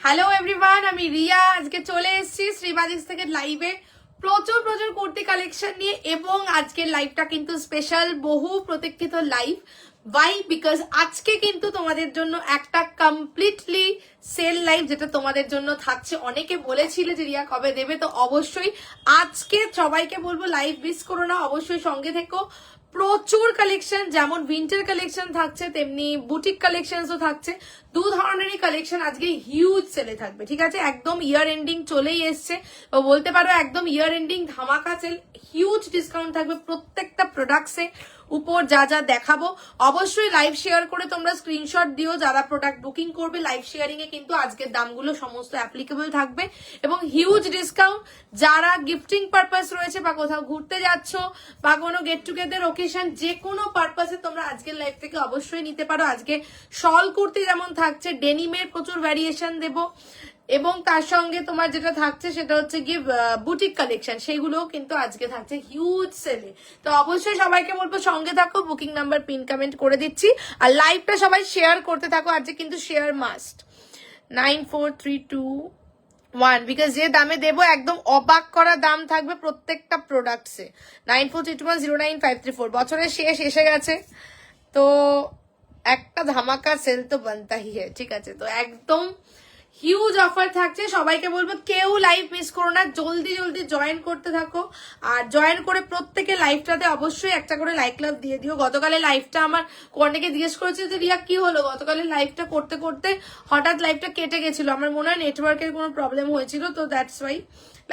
Hello everyone, আমি রিয়া। আজকে চলে এসেছি শ্রীবাজিক্স থেকে লাইভে প্রচুর প্রচুর কুর্তি কালেকশন নিয়ে, এবং আজকের লাইভটা কিন্তু স্পেশাল, বহু প্রতীক্ষিত লাইভ। ওয়াই? বিকজ আজকে কিন্তু তোমাদের জন্য একটা কমপ্লিটলি সেল লাইভ, যেটা তোমাদের জন্য থাকছে। অনেকে বলেছিলে যে রিয়া কবে দেবে, তো অবশ্যই আজকে সবাইকে বলবো লাইভ মিস করো না, অবশ্যই সঙ্গে থেকো। প্রচুর কালেকশন, যেমন উইন্টার কালেকশন থাকছে তেমনি বুটিক কালেকশনসও থাকছে। দু ধরনেরই কালেকশন আজকে হিউজ সেলে থাকবে, ঠিক আছে? একদম ইয়ার এন্ডিং চলেই এসছে, তো বলতে পারো একদম ইয়ার এন্ডিং ধামাকা সেল। হিউজ ডিসকাউন্ট থাকবে প্রত্যেকটা প্রোডাক্টসে উপর যা যা দেখাবো। অবশ্যই লাইভ শেয়ার করে তোমরা স্ক্রিনশট দিও যারা প্রোডাক্ট বুকিং করবে। লাইভ শেয়ারিং এ কিন্তু আজকের দামগুলো সমস্ত অ্যাপ্লিকেবল থাকবে এবং হিউজ ডিসকাউন্ট। যারা গিফটিং পারপাস রয়েছে বা কোথাও ঘুরতে যাচ্ছ বা কোনো গেট টুগেদার ওকেশন, যে কোনো পারপাসে তোমরা আজকের লাইভ থেকে অবশ্যই নিতে পারো। আজকে শল কুর্তি যেমন থাকছে, ডেনিমের প্রচুর ভ্যারিয়েশন দেবো, এবং তার সঙ্গে তোমার যেটা থাকছে সেটা হচ্ছে কি বুটিক কালেকশন, সেগুলোও কিন্তু আজকে থাকছে হিউজ সেলে। তো অবশ্যই সবাইকে বলবো সঙ্গে থাকো। বুকিং নাম্বার পিন কমেন্ট করে দিচ্ছি, আর লাইভটা সবাই শেয়ার করতে থাকো। আজকে কিন্তু শেয়ার মাস্ট। 9432 বিকজ যে দামে দেবো একদম অবাক করা দাম থাকবে প্রত্যেকটা প্রোডাক্টসে। 9432109534। বছরের শেষ এসে গেছে, তো একটা ধামাকা সেল তো বানতা হি হ্যায়, ঠিক আছে? তো একদম হিউজ অফার থাকছে। সবাইকে বলবো কেউ লাইভ মিস করো না, জলদি জলদি জয়েন করতে থাকো। আর জয়েন করে প্রত্যেকে লাইভটাতে অবশ্যই একটা করে লাইক লাভ দিয়ে দিও। গতকালের লাইভটা আমার অনেকে জিজ্ঞেস করেছে যে রিয়া কি হলো, গতকালের লাইভটা করতে করতে হঠাৎ লাইভটা কেটে গেছিল। আমার মনে হয় নেটওয়ার্কের কোনো প্রবলেম হয়েছিল, তো দ্যাটস ওয়াই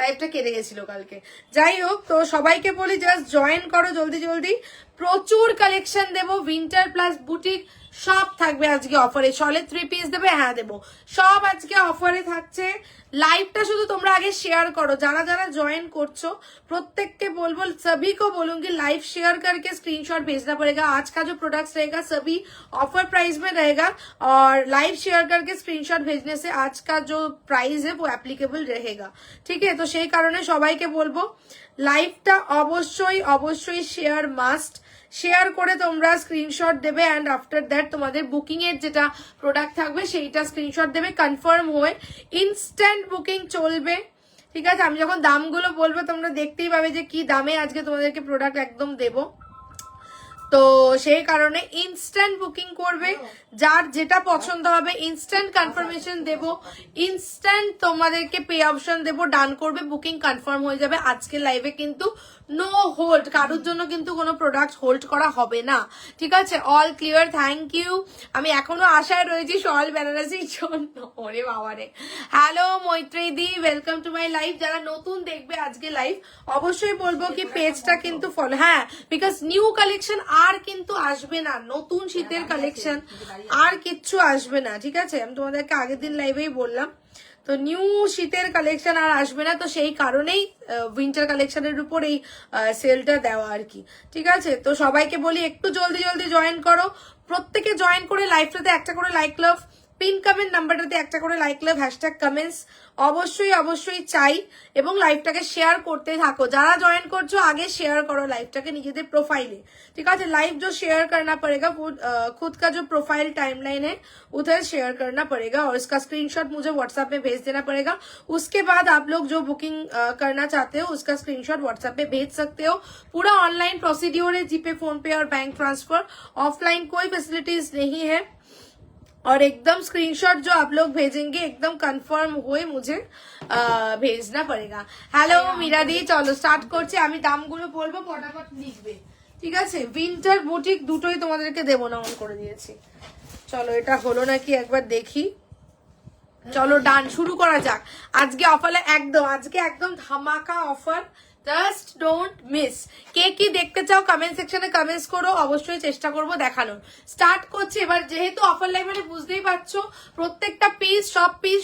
লাইভটা কেটে গেছিল কালকে। যাই হোক, তো সবাইকে বলি জাস্ট জয়েন করো জলদি জলদি। প্রচুর কালেকশন দেবো, উইন্টার প্লাস বুটিক সব থাকবে আজকে অফারে। শলে 3 পিস দেবে, হ্যাঁ দেবো, সব আজকে অফারে থাকছে। লাইভটা শুধু তোমরা আগে শেয়ার করো। যারা যারা জয়েন করছো প্রত্যেককে বলবো, सभी को बोलूंगी लाइव शेयर करके स्क्रीनशॉट भेजना पड़ेगा। आज का जो प्रोडक्ट्स रहेगा सभी ऑफर प्राइस में रहेगा, और लाइव शेयर करके स्क्रीनशॉट भेजने से आज का जो प्राइस है वो एप्लीकेबल रहेगा, ठीक है? तो সেই কারণে সবাইকে বলবো লাইভটা অবশ্যই অবশ্যই শেয়ার মাস্ট। শেয়ার করে তোমরা স্ক্রিনশট দেবে, অ্যান্ড আফটার দ্যাট তোমাদের বুকিং এর যেটা প্রোডাক্ট থাকবে সেইটা স্ক্রিনশট দেবে। কনফার্ম হয়ে ইনস্ট্যান্ট বুকিং চলবে, ঠিক আছে? আমি যখন দামগুলো বলবো তোমরা দেখতেই পাবে যে কি দামে আজকে তোমাদেরকে প্রোডাক্ট একদম দেবো। তো সেই কারণে ইনস্ট্যান্ট বুকিং করবে, যার যেটা পছন্দ হবে ইনস্ট্যান্ট কনফার্মেশন দেব, ইনস্ট্যান্ট তোমাদেরকে পে অপশন দেব, ডান করবে, বুকিং কনফার্ম হয়ে যাবে। আজকে লাইভে কিন্তু নো হোল্ড, কারোর জন্য কিন্তু কোনো প্রোডাক্ট হোল্ড করা হবে না, ঠিক আছে? All clear, thank you. আমি এখনো আশায় রয়েছি শল বেনারসির জন্য। ওরে বাবারে, হ্যালো মৈত্রী দি, ওয়েলকাম টু মাই লাইভ। যারা নতুন দেখবে আজকে লাইভ, অবশ্যই বলবো কি পেজটা কিন্তু ফলো, হ্যাঁ, বিকজ নিউ কালেকশন আর কিন্তু আসবে না, নতুন শীতের কালেকশন আর কিচ্ছু আসবে না, ঠিক আছে? আমি তোমাদেরকে আগের দিন লাইভেই বললাম, তো নিউ শীতের কালেকশন আর আসবে না। তো সেই কারণেই উইন্টার কালেকশনের উপর এই সেলটা দেওয়া আর কি, ঠিক আছে? তো সবাইকে বলি একটু জলদি জলদি জয়েন করো। প্রত্যেকে জয়েন করে লাইভটাতে একটা করে লাইক লাভ, পিন কমেন্ট নাম্বারটাতে একটা করে লাইক লাভ, হ্যাশট্যাগ কমেন্টস অবশ্যই অবশ্যই চাই, এবং লাইভটাকে শেয়ার করতে থাকো। যারা জয়েন করছো আগে শেয়ার করো লাইভটাকে নিজেদের प्रोफाइले, ठीक है? लाइव जो शेयर करना पड़ेगा वो खुद का जो प्रोफाइल टाइमलाइन है उधर शेयर करना पड़ेगा, और इसका स्क्रीनशॉट मुझे व्हाट्सएप में भेज देना पड़ेगा। उसके बाद आप लोग जो बुकिंग करना चाहते हो उसका स्क्रीनशॉट व्हाट्सएप पे भेज सकते हो। पूरा ऑनलाइन प्रोसीड्योर है, जीपे, फोन पे और बैंक ट्रांसफर। ऑफलाइन कोई फैसिलिटीज नहीं है, और एकदम स्क्रीनशॉट जो आप लोग भेजेंगे एकदम कंफर्म हुए मुझे भेजना पड़ेगा। हेलो मीरा दी, चलो स्टार्ट করছি। আমি দামগুলো বলবো, ফটাফট লিখবে, ঠিক আছে? উইন্টার বুটিক দুটোই তোমাদেরকে দেবো না, অন করে দিয়েছি। চলো এটা হলো নাকি একবার দেখি। চলো ডান, শুরু করা যাক। আজকে অফারে আজকে একদম ধামাকা অফার, জাস্ট ডোন্ট মিস। কে কি দেখতে চাও কমেন্ট সেকশনে কমেন্টস করো, অবশ্যই চেষ্টা করব দেখানোর। স্টার্ট করছি এবার। যেহেতু অফার লাইভ মানে বুঝতেই পারছো প্রত্যেকটা পিস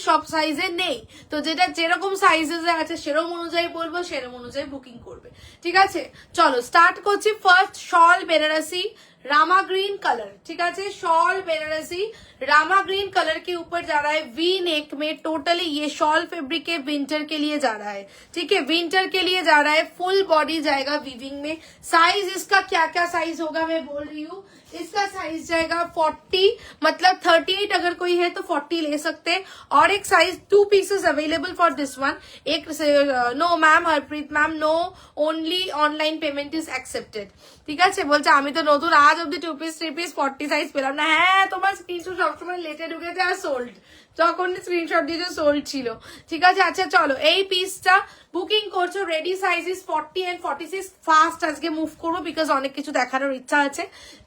সব সাইজে নেই, তো যেটা যেরকম সাইজে আছে সেরকম অনুযায়ী বলবো, সেরকম অনুযায়ী বুকিং করবে, ঠিক আছে? চলো স্টার্ট করছি। ফার্স্ট শল বেনারসি रामा ग्रीन कलर, ठीक है, shawl Banarasi Rama green colour के ऊपर जा रहा है, वी नेक में। टोटली ये शॉल फैब्रिक के विंटर के लिए जा रहा है, ठीक है, विंटर के लिए जा रहा है। फुल बॉडी जाएगा वीविंग में। साइज इसका क्या क्या साइज होगा मैं बोल रही हूँ। इसका साइज जाएगा 40, मतलब 38 अगर कोई है तो 40 ले सकते हैं। और एक size 2 pieces available for this one. एक no ma'am, Harpreet ma'am, no, only online payment is accepted, ঠিক আছে। বলছে আমি তো নতুন আজ অব্দি 2 পিস 3 পিস 40 সাইজ পেলাম না। হ্যাঁ, তোমার স্ক্রিনশট সবসময় লেটে ঢুকেছে আর সোল্ড, যখন স্ক্রিনশট দিয়েছো সোল্ড ছিল, ঠিক আছে। আচ্ছা চলো, এই পিসটা বুকিং করছো, ready size is 40 and 46। Fast আজকে মুভ করবো বিকজ অনেক কিছু দেখানোর ইচ্ছা আছে।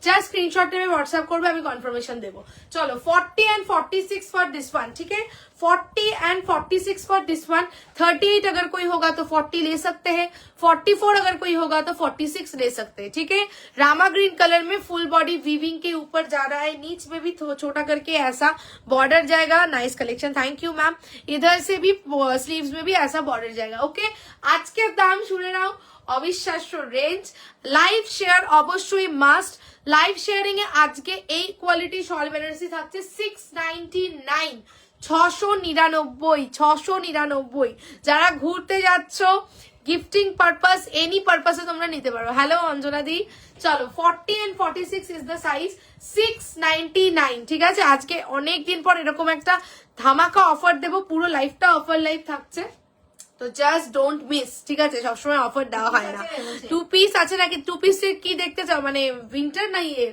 জাস্ট স্ক্রিনশট নেবে হোয়াটসঅ্যাপ করবে, আমি কনফার্মেশন দেবো। চলো 40 and 46 फॉर दिस वन, ठीक है, 40 and 46 फॉर दिस वन। 38 अगर कोई होगा तो 40 ले सकते हैं, 44 अगर कोई होगा तो 46 ले सकते हैं, ठीक है। रामा ग्रीन कलर में फुल बॉडी वीविंग के ऊपर जा रहा है, नीच में भी छोटा करके ऐसा बॉर्डर जाएगा। Nice collection, thank you ma'am. इधर से भी स्लीव्स में भी ऐसा बॉर्डर जाएगा, ओके। आज के दाम শুনে নাও, অবিশ্বাস্য রেঞ্জ। লাইভ শেয়ার অবশ্যই মাস্ট। লাইভ শেয়ারিং এ আজকে এই কোয়ালিটি শল বেনারসি থাকছে 699, 699। যারা ঘুরতে যাচ্ছ, গিফটিং পারপাস, এনি পারপাসে তোমরা নিতে পারো। হ্যালো অঞ্জনা দি। চলো 40 and 46 ইজ দ্য সাইজ, 699, ঠিক আছে। আজকে অনেকদিন পর এরকম একটা ধামাকা অফার দেবো, পুরো লাইফটা অফার লাইফ থাকছে, তো জাস্ট ডোন্ট মিস, ঠিক আছে। সবসময় অফার দেওয়া হয় না। 2 পিস আছে নাকি, 2 পিস কি দেখতে চাও, মানে উইন্টার না ইয়ে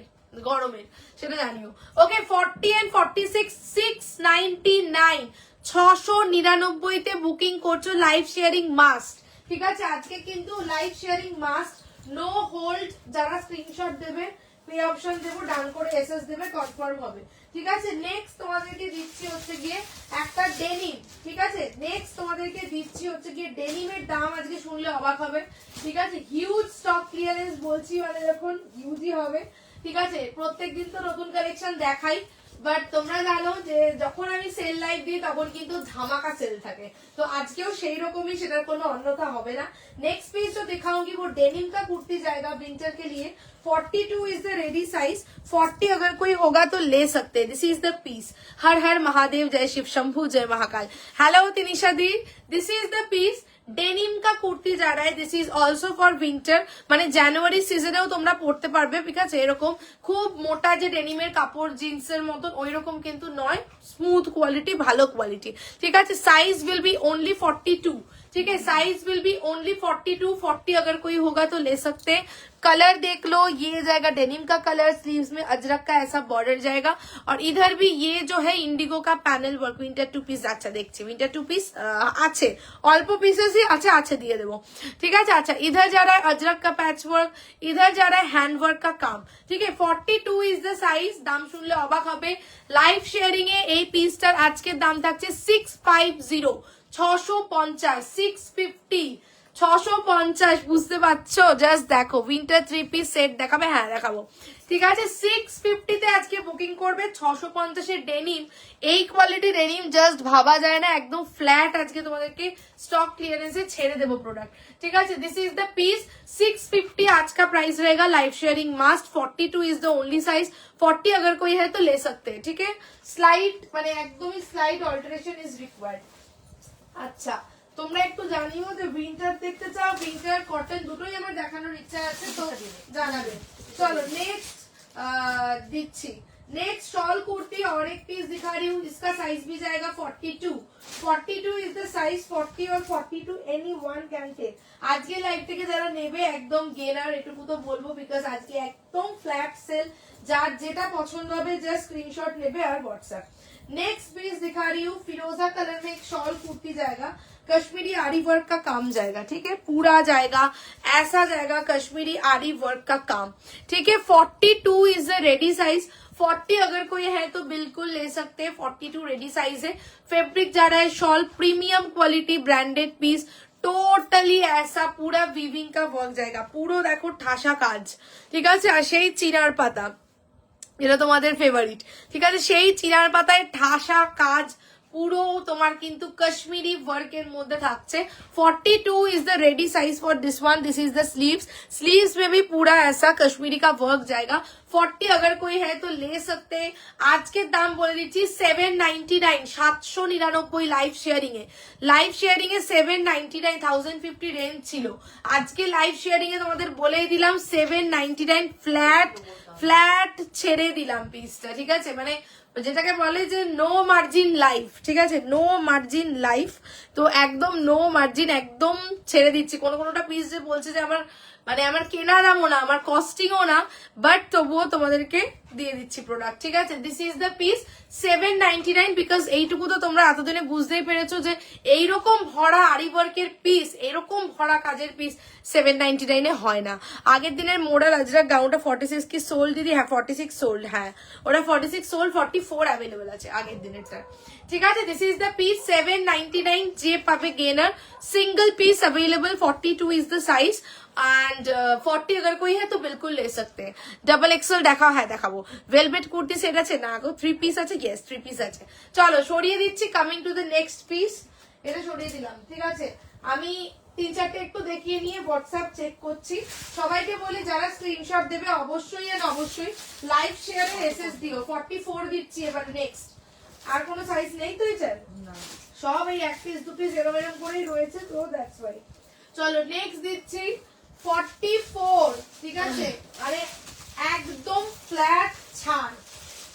গরমের, সেটা জানিও। ওকে 40 and 46 699, 699 তে বুকিং করছো। লাইভ শেয়ারিং মাস্ট, ঠিক আছে। আজকে কিন্তু live sharing must, no hold. যারা স্ক্রিনশট দেবে পে অপশন দেবো, ডান করে এসএস দেবে, কনফার্ম হবে, ঠিক আছে। নেক্সট তোমাদেরকে দিচ্ছি হচ্ছে গিয়ে একটা ডেনিম, ঠিক আছে। নেক্সট তোমাদেরকে দিচ্ছি হচ্ছে গিয়ে ডেনিমের দাম আজকে শুনলে অবাক হবে, ঠিক আছে। হিউজ স্টক ক্লিয়ারেন্স বলছি, মানে যখন হিউজই হবে, ঠিক আছে। প্রত্যেকদিন তো নতুন কালেকশন দেখাই, বাট তোমরা জানো যে যখন আমি সেল লাইভ দিই তখন কিন্তু ধামাকা সেল থাকে, তো আজকেও সেই রকমই, সেটার কোনো অন্যথা হবে না। नेक्स्ट पीस जो दिखाऊंगी वो डेनिम का कुर्ती जाएगा विंटर के लिए। 42 इज द रेडी साइज, 40 अगर कोई होगा तो ले सकते हैं। This is the piece. Har Har Mahadev, जय शिव शंभू, जय Mahakal. Hello Tinisha di, this is the piece. Denim কা কুর্তি যা রা this is also for winter, মানে জানুয়ারি সিজনেও তোমরা পড়তে পারবে, ঠিক আছে। এরকম খুব মোটা যে ডেনিমের কাপড় জিন্সের মতন ওই রকম কিন্তু নয়, স্মুথ কোয়ালিটি, ভালো কোয়ালিটি, ঠিক আছে। সাইজ विल बी ओनली 42, ठीक है। साइज विल बी ओनली 42, 40 अगर कोई होगा तो ले सकते हैं। कलर देख लो, ये जाएगा डेनिम का कलर, स्लीव्स में अजरक का ऐसा बॉर्डर जाएगा, और इधर भी ये जो है इंडिगो का पैनल वर्क। विंटर 2 পিস, আচ্ছা দেখছি विंटर 2 পিস আছে, অল্প পিসেস ही अच्छा अच्छे দিয়ে দেবো, ঠিক আছে। अच्छा इधर जा रहा है अजरक का पैच वर्क, इधर जा रहा है हैंड वर्क का काम, ठीक है। 42 इज द साइज। দাম শুনলে অবাক হবে। লাইভ শেয়ারিং এ এই পিসটার আজকের দাম থাকছে 650, 650, 650, 650, বুঝতে পারছো। জাস্ট দেখো উইন্টার 3 পিস সেট দেখাবে, হ্যাঁ দেখাবো, ঠিক আছে। 650 তে আজকে বুকিং করবে। 650 এর ডেনিম, এই কোয়ালিটি ডেনিম জাস্ট ভাবা যায় না, একদম ফ্ল্যাট। আজকে তোমাদেরকে স্টক ক্লিয়ারেন্সে ছেড়ে দেবো প্রোডাক্ট, ঠিক আছে। দিস ইজ দ্য পিস, 650 आज का प्राइस रहेगा। Live sharing must, 42 is the only size. 40 अगर कोई है तो ले सकते हैं, ठीक है। स्लाइड মানে একদমই স্লাইড অল্টারেশন ইজ রিকোয়ার্ড। আচ্ছা তোমরা একটু জানিও যে উইন্টার দেখতে চাও, উইন্টার কটন দুটোই আমার দেখানোর ইচ্ছা আছে, তো জানাবে। चलो नेक्स्ट दिच्छी। नेक्स्ट शॉल कुर्ती और एक पीस दिखा रही हूँ, इसका साइज भी जाएगा 42, 42 इज द साइज। 40 और 42 एनी वन कैन टेक। আজকে লাইভ থেকে যারা নেবে একদম গেনার, এটুকু তো বলবো, বিকজ আজকে একদম ফ্ল্যাট সেল। যার যেটা পছন্দ হবে জাস্ট স্ক্রিনশট নেবে আর হোয়াটসঅ্যাপ। नेक्स्ट पीस दिखा रही हूँ, फिरोजा कलर में एक शॉल कुर्ती जाएगा, कश्मीरी आरी वर्क का काम जाएगा, ठीक है। पूरा जाएगा ऐसा जाएगा कश्मीरी आरी वर्क का काम, ठीक है। 42 इज द रेडी साइज। 40 अगर कोई है तो बिल्कुल ले सकते हैं, 42 रेडी साइज है। फैब्रिक जा रहा है shawl, premium quality branded piece, totally ऐसा पूरा वीविंग का वर्क जाएगा, পুরো দেখো ঠাসা কাজ, ঠিক আছে। আর সেই চিনার পাতা, এটা তোমাদের ফেভারিট, ঠিক আছে। সেই চিনার পাতায় ঠাসা কাজ, পুরো তোমার কিন্তু কাশ্মীরি ওয়ার্কের মধ্যে থাকছে। 42 is the ready size for this one. This is the sleeves में भी पूरा ऐसा कश्मीरी का वर्क जाएगा। 40 अगर कोई है तो ले सकते हैं। आज के दाम बोले दीजिए 799, 799 লাইভ শেয়ারিং এ 799 1050 রেঞ্জ ছিল। আজকে লাইভ শেয়ারিং এ তোমাদের বলেই দিলাম 799 ফ্ল্যাট ছেড়ে দিলাম পিসটা, ঠিক আছে? মানে যেটাকে বলে যে নো মার্জিন লাইফ, ঠিক আছে? নো মার্জিন লাইফ, তো একদম নো মার্জিন, একদম ছেড়ে দিচ্ছি। কোনোটা পিস যে বলছে যে আমার মানে আমার কেনা দামও না, আমার কস্টিংও না, বাট তবুও তোমাদেরকে দিয়ে দিচ্ছি প্রোডাক্ট, ঠিক আছে? This is the piece 799, because এইটুকু তো তোমরা এতদিনে বুঝতেই পেরেছো যে এইরকম ভরা আরি ওয়ার্কের পিস, এরকম ভরা কাজের পিস 799 হয় না। আগের দিনের মোডাল আজরাক গাউনটা 46 কি সোল্ড দিদি? হ্যাঁ 46 সোল্ড, হ্যাঁ ওটা 46 সোল্ড, 44 অ্যাভেলেবল আছে আগের দিনেরটা, ঠিক আছে? দিস ইজ দ্য পিস 799 যে পাবে gainer. Single piece available, 42 is the size and 40 अगर कोई है तो बिल्कुल ले सकते हैं। डबल एक्सएल দেখা হ্যাঁ দেখাবো। ভেলভেট কুর্তি সেট আছে না গো? 3 পিস আছে, ইয়েস 3 পিস আছে। চলো সরিয়ে দিচ্ছি, coming to the next piece. এটা সরিয়ে দিলাম, ঠিক আছে? আমি 3-4টে একটু দেখিয়ে নিয়ে হোয়াটসঅ্যাপ চেক করছি। সবাইকে বলি যারা স্ক্রিনশট দেবে অবশ্যই অবশ্যই লাইভ শেয়ারে এসএস দিও। 44 দিচ্ছি এবার। নেক্সট আর কোনো সাইজ নেই তো এটার? সব এই এক পিস দু পিস এরকম এরকম করেই রয়েছে, তো দ্যাটস ওয়াই। চলো নেক্সট দিচ্ছি 44, ঠিক আছে? আরে একদম ফ্ল্যাট ছাড়,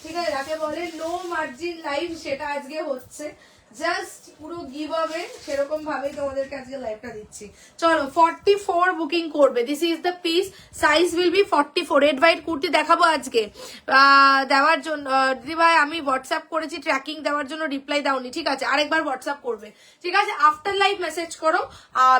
ঠিক আছে? যাকে বলে নো মার্জিন লাইভ, সেটা আজকে হচ্ছে। জাস্ট পুরো গিভ অ্যাওয়ে সেরকম ভাবেই তোমাদেরকে আজকে লাইভটা দিচ্ছি। চলো 44 বুকিং করবে। This is the piece, size will be 44। Red white kurti দেখাবো আজকে দেওয়ার জন্য। দিদি ভাই আমি হোয়াটসঅ্যাপ করেছি, ট্র্যাকিং দেওয়ার জন্য রিপ্লাই দাওনি, ঠিক আছে? আরেকবার হোয়াটসঅ্যাপ করবে, ঠিক আছে? আফটার লাইভ মেসেজ করো,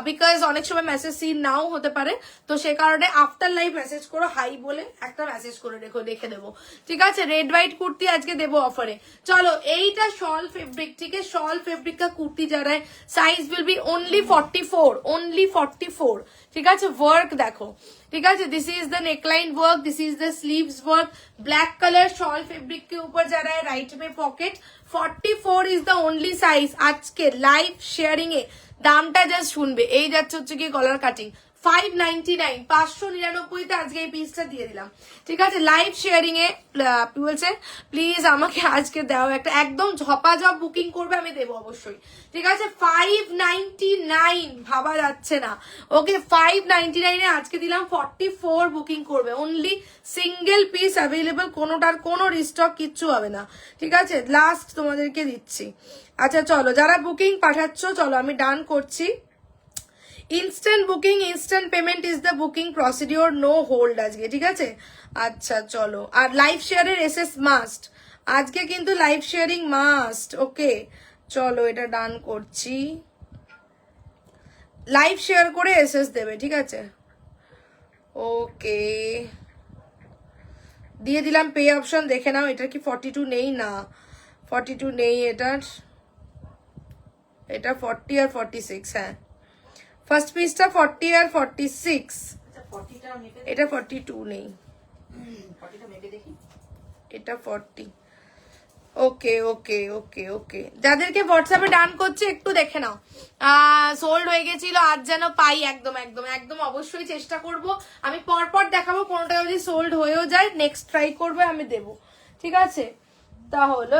বিকজ অনেক সময় মেসেজ সিন নাও হতে পারে, তো সে কারণে আফটার লাইভ মেসেজ করো, হাই বলে একটা মেসেজ করে রেখে দেবো, ঠিক আছে? রেড হোয়াইট কুর্তি আজকে দেবো অফারে। চলো এইটা শল ফেব্রিক, ঠিক আছে? शॉल फैब्रिक का कुर्ती जा रहा है, साइज विल बी ओनली 44, ठीक है? वर्क देखो, ठीक है? This is the neckline work, this is the sleeves work, black colour shawl fabric के ऊपर जा रहा है, राइट में pocket. 44 is the only size. आज के लाइव शेयरिंग ए दामटा जस्ट শুনবে। এই যাচ্ছে হচ্ছে কি গলার কাটিং 599, 599 তে আজকে এই পিসটা দিয়ে দিলাম, ঠিক আছে? লাইভ শেয়ারিং এ বলছে প্লিজ আমাকে আজকে দাও একটা, একদম ঝপাঝপ বুকিং করবে, আমি দেবো অবশ্যই, ঠিক আছে? 599 ভাবা যাচ্ছে না, ওকে? 599 এ আজকে দিলাম। 44 বুকিং করবে, অনলি সিঙ্গেল পিস অ্যাভেলেবল, কোনোটার কোনো রিস্টক কিচ্ছু হবে না, ঠিক আছে? লাস্ট তোমাদেরকে দিচ্ছি। আচ্ছা চলো যারা বুকিং পাঠাচ্ছ, চলো আমি ডান করছি। Instant booking, instant payment is the booking procedure, no hold আজকে, ঠিক আছে? আচ্ছা চলো, আর লাইভ শেয়ারের এসএস মাস্ট আজকে, কিন্তু লাইভ শেয়ারিং মাস্ট, ওকে? চলো এটা ডান করছি, লাইভ শেয়ার করে এসএস দেবে, ঠিক আছে? ওকে দিয়ে দিলাম। পে অপশন দেখে নাও, এটা কি 42 নেই? না 42 নেই এটার, এটা 40 আর 46, হ্যাঁ ফার্স্ট পিসটা 40 আর 46, এটা 42 নেই, এটা 40। ওকে ওকে ওকে ওকে, যাদেরকে হোয়াটসঅ্যাপে ডান করছে একটু দেখে নাও। সোল্ড হয়ে গেছিল, আজ যেন পাই, একদম একদম একদম অবশ্যই চেষ্টা করব। আমি পরপর দেখাবো, কোনোটা যদি সোল্ড হয়েও যায় নেক্সট ট্রাই করবে, আমি দেবো, ঠিক আছে? তাহলে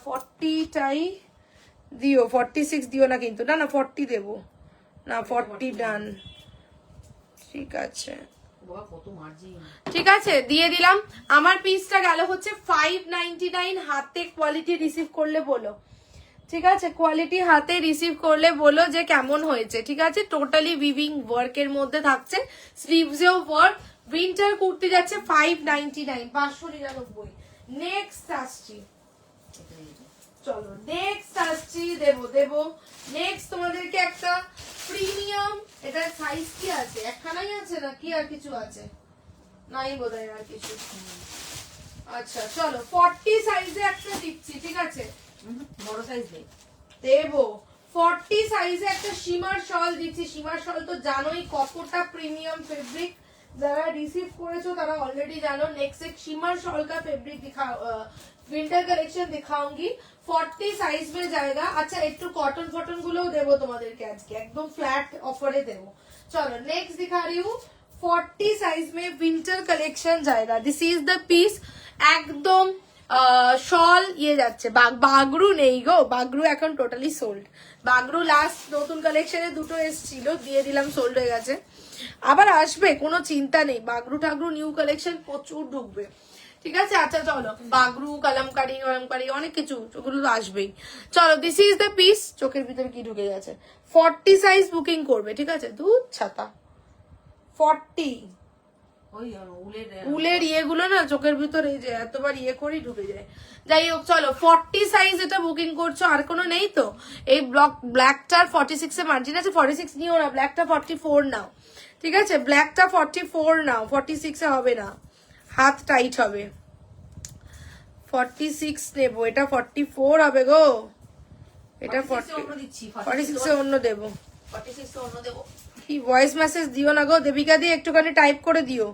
40টাই দিও, 46 দিও না কিন্তু, না 40 দেবো না, 40 ডান, ঠিক আছে? ঠিক আছে দিয়ে দিলাম। আমার পিসটা গেল হচ্ছে 599। হাতে কোয়ালিটি রিসিভ করলে বলো, ঠিক আছে? কোয়ালিটি হাতে রিসিভ করলে বলো যে কেমন হয়েছে, ঠিক আছে? টোটালি উইভিং ওয়ার্কের মধ্যে থাকছে, স্লিভসেও ওয়ার্ক। উইন্টার কুর্তি যাচ্ছে 599, 599। নেক্সট আসছি, চলো নেক্সট আসছি, দেবো। নেক্সট তোমাদেরকে একটা প্রিমিয়াম, এটার সাইজ কি আছে? একখানাই আছে না কি আর কিছু আছে? নাই বোধহয় আর কিছু। আচ্ছা চলো 40 সাইজে একটা দিচ্ছি, ঠিক আছে? বড় সাইজ দেবো। 40 সাইজে একটা শিমার শল দিচ্ছি। শিমার শল তো জানোই কতটা প্রিমিয়াম ফেব্রিক, যারা রিসিভ করেছো তারা অলরেডি জানো। नेक्स्ट एक शिमर शॉल का फैब्रिक विंटर कलेक्शन दिखाऊंगी 40 साइज में जाएगा। अच्छा একটু কটন ফটন গুলোও দেবো তোমাদেরকে আজকে, একদম ফ্ল্যাট অফারে দেবো। চলো নেক্সট दिखा रही हूँ 40 साइज में विंटर कलेक्शन जाएगा। दिस इज द पीस, একদম শল ইয়ে যাচ্ছে। বাগরু নেই গো, বাগরু এখন টোটালি সোল্ড। বাগরু লাস্ট নতুন কালেকশনে দুটো এসেছিল, দিয়ে দিলাম, সোল্ড হয়ে গেছে। আবার আসবে, কোনো চিন্তা নেই, বাগরু ঠাগরু নিউ কালেকশন প্রচুর ঢুকবে, ঠিক আছে। আচ্ছা চলো, বাগরু কালামকারি অনেক কিছু, ওগুলো তো আসবেই। চলো দিস ইজ দ্য পিস। চোখের ভিতরে কি ঢুকে গেছে? 40 সাইজ বুকিং করবে, ঠিক আছে। দুধ ছাতা 40 উলের ইয়েগুলো না চোখের ভিতরে এই যে এতবার ইয়ে করেই ঢুকে যায়। যাই হোক চলো 40 সাইজ এটা বুকিং করছো, আর কোনো নেই তো? এই ব্ল্যাকটার 46 এ মার্জিন আছে, 46 নিও না, ব্ল্যাকটা 44 নাও, ঠিক আছে। ব্ল্যাকটা 44 নাও, 46 এ হবে না, হাত টাইট হবে। 46 নেবো, এটা 44 হবে গো, এটা 46 এ অন্য দেবো। 46 অন্য দেবো। কি ভয়েস মেসেজ দিও না গো দেবিকা দি, একটুখানি টাইপ করে দিও,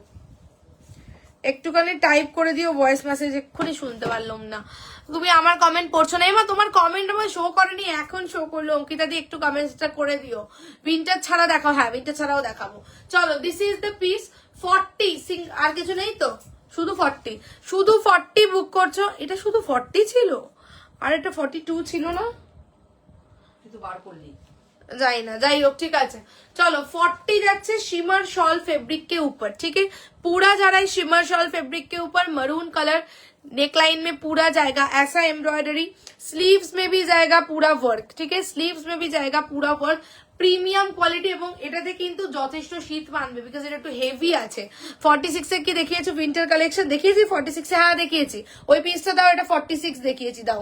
একটুখানি টাইপ করে দিও ভয়েস মেসেজ, এক্ষুনি শুনতে পারলাম না। তুমি আমার কমেন্ট পড়ছো না, এমা তোমার কমেন্ট আমার শো করেনি, এখন শো করলো। অঙ্কিতা দি একটু কমেন্টসটা করে দিও। উইন্টার ছাড়া দেখাও, হ্যাঁ উইন্টার ছাড়াও দেখাবো। চলো দিস ইজ দ্য পিস 40, আর কিছু নেই তো, শুধু 40, শুধু 40 বুক করছো। এটা শুধু 40 ছিল, আর এটা 42 ছিল না, কিন্তু বার করলি जाए ना, যাই হোক ঠিক আছে। चलो 40 যাচ্ছে शिमर शॉल फैब्रिक के ऊपर, ठीक है। पूरा जा रहा है शिमर शॉल फैब्रिक के ऊपर, मरून कलर नेकलाइन में पूरा जाएगा ऐसा एम्ब्रॉयडरी, स्लीव्स में भी जाएगा पूरा वर्क, ठीक है। स्लीव्स में भी जाएगा पूरा वर्क, প্রিমিয়াম কোয়ালিটি, এবং এটাতে কিন্তু যথেষ্ট শীত মানবে, বিকজ এটা একটু হেভি আছে। 46 এ কি দেখিয়েছি উইন্টার কালেকশন? দেখিয়েছি 46 এ, হ্যাঁ দেখিয়েছি। ওই পিসটা দাও, এটা 46 দেখিয়েছি, দাও।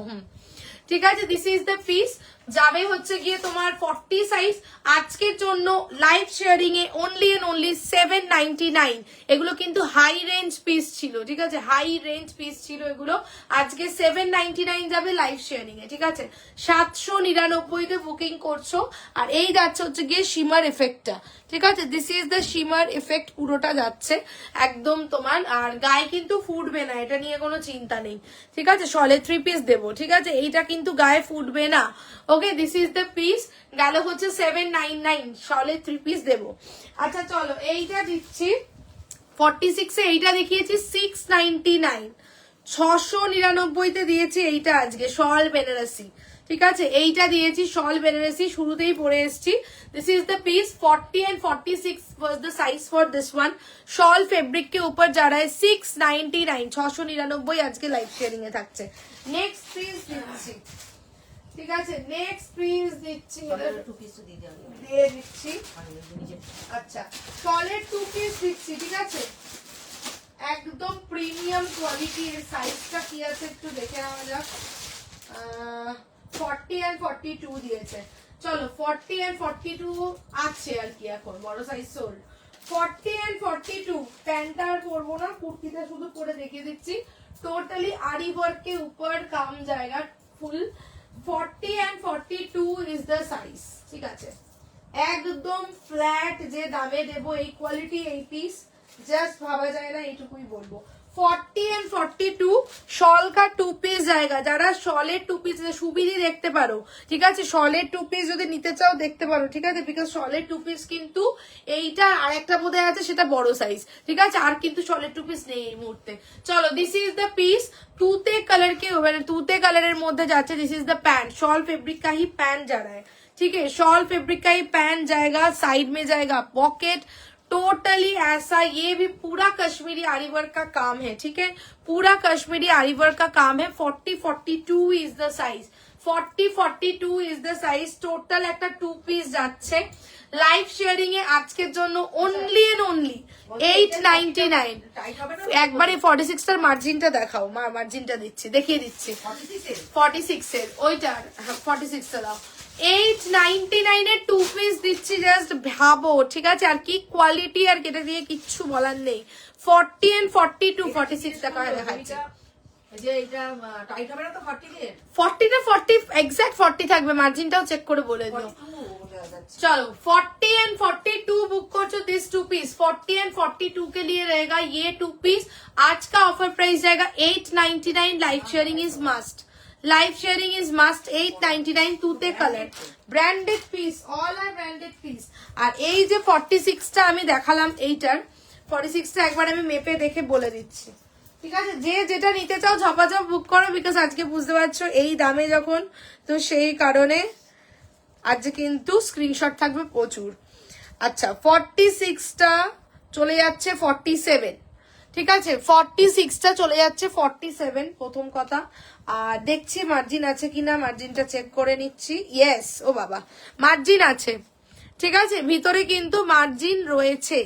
ঠিক আছে, দিস ইজ দ্য পিস। যাবে হচ্ছে গিয়ে তোমার 40 সাইজ। আজকের জন্য live sharing A only and only 799। এগুলো কিন্তু হাই রেঞ্জ পিস ছিল, ঠিক আছে, হাই রেঞ্জ পিস ছিল এগুলো। আজকে 799 যাবে লাইভ শেয়ারিং এ, ঠিক আছে। 799 তে বুকিং করছো, আর এই যাচ্ছে হচ্ছে গিয়ে শিমার এফেক্টটা, ঠিক আছে। This is the shimmer effect, পুরোটা যাচ্ছে একদম তোমার, আর গায়ে কিন্তু ফুটবে না, এটা নিয়ে কোনো চিন্তা নেই, ঠিক আছে। শলে 3 পিস দেবো, ঠিক আছে, এইটা কিন্তু গায়ে ফুটবে না। ওকে, দিস ইজ দ্য পিস, গেল হচ্ছে 799, শলে 3 পিস দেবো। আচ্ছা চলো এইটা দিচ্ছি 46 এ, এইটা দেখিয়েছি 699, 699 তে দিয়েছি এইটা আজকে, শল বেনারসি, ঠিক আছে। এইটা দিয়েছি শল বেনারসি, শুরুতেই পরে এসছি। This is the piece 40 and 46 was the size for this one. Shawl fabric के ऊपर जा रहा है 699, 699 আজকে লাইভ শেয়ারিং এ থাকছে। নেক্সট পিস দিচ্ছি, ঠিক আছে, নেক্সট পিস দিচ্ছি, দিয়ে দিচ্ছি। আচ্ছা শলের 2 পিস দিচ্ছি, ঠিক আছে, একদম প্রিমিয়াম কোয়ালিটি। এর সাইজটা কি আছে একটু দেখে নেওয়া যাক। 40 এন্ড 42 দিয়েছে। চলো 40 এন্ড 42 আছে আর কি, এখন বড় সাইজ সোল্ড। 40 এন্ড 42 প্যান্টটা আর পরবো না, কুর্তিটা শুধু পরে দেখিয়ে দিচ্ছি। টোটালি আরি ওয়ার্ক के ऊपर काम जाएगा ফুল। 40 এন্ড 42 ইজ দ্য সাইজ, ঠিক আছে। একদম ফ্ল্যাট যে দামে দেবো এই কোয়ালিটি এই পিস জাস্ট ভাবা যায় না, এইটুকুই বলবো। 40 एंड 42 शॉल का 2 পিস জায়গা, যারা শলের 2 পিস সুবিধি দেখতে পারো, ঠিক আছে। শলের 2 পিস যদি নিতে চাও দেখতে পারো, ঠিক আছে, বিকজ শলের 2 পিস কিন্তু এইটা আর একটা বোধহয় আছে, সেটা বড় সাইজ, ঠিক আছে, আর কিন্তু শলের 2 পিস নেই এই মুহূর্তে। চলো দিস ইজ দ্য পিস, তুতে कलर के, মানে তুতে কালারের মধ্যে যাচ্ছে। This is the pant, shawl fabric का ही पैंट जा रहा है, ठीक है। शॉल फैब्रिक का ही पैंट जाएगा, साइड में जाएगा पॉकेट, टोटली ऐसा। ये भी पूरा कश्मीरी आरी वर्क का काम है, ठीक है, पूरा कश्मीरी आरी वर्क का काम है। 40-42 is the size, 40-42 is the size. Total একটা 2 পিস যাচ্ছে লাইভ শেয়ারিং এ আজকের জন্য অনলি এন্ড অনলি 899। একবারে 46 টার মার্জিনটা দেখাও, মার্জিনটা দিচ্ছি, দেখিয়ে দিচ্ছি। 46 এর ওইটার 46 টা দাও। 899 এর 2 পিস দিচ্ছি, জাস্ট ভাবো, ঠিক আছে। আর কি কোয়ালিটি, আর কেটে দিয়ে কিচ্ছু বলার নেই। 40 এন্ড 42 46 টাকা দেখাচ্ছি। যে এটা টাইট হবে না তো 40 এর? 40 না 40 এক্সাক্ট 40 থাকবে, মার্জিনটাও চেক করে বলে দিও। যাচ্ছে। चलो 40 एंड 42 बुक कर चो दिस 2 पीस 40 एंड 42 के लिए रहेगा ये 2 पीस। आज का ऑफर प्राइस जाएगा 899। Live sharing is must, live sharing is must. 899 তুতে কালার, ব্র্যান্ডেড পিস, অল আর ব্র্যান্ডেড পিস। আর এই যে 46টা আমি দেখালাম, এইটার 46টা একবার আমি মেপে দেখে বলে দিচ্ছি, ঠিক আছে? যে যেটা নিতে চাও ঝপাঝপ বুক করো, বিকজ আজকে বুঝতে পারছো এই দামে যখন, তো সেই কারণে আজকে কিন্তু স্ক্রিনশট থাকবে প্রচুর। আচ্ছা 46টা চলে যাচ্ছে 47, ঠিক আছে? 46টা চলে যাচ্ছে 47 প্রথম কথা। আর দেখছি মার্জিন আছে কিনা, মার্জিনটা চেক করে নিচ্ছি। ইয়েস, ও বাবা মার্জিন আছে, ঠিক আছে? ভিতরে কিন্তু মার্জিন রয়েছে,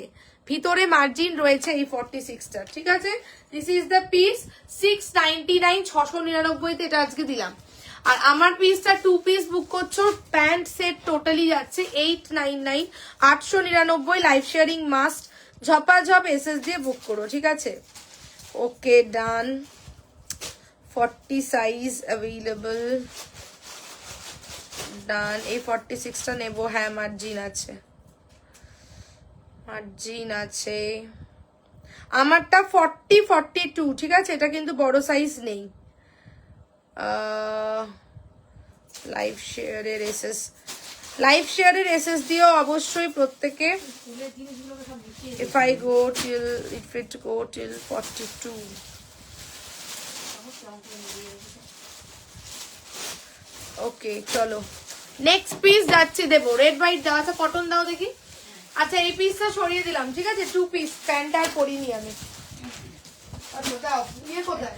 ভিতরে মার্জিন রয়েছে এই 46টা, ঠিক আছে? দিস ইজ দ্য পিস 699, 699 এটা আজকে দিলাম। আর আমার পিসটা 2 পিস বুক করছো, প্যান্ট সেট টোটালি যাচ্ছে 899, 899। লাইভ শেয়ারিং মাস্ট, ঝপাঝপ এসএস দিয়ে বুক করো, ঠিক আছে? ওকে ডান। 40 সাইজ অ্যাভেলেবল, ডান। এই 46টা নেব, হ্যাঁ মার্জিন আছে, মার্জিন আছে। আমারটা 40 42, ঠিক আছে? এটা কিন্তু বড় সাইজ নেই। লাইভ শেয়ারের এসএস, লাইভ শেয়ারের এসএস দিও অবশ্যই প্রত্যেকে। ফুলের জিনিসগুলোকে সব বিছিয়ে if I go till, if it go till 42, ওকে চলো নেক্সট পিস যাচ্ছি, দেবো রেড হোয়াইট দেওয়া আছে, কটন দাও দেখি। আচ্ছা এই পিসটা সরিয়ে দিলাম, ঠিক আছে? 2 পিস, প্যান্ট আর পরিনি আমি। আচ্ছা দাও, ইয়ে কোথায়?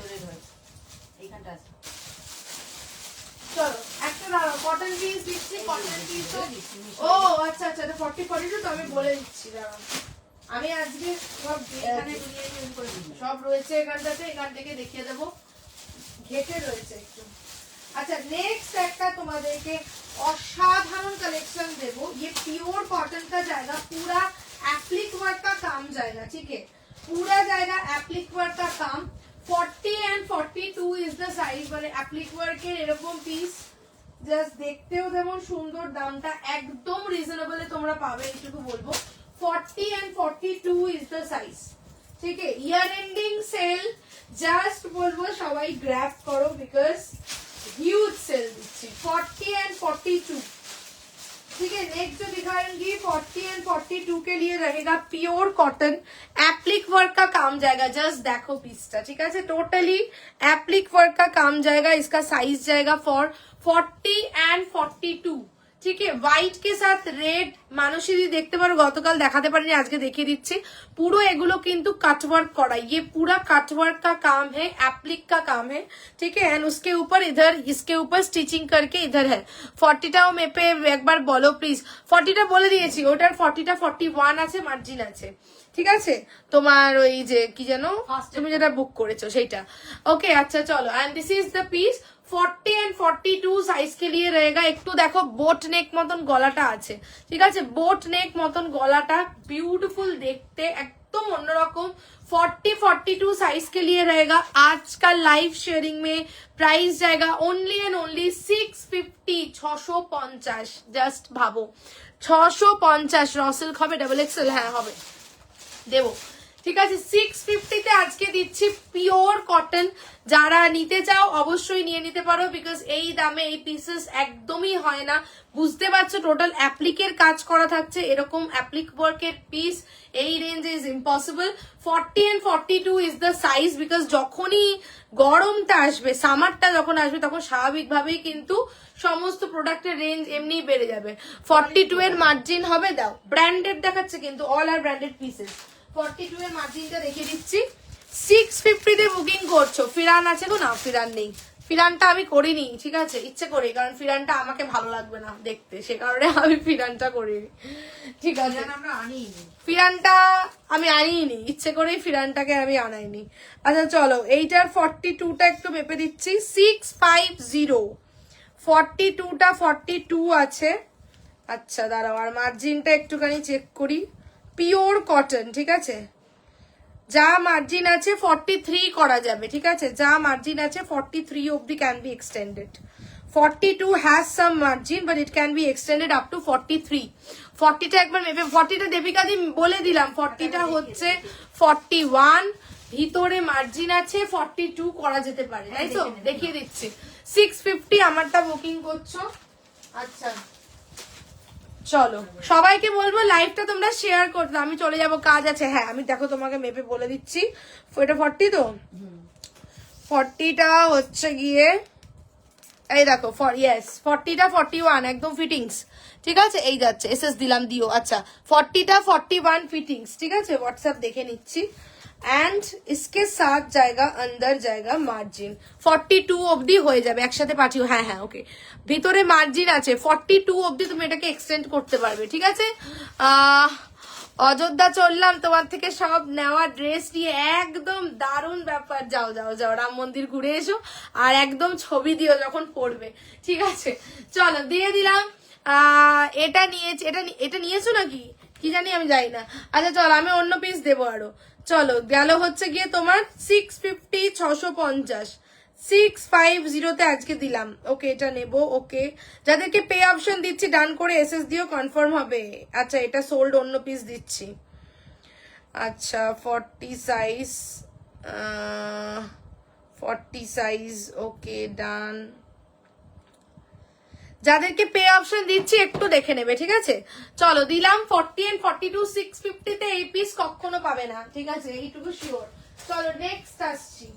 এইখানটা আছে। চলো একটা দাঁড়াও, কটন পিস দিচ্ছি, কটন পিস। ও আচ্ছা আচ্ছা, এটা 40 42 তো আমি বলে দিচ্ছি, দাঁড়াও। আমি আজকে সব এখানে দুনিয়া ইউজ করে দিবি। সব রয়েছে এখানটাতে, এখান থেকে দেখিয়ে দেবো, ঘেটে রয়েছে একটু। আচ্ছা নেক্সট একটা তোমাদেরকে অসাধারণ कलेक्शन देवो। ये प्योर कॉटन का जाएगा, पूरा एप्लिक वर्क का काम जाएगा, ठीक है? पूरा जाएगा एप्लिक वर्क का काम। 40 एंड 42 इज द साइज, মানে एप्लिक वर्क এর এরকম পিস জাস্ট দেখতেও যেমন সুন্দর, দামটা একদম রিজনেবলে তোমরা পাবে, এইটুকু বলবো। 40 एंड 42 ইজ দ্য সাইজ, ঠিক আছে? ইয়ার এন্ডিং সেল, জাস্ট বলবো সবাই গ্র্যাব করো, বিকজ হিউজ সেল দিচ্ছি। 40 एंड 42, ठीक है? नेक्स्ट जो दिखाएंगी 40 एंड 42 के लिए रहेगा प्योर कॉटन, एप्लिक वर्क का काम जाएगा। जस्ट देखो पीसटा, ठीक है? टोटली एप्लिक वर्क का काम जाएगा। इसका साइज जाएगा फॉर 40 एंड 42, ठीक है? व्हाइट के साथ रेड, मानुषीदी देखते पारो, गतकाल देखाते पारिনি, আজকে দেখিয়ে দিচ্ছি। পুরো এগুলো কিন্তু কাটওয়ার্ক করা, ये पूरा काटवर्क का काम है, एप्लिक का काम है, ठीक है? एंड उसके ऊपर इधर, इसके ऊपर स्टिचिंग करके इधर है। 40টাও মেপে একবার বলো প্লিজ। 40টা বলে দিয়েছি, ওটার 40টা 41 আছে, মার্জিন আছে, ঠিক আছে? তোমার ওই যে কি জানো, তুমি যেটা বুক করেছো সেইটা। ওকে আচ্ছা চলো, and this is the piece. 40 and 42 size के लिए रहेगा। একটু দেখো বোট নেক মতন গলাটা আছে, ঠিক আছে? বোট নেক মতন গলাটা বিউটিফুল দেখতে, একদম অন্যরকম। 40 42 साइज के लिए रहेगा। आज का लाइव शेयरिंग में प्राइस जाएगा ओनली एंड ओनली 650, 650। জাস্ট ভাবো 650 রসেল হবে, ডাবল এক্সেল, হ্যাঁ হবে, দেবো, ঠিক আছে? 650 আজকে দিচ্ছি পিওর কটন। যারা নিতে চাও অবশ্যই নিয়ে নিতে পারো, বিকজ এই দামে এই পিসেস একদমই হয় না। বুঝতে পারছো টোটাল অ্যাপ্লিকের কাজ করা থাকছে, এরকম অ্যাপ্লিক ওয়ার্কের পিস এই রেঞ্জে is impossible. 40 and 42 is the size, because যখনই গরমটা আসবে, সামারটা যখন আসবে, তখন স্বাভাবিকভাবেই কিন্তু সমস্ত প্রোডাক্টের রেঞ্জ এমনি বেড়ে যাবে। 42 এর মার্জিন হবে, দাও ব্র্যান্ডেড দেখাচ্ছে কিন্তু, অল আর ব্র্যান্ডেড পিসেস। 42 এর মার্জিনটা দেখিয়ে দিচ্ছি। 650 তে বুকিং করছো, ফিরান আছে গো? না ফিরান নেই, ফিরানটা আমি করিনি, ঠিক আছে? ইচ্ছে করে, কারণ ফিরানটা আমাকে ভালো লাগবে না দেখতে, সে কারণে আমি ফিরানটা করিনি, ঠিক আছে? আমরা আনিনি, ফিরানটা আমি আনিনি, ইচ্ছে করেই ফিরানটাকে আমি আনাইনি। আচ্ছা চলো এইটার 42টা একটু মেপে দিচ্ছি। 650, 42টা 42 আছে। আচ্ছা দাঁড়াও, আর মার্জিনটা একটুখানি চেক করি। পিওর কটন, ঠিক আছে? যা মার্জিন আছে 43 করা যাবে, ঠিক আছে, যা মার্জিন আছে 43 অবধি can be extended. 42 has some margin but it can be extended up to 43। 40টা একবার মেপে, 40টা দেবিকা দি বলে দিলাম, 40টা হচ্ছে 41, ভিতরে মার্জিন আছে 42 করা যেতে পারে, তাই তো? দেখিয়ে দিচ্ছি। 650 আমারটা বুকিং করছো। আচ্ছা চলো, সবাইকে বলবো লাইভটা তোমরা শেয়ার করতে, আমি চলে যাব, কাজ আছে। হ্যাঁ আমি দেখো তোমাকে মেপে বলে দিচ্ছি। এটা 40 তো, 40টা হচ্ছে গিয়ে এই দেখো, ইয়েস 40টা 41 একদম ফিটিংস, ঠিক আছে, এই যাচ্ছে, এসএস দিলাম, দিও। আচ্ছা 40টা 41 ফিটিংস, ঠিক আছে, হোয়াটসঅ্যাপ দেখে নিচ্ছি। এন্ড इसके साथ जाएगा अंदर जाएगा মার্জিন 42 অবধি হয়ে যাবে, একসাথে পাঠিও। হ্যাঁ হ্যাঁ ওকে, ভিতরে মার্জিন আছে 42 অবধি, তুমি এটাকে এক্সটেন্ড করতে পারবে, ঠিক আছে। অযোধ্যা চললাম তোমার থেকে সব নেওয়া ড্রেস নিয়ে, একদম দারুণ ব্যাপার। যাও যাও যাও, রাম মন্দির ঘুরে এসো, আর একদম ছবি দিও যখন পড়বে, ঠিক আছে। চলো দিয়ে দিলাম। এটা নিয়েছি, এটা নিয়েছো নাকি কি জানি, আমি যাই না। আচ্ছা চলো, আমি অন্য পিস দেবো আরো। চলো গেল হচ্ছে গিয়ে তোমার 650, 650, 650 আজকে দিলাম। ওকে এটা নেবো। ওকে, যাদেরকে পে অপশন দিচ্ছি ডান করে এসএস দিও, কনফার্ম হবে। আচ্ছা এটা সোল্ড, অন্য পিস দিচ্ছি। আচ্ছা 40 সাইজ, 40 সাইজ, ওকে ডান। যাদেরকে পে অপশন দিচ্ছি একটু দেখে নেবে, ঠিক আছে। চলো দিলাম 40 and 42, 650 তে এই পিস কখনো পাবে না, ঠিক আছে, এইটুকু শিওর। চলো নেক্সট আসছি।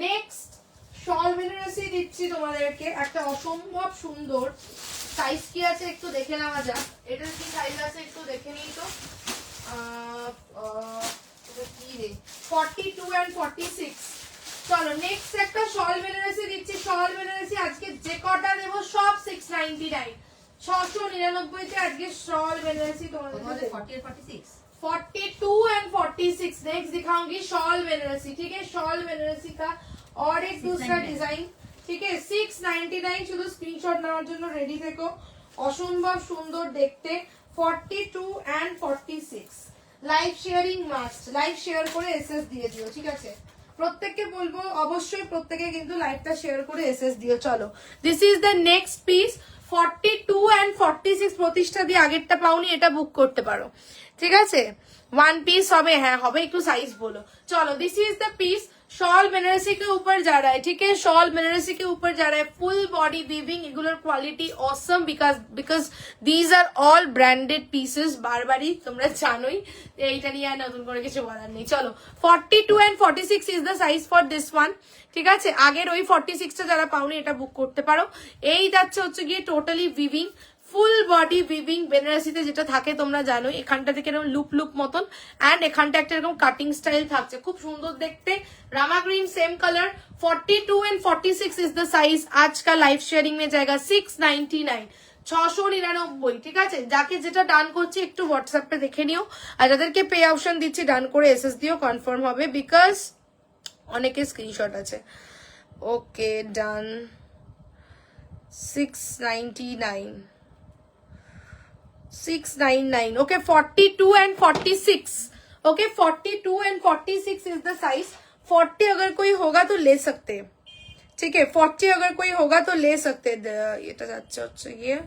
নেক্সট শল বেনারসি দিচ্ছি তোমাদেরকে, একটা অসম্ভব সুন্দর। সাইজ কি আছে একটু দেখে নেওয়া যাক, এটার কি সাইজ আছে একটু দেখে নিই তো। কি রে, 42 and 46। চলো নেক্সট একটা শল বেনারসি দিচ্ছি। শল বেনারসি আজকে যে কটা দেবো সব 699, 699 তে আজকে শল বেনারসি তোমাদের 42 and 46। नेक्स्ट दिखाऊंगी शॉल बेनारसी, ठीक है, शॉल बेनारसी का और एक दूसरा डिजाइन, ठीक है। 699, শুধু স্ক্রিনশট নেওয়ার জন্য রেডি থেকো, অসম্ভব সুন্দর দেখতে। 42 and 46 live sharing must, live share করে এসএস দিয়ে দিও, ঠিক আছে। প্রত্যেককে বলবো অবশ্যই প্রত্যেকে কিন্তু লাইভটা শেয়ার করে এসএস দিও। চলো this is the next piece, 42 and 46। প্রতিষ্ঠা দিয়ে আগেরটা পাওনি, এটা বুক করতে পারো, ঠিক আছে। ওয়ান পিস হবে, হ্যাঁ হবে, একটু সাইজ বলো। चलो this is the piece, shawl Banarasi के ऊपर जा रहा है, ठीक है, शॉल बनारसी के ऊपर जा रहा है, full body weaving, regular quality awesome, because these are all branded pieces. বারবারই তোমরা জানোই, এইটা নিয়ে আর নতুন করে কিছু বলার নেই। চলো 42 and 46 is the size for this one, ঠিক আছে। আগের ওই 46টা যারা পাওনি এটা বুক করতে পারো। এই যাচ্ছে হচ্ছে গিয়ে টোটালি ভিভিং, ফুল বডি ভিভিং বেনারসিতে যেটা থাকে তোমরা জানো, এখানটা থেকে এরকম লুপ লুপ মতন, এন্ড এখানটা একটা এরকম কাটিং স্টাইল থাকছে, খুব সুন্দর দেখতে। Rama green same colour. 42 and 46 is the size. आज का लाइव शेयरिंग में जाएगा 699, 699, ঠিক আছে। যাকে যেটা ডান করছে একটু হোয়াটসঅ্যাপে দেখে নিও, আর যাদেরকে পে অপশন দিচ্ছি ডান করে এসএস দিও, কনফার্ম হবে, বিকজ অনেকে স্ক্রিনশট আছে। ওকে ডান, 699, 699, okay, 42 and 46, okay, 42 and 46 is the size। 40 अगर कोई होगा तो ले सकते, ठीक है, 40 अगर कोई होगा तो ले सकते। এটা যাচ্ছে হচ্ছে গিয়ে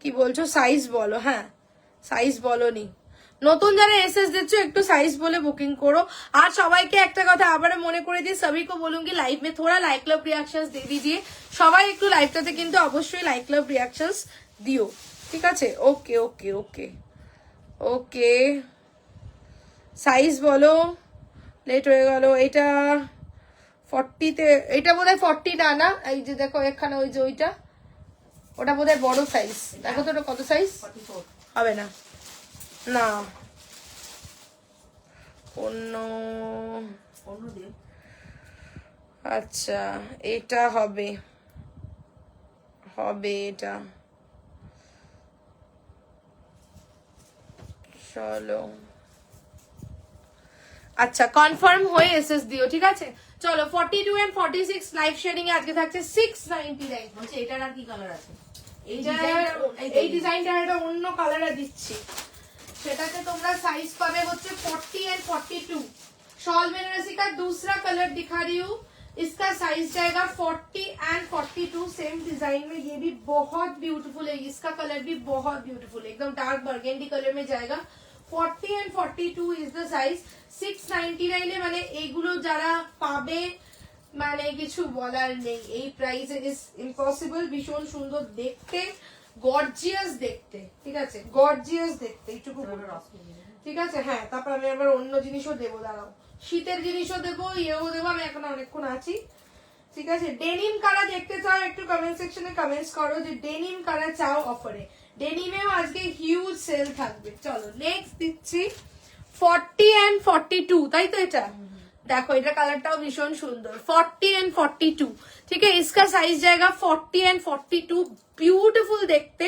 কি বলছো, সাইজ বলো। হ্যাঁ সাইজ বলো নি, নতুন যারা এসএস দিচ্ছ একটু সাইজ বলে বুকিং করো। আর সবাইকে একটা কথা আবার মনে করে দিই, सभी को बोलूंगी लाइव में थोड़ा लाइक लव रिएक्शंस दे दीजिए। সবাই একটু লাইভটাতে কিন্তু অবশ্যই লাইক লাভ রিয়াকশনস দিও, ঠিক আছে। ওকে ওকে ওকে ওকে, সাইজ বলো, লেট হয়ে গেল। এটা 40তে, এটা বোধহয় 40 না, না এই যে দেখো এখানে ওই যে ওইটা, ওটা বোধহয় বড় সাইজ। দেখো তো ওটা কত সাইজ, হবে না, না অন্য, আচ্ছা এটা হবে, হবে এটা। চলো আচ্ছা কনফার্ম হয়ে এসএস দিও, ঠিক আছে। চলো 42 and 46 লাইভ শেয়ারিং এ আজকে থাকছে 699। বলছে এটার আর কি কালার আছে? এই ডিজাইনটা একটা অন্য কালারে দিচ্ছি, সেটাতে তোমরা সাইজ পাবে হচ্ছে 40 and 42, शॉल बेनारसी का दूसरा कलर दिखा रही हूँ, इसका साइज जाएगा 40 एंड 42 सेम डिजाइन में। ये भी बहुत ब्यूटीफुल है, इसका कलर भी बहुत ब्यूटीफुल है, एकदम डार्क बर्गेंडी कलर में जाएगा। 40 एंड 42 इज द साइज। 699 এ মানে এগুলো যারা পাবে মানে কিছু বলার নেই, এই প্রাইসে ইজ ইম্পসিবল। ভীষণ সুন্দর দেখতে, গর্জিয়াস দেখতে, ঠিক আছে, গর্জিয়াস দেখতে, এইটুকু বলবো, ঠিক আছে। হ্যাঁ, তারপর আমি আবার অন্য জিনিসও দেবো, দাঁড়াও, শীতের জিনিসও দেবো, ইয়েও দেবো, আমি এখন অনেকক্ষণ আছি, ঠিক আছে। ডেনিম কারা দেখতে চাও একটু কমেন্ট সেকশনে কমেন্টস করো যে ডেনিম কারা চাও অফারে। ডেনিমেও আজকে হিউজ সেল থাকবে। চলো নেক্সট দিচ্ছি 40 এন্ড 42, তাই তো এটা देखो, এটা কালারটাও ভীষণ সুন্দর। 40 एंड 42, ठीक है, इसका साइज जाएगा 40 एंड 42, ब्यूटीफुल देखते।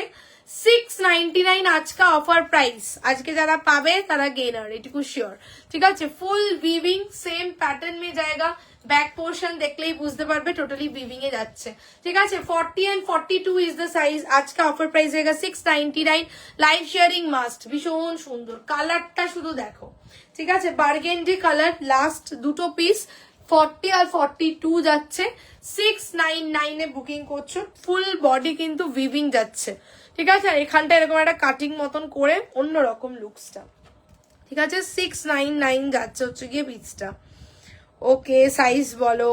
699 आज का ऑफर प्राइस। आज के যারা পাবে তারা গেনার, এটুকু শিওর, ঠিক আছে। ফুল উইভিং সেম প্যাটার্ন में जाएगा, ব্যাক পোর্শন দেখলেই বুঝতে পারবে টোটালি উইভিং এ যাচ্ছে, ঠিক আছে। 40 एंड 42 ইজ দ্য সাইজ। आज का ऑफर प्राइस रहेगा 699। লাইভ শেয়ারিং মাস্ট, ভীষণ সুন্দর কালারটা, শুধু দেখো, ঠিক আছে। বার্গেন্ডি কালার, লাস্ট দুটো পিস 40 আর 42 যাচ্ছে। 699 এ বুকিং করছো, ফুল বডি কিন্তু উইভিং যাচ্ছে, ঠিক আছে। আর এখানটা এরকম একটা কাটিং মতন করে অন্যরকম লুকসটা, ঠিক আছে। 699 যাচ্ছে হচ্ছে গিয়ে পিসটা। ওকে, সাইজ বলো।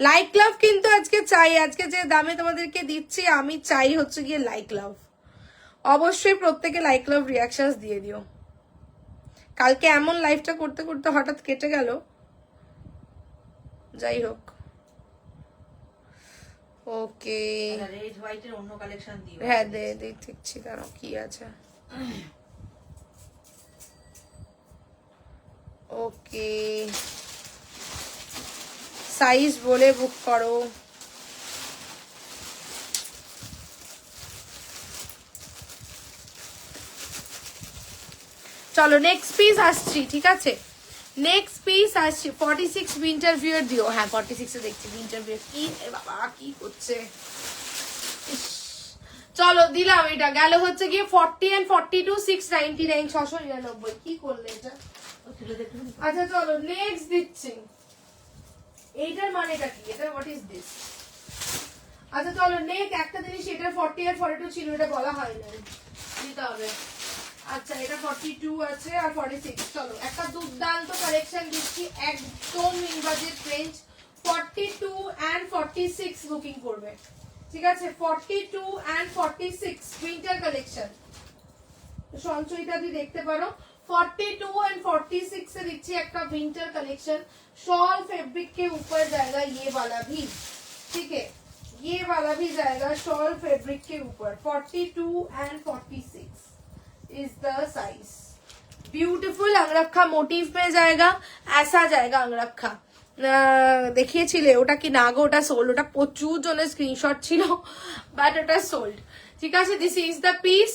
লাইক লাভ কিন্তু আজকে চাই, আজকে যে দামে তোমাদেরকে দিচ্ছি আমি চাই হচ্ছে গিয়ে লাইক লাভ। অবশ্যই প্রত্যেকে লাইক লাভ রিয়াকশনস দিয়ে দিও। কালকে এমন লাইভটা করতে করতে হঠাৎ কেটে গেল, যাই হোক। ওকে, রেড হোয়াইটের অন্য কালেকশন দিও। হ্যাঁ দে দেখছি, দাঁড়াও কি আছে। ওকে, সাইজ বলে বুক করো। চলো নেক্সট পিস আসছি, ঠিক আছে। নেক্সট পিস আসছি 46 উইন্টার ভিয়ার দিও। হ্যাঁ 46 এ দেখছি উইন্টার ভিয়ার। কি বাবা কি করছে, চলো দিলাম। এটা গেল হচ্ছে গিয়ে 40 এন্ড 42, 699, 699। কি করলে এটা? আচ্ছা চলো নেক্সট দিচ্ছি। এইটার মানেটা কি? এটা হোয়াট ইজ দিস? আচ্ছা চলো নেক্সট একটা জিনিস, এটা 40 আর 42 ছিল, এটা বলা হয় না, দিতে হবে। আচ্ছা এটা 42 আছে আর 46। চলো একটা দুর্দান্ত কালেকশন দিচ্ছি, একদম in budget range. 42 and 46 booking করবে, ঠিক আছে। 42 এন্ড 46 উইন্টার কালেকশন। সঞ্চয়িতা তুই দেখতে পারো। 42 एंड 46 से दिखी एक विंटर कलेक्शन। शॉल फैब्रिक के ऊपर जाएगा ये वाला भी, ठीक है, ये वाला भी जाएगा शॉल फैब्रिक के ऊपर। 42 and 46 is the size. Beautiful अंगरखा motive में जाएगा, ऐसा जाएगा अंगरखा। দেখিয়েছিলে ওটা কি না গো, ওটা সোল্ড, ওটা প্রচুর জনের স্ক্রিনশট ছিল, বাট ওটা সোল্ড, ঠিক আছে। This is the piece.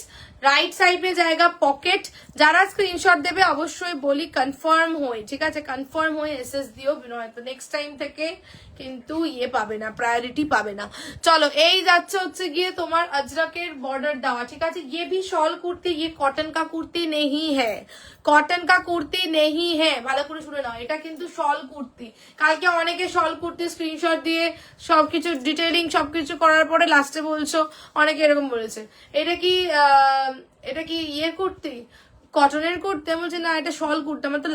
Right side में जाएगा পকেট। যারা স্ক্রিনশট দেবে অবশ্যই বলি কনফার্ম হয়ে, ঠিক আছে, কনফার্ম হয়ে এসএস দিও, নয়তো নেক্সট টাইম থেকে কিন্তু ইয়ে পাবে না, প্রায়োরিটি পাবে না। চলো এই যাচ্ছে হচ্ছে গিয়ে তোমার अजरकेर बॉर्डर দেওয়া, ঠিক আছে। ये भी शॉल कुर्ती, ये कॉटन का कुर्ती नहीं है, কটন কা কুর্তি নেহি হ্যাঁ, ভালো করে শুনে নাও, এটা কিন্তু শল কুর্তি। কালকে অনেকে শল কুর্তি স্ক্রিনশট দিয়ে সবকিছু ডিটেইলিং সবকিছু করার পরে লাস্টে বলছো, অনেকে এরকম বলেছে এটা কি ইয়ে কুর্তি, কটনের কুর্তি। আমি বলছি না এটা শল কুর্তি। আমার তো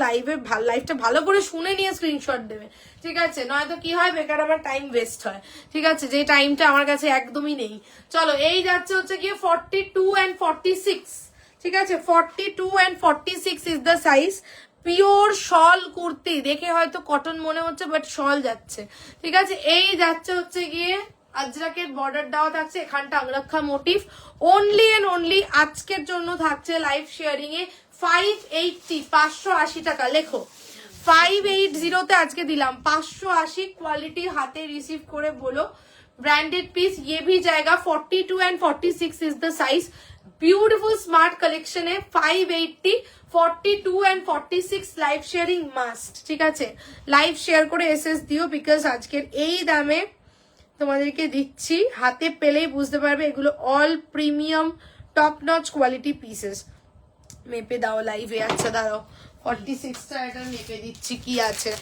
লাইভটা ভালো করে শুনে নিয়ে স্ক্রিনশট দেবে, ঠিক আছে, নয়তো কি হয় বেকার আমার টাইম ওয়েস্ট হয়, ঠিক আছে, যে টাইমটা আমার কাছে একদমই নেই। চলো এই যাচ্ছে হচ্ছে গিয়ে 42 एंड 46, ঠিক আছে। 42 and 46 is the size. Pure shawl kurti, দেখে হয়তো কটন মনে হচ্ছে বাট শল যাচ্ছে, ঠিক আছে। এই যাচ্ছে হচ্ছে গিয়ে আজরাকের বর্ডার দেওয়া থাকছে, এখানটা अंगरखा মোটিভ। অনলি এন্ড অনলি আজকের জন্য থাকছে লাইভ শেয়ারিং এ 580, 580 টাকা। লেখো 580 তে আজকে দিলাম 580। क्वालिटी हाथे रिसीव করে বলো ब्रांडेड पीस। ये भी जाएगा 42 and 46 is the size. Beautiful smart collection है। 580, 42 एंड 46 লাইভ শেয়ারিং মাস্ট, ঠিক আছে। লাইভ শেয়ার করে এসএস দিও, বিকজ আজকের এই দামে তোমাদেরকে দিচ্ছি, হাতে পেলেই বুঝতে পারবে এগুলো all premium top notch quality pieces. মেপে দাও লাইভে। আচ্ছা দাঁড়াও 46টা এটা মেপে দিচ্ছি কি আছে।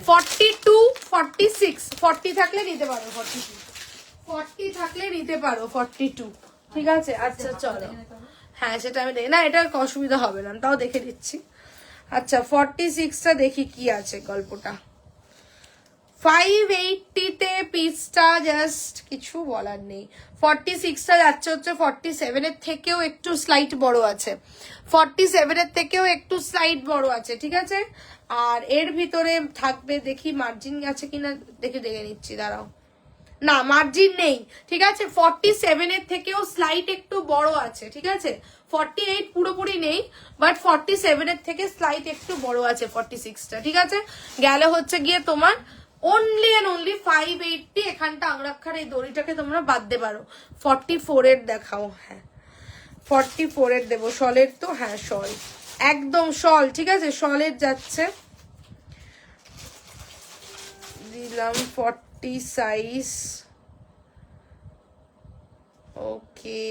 42, 46, 40 থাকলে নিতে পারো, 40 থাকলে নিতে পারো 42, ঠিক আছে। আচ্ছা চলো, হ্যাঁ সেটা আমি দেখি না, এটা অসুবিধা হবে না, তাও দেখে দিচ্ছি। আচ্ছা 46টা দেখি কি আছে গল্পটা। 580-তে পিসটা জাস্ট কিছু বলার নেই। 46টা যাচ্ছে হচ্ছে 47-এর থেকেও একটু স্লাইট বড় আছে, 47-এর থেকেও একটু স্লাইট বড় আছে, ঠিক আছে। আর এর ভিতরে থাকবে, দেখি মার্জিন আছে কিনা দেখে নিচ্ছি, দাঁড়াও। না মার্জিন নেই, ঠিক আছে। 47-এর থেকেও স্লাইট একটু বড় আছে, ঠিক আছে। 48 পুরোপুরি নেই, বাট 47-এর থেকে স্লাইট একটু বড় আছে 46টা, ঠিক আছে। গেলে হচ্ছে গিয়ে তোমার অনলি এন্ড অনলি 580। এখানটা আংরাক্ষার এই দড়িটাকে তোমরা বাদ দিতে পারো। 44-এর দেখাও, হ্যাঁ 44-এর দেবো, শলের তো, হ্যাঁ শল, একদম শল, ঠিক আছে। শলের যাচ্ছে, দিলাম 40 সাইজ, ওকে।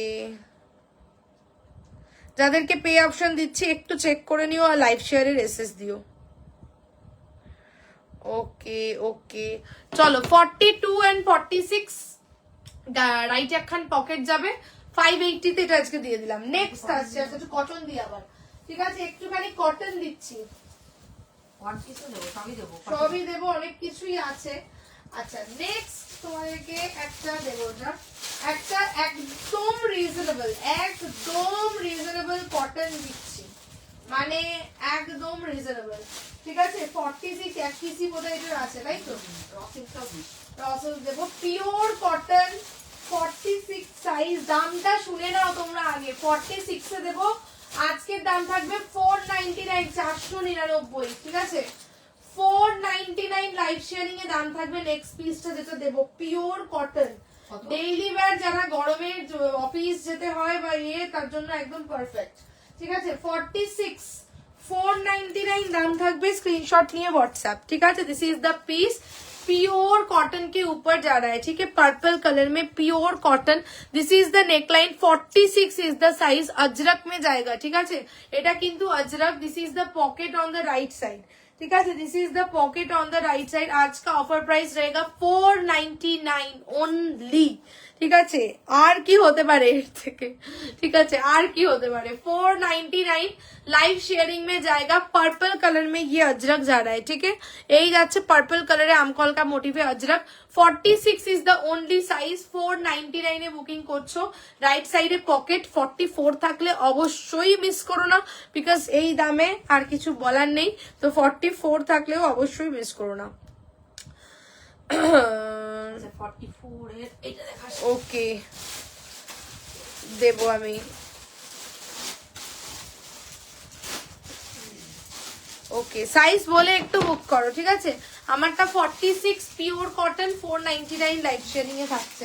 যাদেরকে পে অপশন দিচ্ছি একটু চেক করে নিও আর লাইভ শেয়ারের এসএস দিও। ওকে ওকে চলো 42 and 46 রাইট একখান পকেট যাবে 580-তে, এটা আজকে দিয়ে দিলাম। নেক্সট আসছে, আচ্ছা একটু কটন দিই আবার, ঠিক আছে। একটুখানি কটন দিচ্ছি, সবই দেবো, অনেক কিছুই আছে। আচ্ছা নেক্সট তোমাদেরকে একটা দেবো, একটা একদম রিজনেবল কটন দিচ্ছি, মানে একদম রিজনেবল, ঠিক আছে। 46 এক পিসি বোধহয় এটা আছে, তাই তো। রসল দেবো পিওর কটন 46 সাইজ। দামটা শুনে নাও তোমরা আগে, 46-এ দেবো। আজকের দাম থাকবে 499, 499, ঠিক আছে। 499 লাইভ শেয়ারিং এ দাম থাকবে। নেক্সট পিসটা যেটা দেবো পিওর কটন, ডেইলি ওয়্যার, যারা গরমে অফিস যেতে হয় বা তার জন্য একদম পারফেক্ট, ঠিক আছে। 46 499 दाम থাকবে, स्क्रीनशॉट নিয়ে व्हाट्सएप, ठीक है। This is the piece, pure cotton के ऊपर जा रहा है, ठीक है, पर्पल कलर में pure cotton. This is the neckline, 46 is the size, Ajrak में जाएगा, ठीक है। এটা কিন্তু Ajrak. This is the pocket on the right side, ठीक है। This is the pocket on the right side. आज का ऑफर प्राइस रहेगा 499 ओनली, ঠিক আছে। আর কি হতে পারে এর থেকে, ঠিক আছে, আর কি হতে পারে। 499 लाइव शेयरिंग में जाएगा। पर्पल कलर में ये अजरक जा रहा है, ठीक है। यही যাচ্ছে पर्पल कलर है, আমকল का मोटिव है Ajrak. 46 is the only size. 499 A booking করছো। রাইট সাইডে পকেট 44 থাকলে অবশ্যই মিস করো না, বিকজ এই দামে আর কিছু বলার নেই। তো 44 থাকলেও অবশ্যই মিস করো না। ওকে দেবো আমি, ওকে সাইজ বলে একটু বুক করো, ঠিক আছে। আমারটা 46 পিওর কটন 499 লাইভ শেয়ারিং এ থাকছে।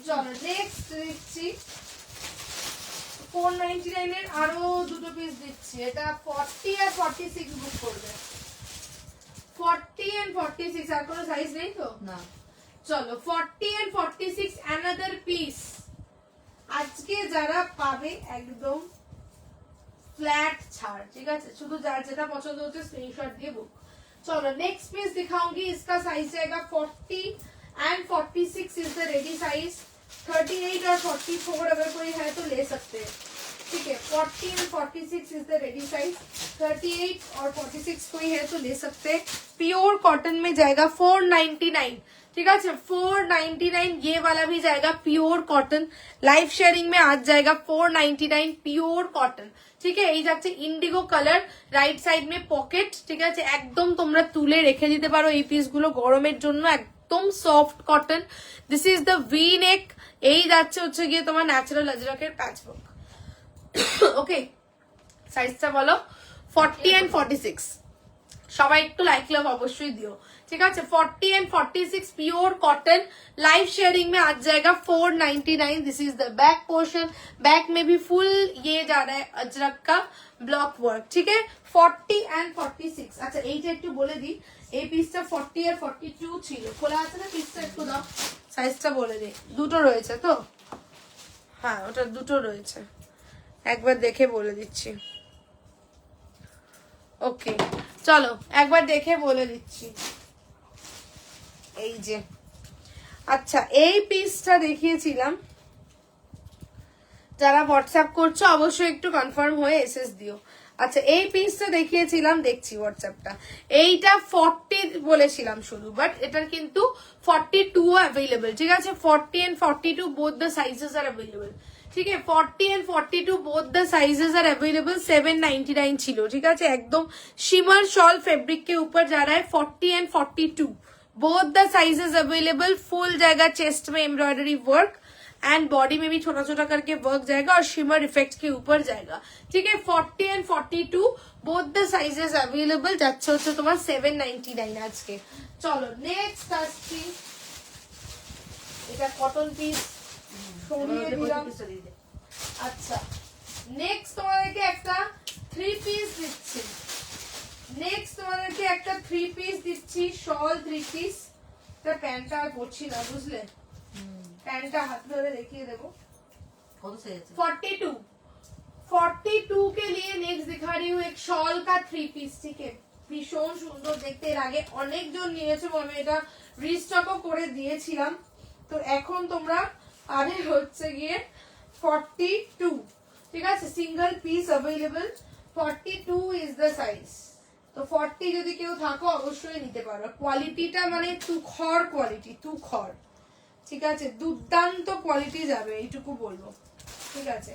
চলো নেক্সট দিচ্ছি 499 এর আরো দুটো পিস দিচ্ছি। এটা 40 আর 46 বুক করবে। 40 and 46 আর কোনো সাইজ নেই তো না। চলো 40 and 46 অ্যানাদার পিস। আজকে যারা পাবে একদম फ्लैट ছাড়, ঠিক আছে। শুধু যার যেটা পছন্দ হচ্ছে স্ক্রিনশট দিয়ে বুক। चलो नेक्स्ट पीस दिखाऊंगी, इसका साइज जाएगा 40 and 46 is the ready size. 38 और 44 अगर कोई है तो ले सकते हैं, ठीक है। 40 and 46 is the ready size. 38 और 46 कोई है तो ले सकते हैं। प्योर कॉटन में जाएगा 499, ठीक है। 499 ये वाला भी जाएगा प्योर कॉटन। लाइव शेयरिंग में आज जाएगा 499 प्योर कॉटन, ঠিক আছে। এই যাচ্ছে ইন্ডিগো কালার, রাইট সাইড মে পকেট, ঠিক আছে। একদম তোমরা তুলে রেখে দিতে পারো এই পিসগুলো গরমের জন্য, একদম soft cotton. This is the V নেক। এই যাচ্ছে হচ্ছে গিয়ে তোমার ন্যাচারাল আজরকের প্যাচ ওয়ার্ক, ওকে। সাইজটা বলো 40 and 46। সবাই একটু লাইক লাভ অবশ্যই দিও, ঠিক আছে। 40 and 46 pure cotton live sharing में आज जाएगा 499। This is the back portion, back में भी फुल ये जा रहा है अजरक का ब्लॉक वर्क, ठीक है। 40 and 46। अच्छा এইটা একটু বলে দিই, এই পিসটা 40 আর 42 ছিল, খোলা আছে না পিসটা, একটু দাও সাইজটা বলে দিই। দুটো রয়েছে তো, হ্যাঁ ওটা দুটো রয়েছে, একবার দেখে বলে দিচ্ছি। ওকে চলো একবার দেখে বলে দিচ্ছি। এই যে আচ্ছা এই পিসটা দেখিয়েছিলাম, যারা হোয়াটসঅ্যাপ করছো অবশ্যই একটু কনফার্ম হয়ে এসএস দিও। আচ্ছা এই পিসটা দেখিয়েছিলাম, দেখছি হোয়াটসঅ্যাপটা, এইটা 40 বলেছিলাম শুধু, বাট এটার কিন্তু 42 অ্যাভেলেবল, ঠিক আছে? 40 and 42 both the sizes are available, ঠিক আছে? 40 and 42 both the sizes are available, 799 ছিল, ঠিক আছে? একদম শিমার শল ফেব্রিक के ऊपर जा रहा है 40 and 42 both the sizes available, full जाएगा चेस्ट में एम्ब्रॉयडरी वर्क एंड बॉडी में भी छोटा छोटा करके वर्क जाएगा और शिमर इफेक्ट के ऊपर जाएगा, ठीक है? 40 and 42 both the sizes available, যাচ্ছে হচ্ছে তোমার 799 আজকে। চলো নেক্সট আসছি, এটা কটন পিস সরিয়ে দিলাম। আচ্ছা নেক্সট তোমাদেরকে একটা 3 পিস দিচ্ছি, নেক্সট তোমাদেরকে একটা 3 পিস দিচ্ছি, শল 3 পিস। এটা প্যান্টটা আর পরছি না, বুঝলে? প্যান্টটা হাত ধরে দেখিয়ে দেবো। কত সাইজ আছে? 42 के लिए नेक्स्ट दिखा रही हूँ एक शॉल का 3 পিস, ঠিক है? ভীষণ সুন্দর দেখতে, এর আগে অনেকজন নিয়েছে, আমি এটা রিস্টকও করে দিয়েছিলাম, তো এখন তোমরা আরে হচ্ছে গিয়ে 42, ঠিক আছে? Single piece available, 42 is the size. তো 40 যদি কেউ থাকো অবশ্যই নিতে পারো। কোয়ালিটিটা মানে তুখর কোয়ালিটি, তুখর, ঠিক আছে? দুর্দান্ত কোয়ালিটি যাবে, এইটুকু বলবো, ঠিক আছে?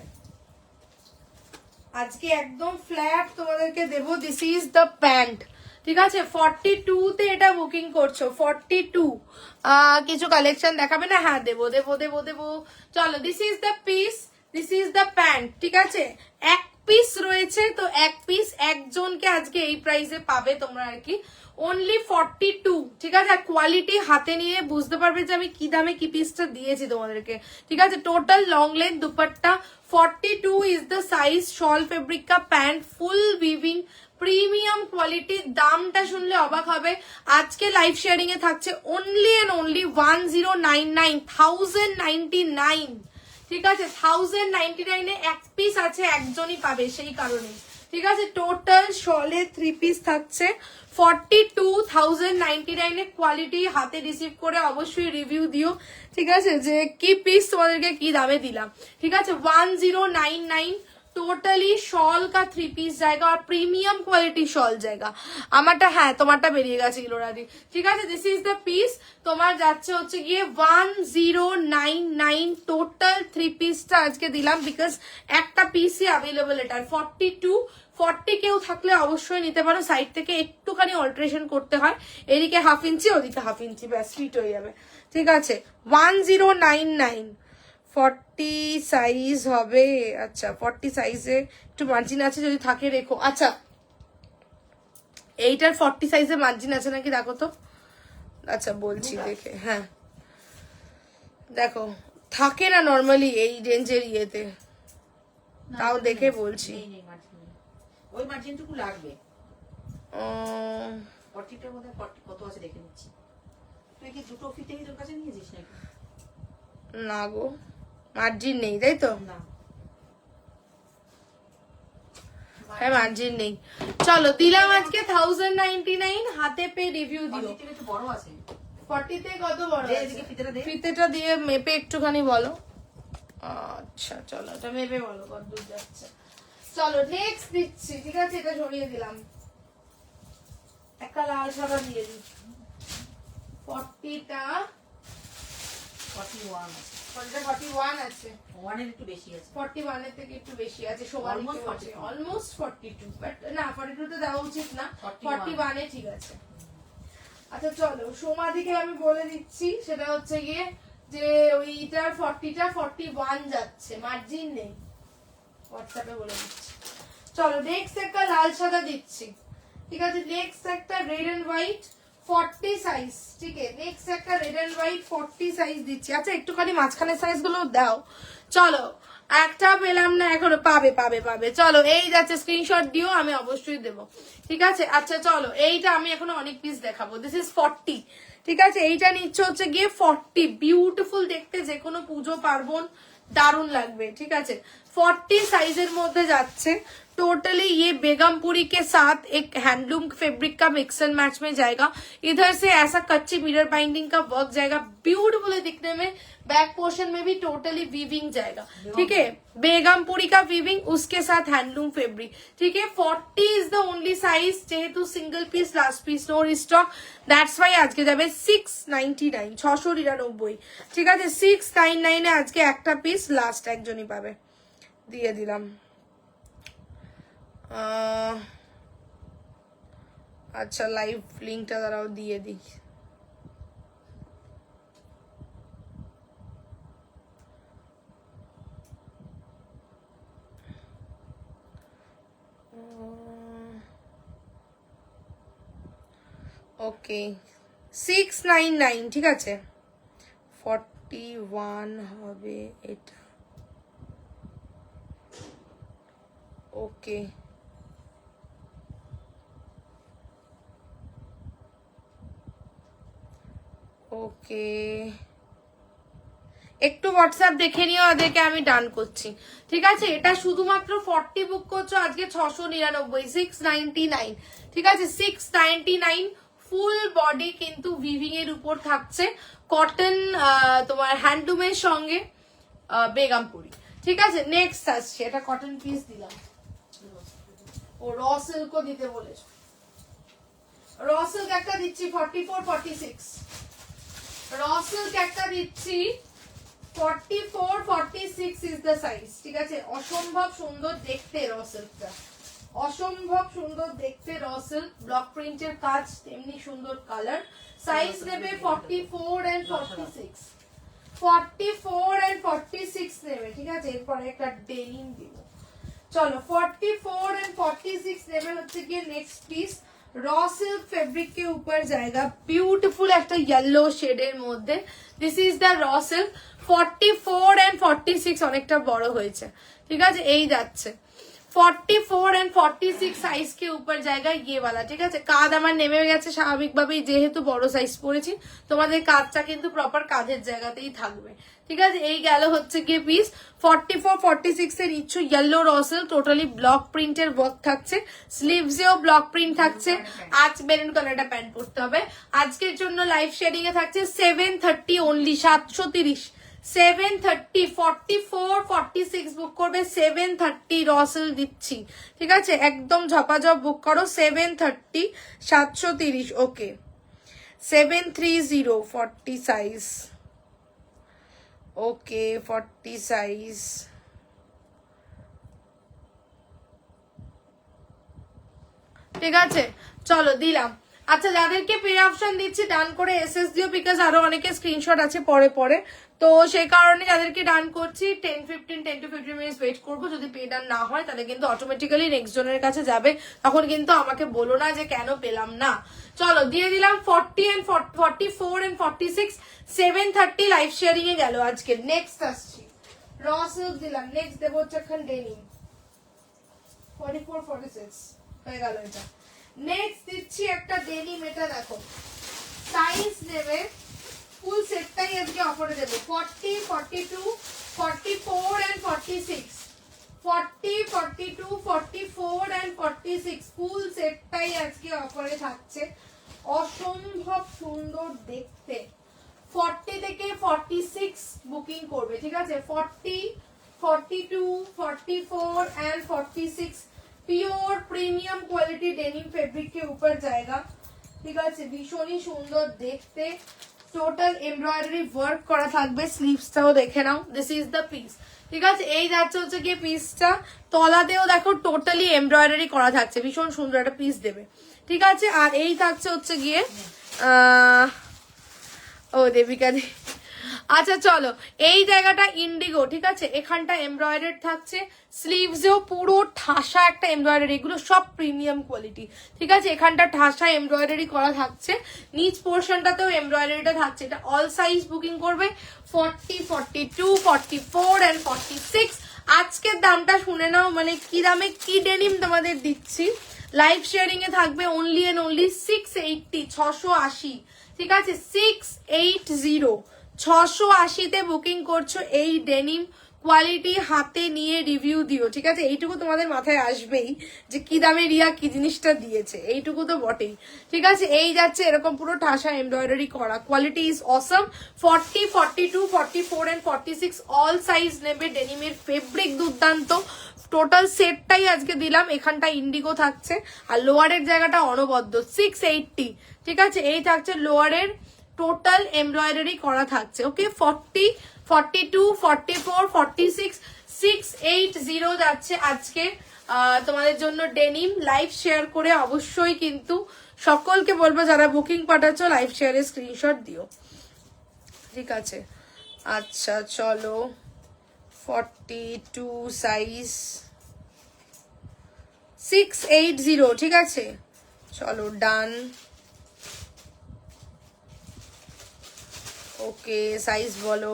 আজকে একদম ফ্ল্যাট তোমাদেরকে দেবো। দিস ইজ দ্য প্যান্ট, ঠিক আছে? 42 তে এটা বুকিং করছো, 42 কিছু কালেকশন দেখাবে না? হ্যাঁ দেবো দেবো দেবো দেবো। চলো this is the piece, this is the pant, ঠিক আছে? এক পিস রয়েছে, তো এক পিস একজনকে আজকে এই প্রাইসে পাবে তোমরা আর কি, অনলি 42, ঠিক আছে? আর কোয়ালিটি হাতে নিয়ে বুঝতে পারবে যে আমি কি দামে কি পিসটা দিয়েছি তোমাদেরকে, ঠিক আছে? Total long length dupatta, 42 is the size, shawl fabric কা pant, full weaving, premium quality. দামটা শুনলে অবাক হবে, আজকে লাইভ শেয়ারিং এ থাকছে অনলি এন্ড অনলি 1099, ঠিক আছে? 1099 এ এক পিস আছে, একজনই পাবে, সেই কারণে, ঠিক আছে? টোটাল শলে 3 পিস থাকছে 42,099 এ। কোয়ালিটি হাতে রিসিভ করে অবশ্যই রিভিউ দিও, ঠিক আছে? যে কি পিস তোমাদেরকে কি দামে দিলাম, ঠিক আছে? 1099 টোটালি শল কা 3 পিস জায়গা আর প্রিমিয়াম কোয়ালিটি শল জায়গা। আমারটা হ্যাঁ তোমারটা বেরিয়ে গেছে ইলোরাদি, ঠিক আছে? দিস ইজ দ্য পিস, তোমার যাচ্ছে হচ্ছে গিয়ে 1099 টোটাল 3 পিসটা আজকে দিলাম, বিকজ একটা পিসই অ্যাভেলেবল এটার। 40 কেউ থাকলে অবশ্যই নিতে পারো, সাইড থেকে একটুখানি অল্টারেশন করতে হয়, এদিকে হাফ ইঞ্চি ওদিকে হাফ ইঞ্চি, ব্যাস ফিট হয়ে যাবে, ঠিক আছে? 1099 40 সাইজ হবে। আচ্ছা 40 সাইজে একটু মার্জিন আছে, যদি থাকে রেখো। আচ্ছা এইটার 40 সাইজে মার্জিন আছে নাকি দেখো তো। আচ্ছা বলছি দেখে, হ্যাঁ দেখো থাকে না নর্মালি এই রেঞ্জের ইয়েতে, তাও দেখে বলছি। ওই মার্জিনটুকু লাগবে। 40টার মধ্যে 40 কত আছে দেখে নিচ্ছি। তুই কি দুটো ফিতেই তোর কাছে নিয়েছিস নাকি? না গো মার্জিন নেই, তাই তো? না হ্যাঁ মার্জিন নেই। চলো দিলাম আজকে 1099, হাতে পে রিভিউ দিও। 40 থেকে একটু বড় আছে। 40 তে কত বড় দে আছে? এদিকে ফিতেটা দে। ফিতেটা দিয়ে মেপে একটুখানি বলো। আচ্ছা চলো এটা মেপে বলো কত দূর যাচ্ছে। চলো নেক্সট দিচ্ছি, ঠিক আছে? এটা সরিয়ে দিলাম, একটা লাল সাদা দিয়ে দিই। 40টা 41 আছে। 41 আছে, 1 এর একটু বেশি আছে। 41 এর থেকে একটু বেশি আছে, সমান Almost 42 অলমোস্ট 42, বাট না 42 তে দেওয়া উচিত না, 41 এ ঠিক আছে। আচ্ছা চলো সোমাদিকে আমি বলে দিচ্ছি, সেটা হচ্ছে গিয়ে যে ওইটার 40টা 41 যাচ্ছে, মার্জিন নেই, হোয়াটসঅ্যাপে বলে দিচ্ছি। চলো নেক্সট একটা লাল সাদা দিচ্ছি, ঠিক আছে? নেক্সট একটা রেড এন্ড হোয়াইট 40 সাইজ, ঠিক আছে? নেক্সট একটা রেড এন্ড হোয়াইট 40 সাইজ দিচ্ছি। আচ্ছা একটুখানি মাঝখানের সাইজ গুলো দাও। চলো একটা পেলাম না এখনো, পাবে পাবে পাবে। চলো এই যাচ্ছে, স্ক্রিনশট দিও, আমি অবশ্যই দেবো, ঠিক আছে? আচ্ছা চলো এইটা আমি এখনো অনেক পিস দেখাবো। দিস ইজ 40, ঠিক আছে? এইটা নিচ্ছে হচ্ছে গিয়ে 40, বিউটিফুল দেখতে, যে কোনো পুজো পার্বণ দারুণ লাগবে, ঠিক আছে? 40 সাইজের মধ্যে যাচ্ছে, टोटली ये बेगमपुरी के साथ एक हैंडलूम फैब्रिक का मिक्स एंड मैच में जाएगा। इधर से ऐसा कच्ची मिरर बाइंडिंग का वर्क जाएगा, ब्यूटीफुल है दिखने में। बैक पोर्शन में भी टोटली वीविंग जाएगा, ठीक है, बेगमपुरी का वीविंग, उसके साथ हैंडलूम फैब्रिक, ठीक है। 40 इज द ओनली साइज, जेहेतु single piece last piece no stock, that's why আজকে যাবে 699 699, ঠিক আছে। 699 এ আজকে একটা পিস লাস্ট একজনই পাবে, দিয়ে দিলাম। আচ্ছা লাইভ লিঙ্কটা দাঁড়াও দিয়ে দিই। ওকে 699, ঠিক আছে। 41 হবে এটা, ওকে। ওকে একটু হোয়াটসঅ্যাপ দেখে নিও, ওদেরকে আমি ডান করছি, ঠিক আছে। এটা শুধুমাত্র 40 বুক করছো আজকে 699, 699, ঠিক আছে। 699 ফুল বডি কিন্তু উইভিং এর উপর থাকছে, কটন তোমার হ্যান্ডলুমের সঙ্গে বেগমপুরি, ঠিক আছে। নেক্সট আসছে, এটা কটন পিস দিলাম, ও র সিল্কও দিতে বলেছো। র সিল্ক একটা দিচ্ছি 44 46, র সিল্ক একটা দিচ্ছি 44 46 ইজ দ্য সাইজ, ঠিক আছে। অসম্ভব সুন্দর দেখতে র সিল্কটা, অসম্ভব সুন্দর দেখতে র সিল্ক, ব্লক প্রিন্টের কাজ, তেমনি সুন্দর কালার। সাইজ নেবে 44 এন্ড 46, 44 এন্ড 46 নেবে, ঠিক আছে। এরপরে একটা ডেনিম দিব, চলো 44 एंड 46 নেবে হচ্ছে কি next piece. Raw silk fabric के ऊपर जाएगा, ब्यूटीफुल একটা ইয়েলো শেডের মধ্যে। This is the raw silk. 44 and 46 অনেকটা বড় হয়েছে, ঠিক আছে। এই যাচ্ছে 44 एंड 46 সাইজ के ऊपर जाएगा ये वाला, ঠিক আছে। কাঁধ আমার নেমে গেছে স্বাভাবিকভাবেই, যেহেতু বড় সাইজ পরেছি। তোমাদের কাঁধটা কিন্তু প্রপার কাঁধের জায়গাতেই থাকবে, ঠিক আছে। এই গেল হচ্ছে গিয়ে পিস। 44 46 এর ইচ্ছু ইয়েলো রসেল, টোটালি ব্লক প্রিন্টের ওয়ার্ক থাকছে, স্লিভসেও ব্লক প্রিন্ট থাকছে। আজ মেরুন কালারটা প্যান্ট পরতে হবে। আজকের জন্য লাইভ শেডিং এ থাকছে 730 অনলি, 730, 730, 44 46 বুক করবে 730 রসেল দিচ্ছি, ঠিক আছে। একদম ঝপাঝপ বুক করো 730 730, ওকে। 730 40 সাইজ, ওকে 40 সাইজ, ঠিক আছে। চলো দিলাম। আচ্ছা যাদেরকে পে অপশন দিচ্ছি ডান করে এসএস দিও, বিকজ আরো অনেকে স্ক্রিনশট আছে পরে পরে, তো সেই কারণে যাদেরকে ডান করছি 10 to 15 মিনিটস ওয়েট করবো। যদি পে ডান না হয় তাহলে কিন্তু অটোমেটিক্যালি নেক্সট জনের কাছে যাবে, তখন কিন্তু আমাকে বলো না যে কেন পেলাম না। চলো দিয়ে দিলাম 44 and 46, 730 লাইভ শেয়ারিং এ গেল আজকে। নেক্সট আসছি, র সিল্ক দিলাম। নেক্সট দেবো হচ্ছে এখন ডেনিম 44 46 হয়ে গেল এটা। নেক্সট দিচ্ছি একটা ডেনিম, এটা দেখো সাইজ নেবে ফুল সেটটাই আজকে অফারে দেবো 40 42 44 and 46, 40 42 44 and 46 ফুল সেটটাই আজকে অফারে থাকছে। অসম্ভব সুন্দর দেখতে। 40 থেকে 46 বুকিং করবে, ঠিক আছে। 40 42 44 and 46 pure premium quality denim fabric के ऊपर जाएगा, ঠিক আছে। ভীষণই সুন্দর দেখতে, টোটাল এমব্রয়ডারি ওয়ার্ক করা থাকবে। স্লিভসটাও দেখে নাও, দিস ইজ দ্য পিস, ঠিক আছে। এই যাচ্ছে হচ্ছে গিয়ে পিসটা, তলাতেও দেখো টোটালি এমব্রয়ডারি করা থাকছে, ভীষণ সুন্দর একটা পিস দেবে, ঠিক আছে। আর এই থাকছে হচ্ছে গিয়ে ও দেবিকা দি, আচ্ছা চলো এই জায়গাটা ইন্ডিগো, ঠিক আছে। এখানটা এমব্রয়ডারি থাকছে, স্লিভসেও পুরো ঠাসা একটা এমব্রয়ডারি, এগুলো সব প্রিমিয়াম কোয়ালিটি, ঠিক আছে। এখানটা ঠাসা এমব্রয়ডারি করা থাকছে, নিচ পোর্শনটাতেও এমব্রয়ডারিটা থাকছে। এটা অল সাইজ বুকিং করবে 40 42 44 and 46। আজকের দামটা শুনে নাও, মানে কি দামে কি ডেনিম তোমাদের দিচ্ছি। লাইভ শেয়ারিং এ থাকবে অনলি এন্ড অনলি 680, 680, ঠিক আছে। 680 680 তে বুকিং করছো এই ডেনিম কোয়ালিটি হাতে নিয়ে রিভিউ দিও, ঠিক আছে? এইটুকু তোমাদের মাথায় আসবেই যে কি দামে রিয়া কি জিনিসটা দিয়েছে, এইটুকু তো বটেই, ঠিক আছে? এই যাচ্ছে এরকম পুরো ঠাসা এমব্রয়ডারি করা, quality is awesome. 40, 42, 44 and 46 all size নেবে। ডেনিমের ফেব্রিক দুর্দান্ত, টোটাল সেটটাই আজকে দিলাম। এখানটা ইন্ডিগো থাকছে আর লোয়ারের জায়গাটা অনবদ্য। 680, ঠিক আছে? এই থাকছে লোয়ারের টোটাল এমব্রয়ডারি করা থাকছে। ওকে, 40, 42, 44, 46, 680 যাচ্ছে আজকে তোমাদের জন্য ডেনিম। লাইভ শেয়ার করে অবশ্যই কিন্তু সকলকে বলবো যারা বুকিং পাঠাচ্ছ লাইভ শেয়ারে স্ক্রিনশট দিও, ঠিক আছে? আচ্ছা চলো, 42 সাইজ 680, ঠিক আছে? চলো ডান। ওকে, সাইজ বলো।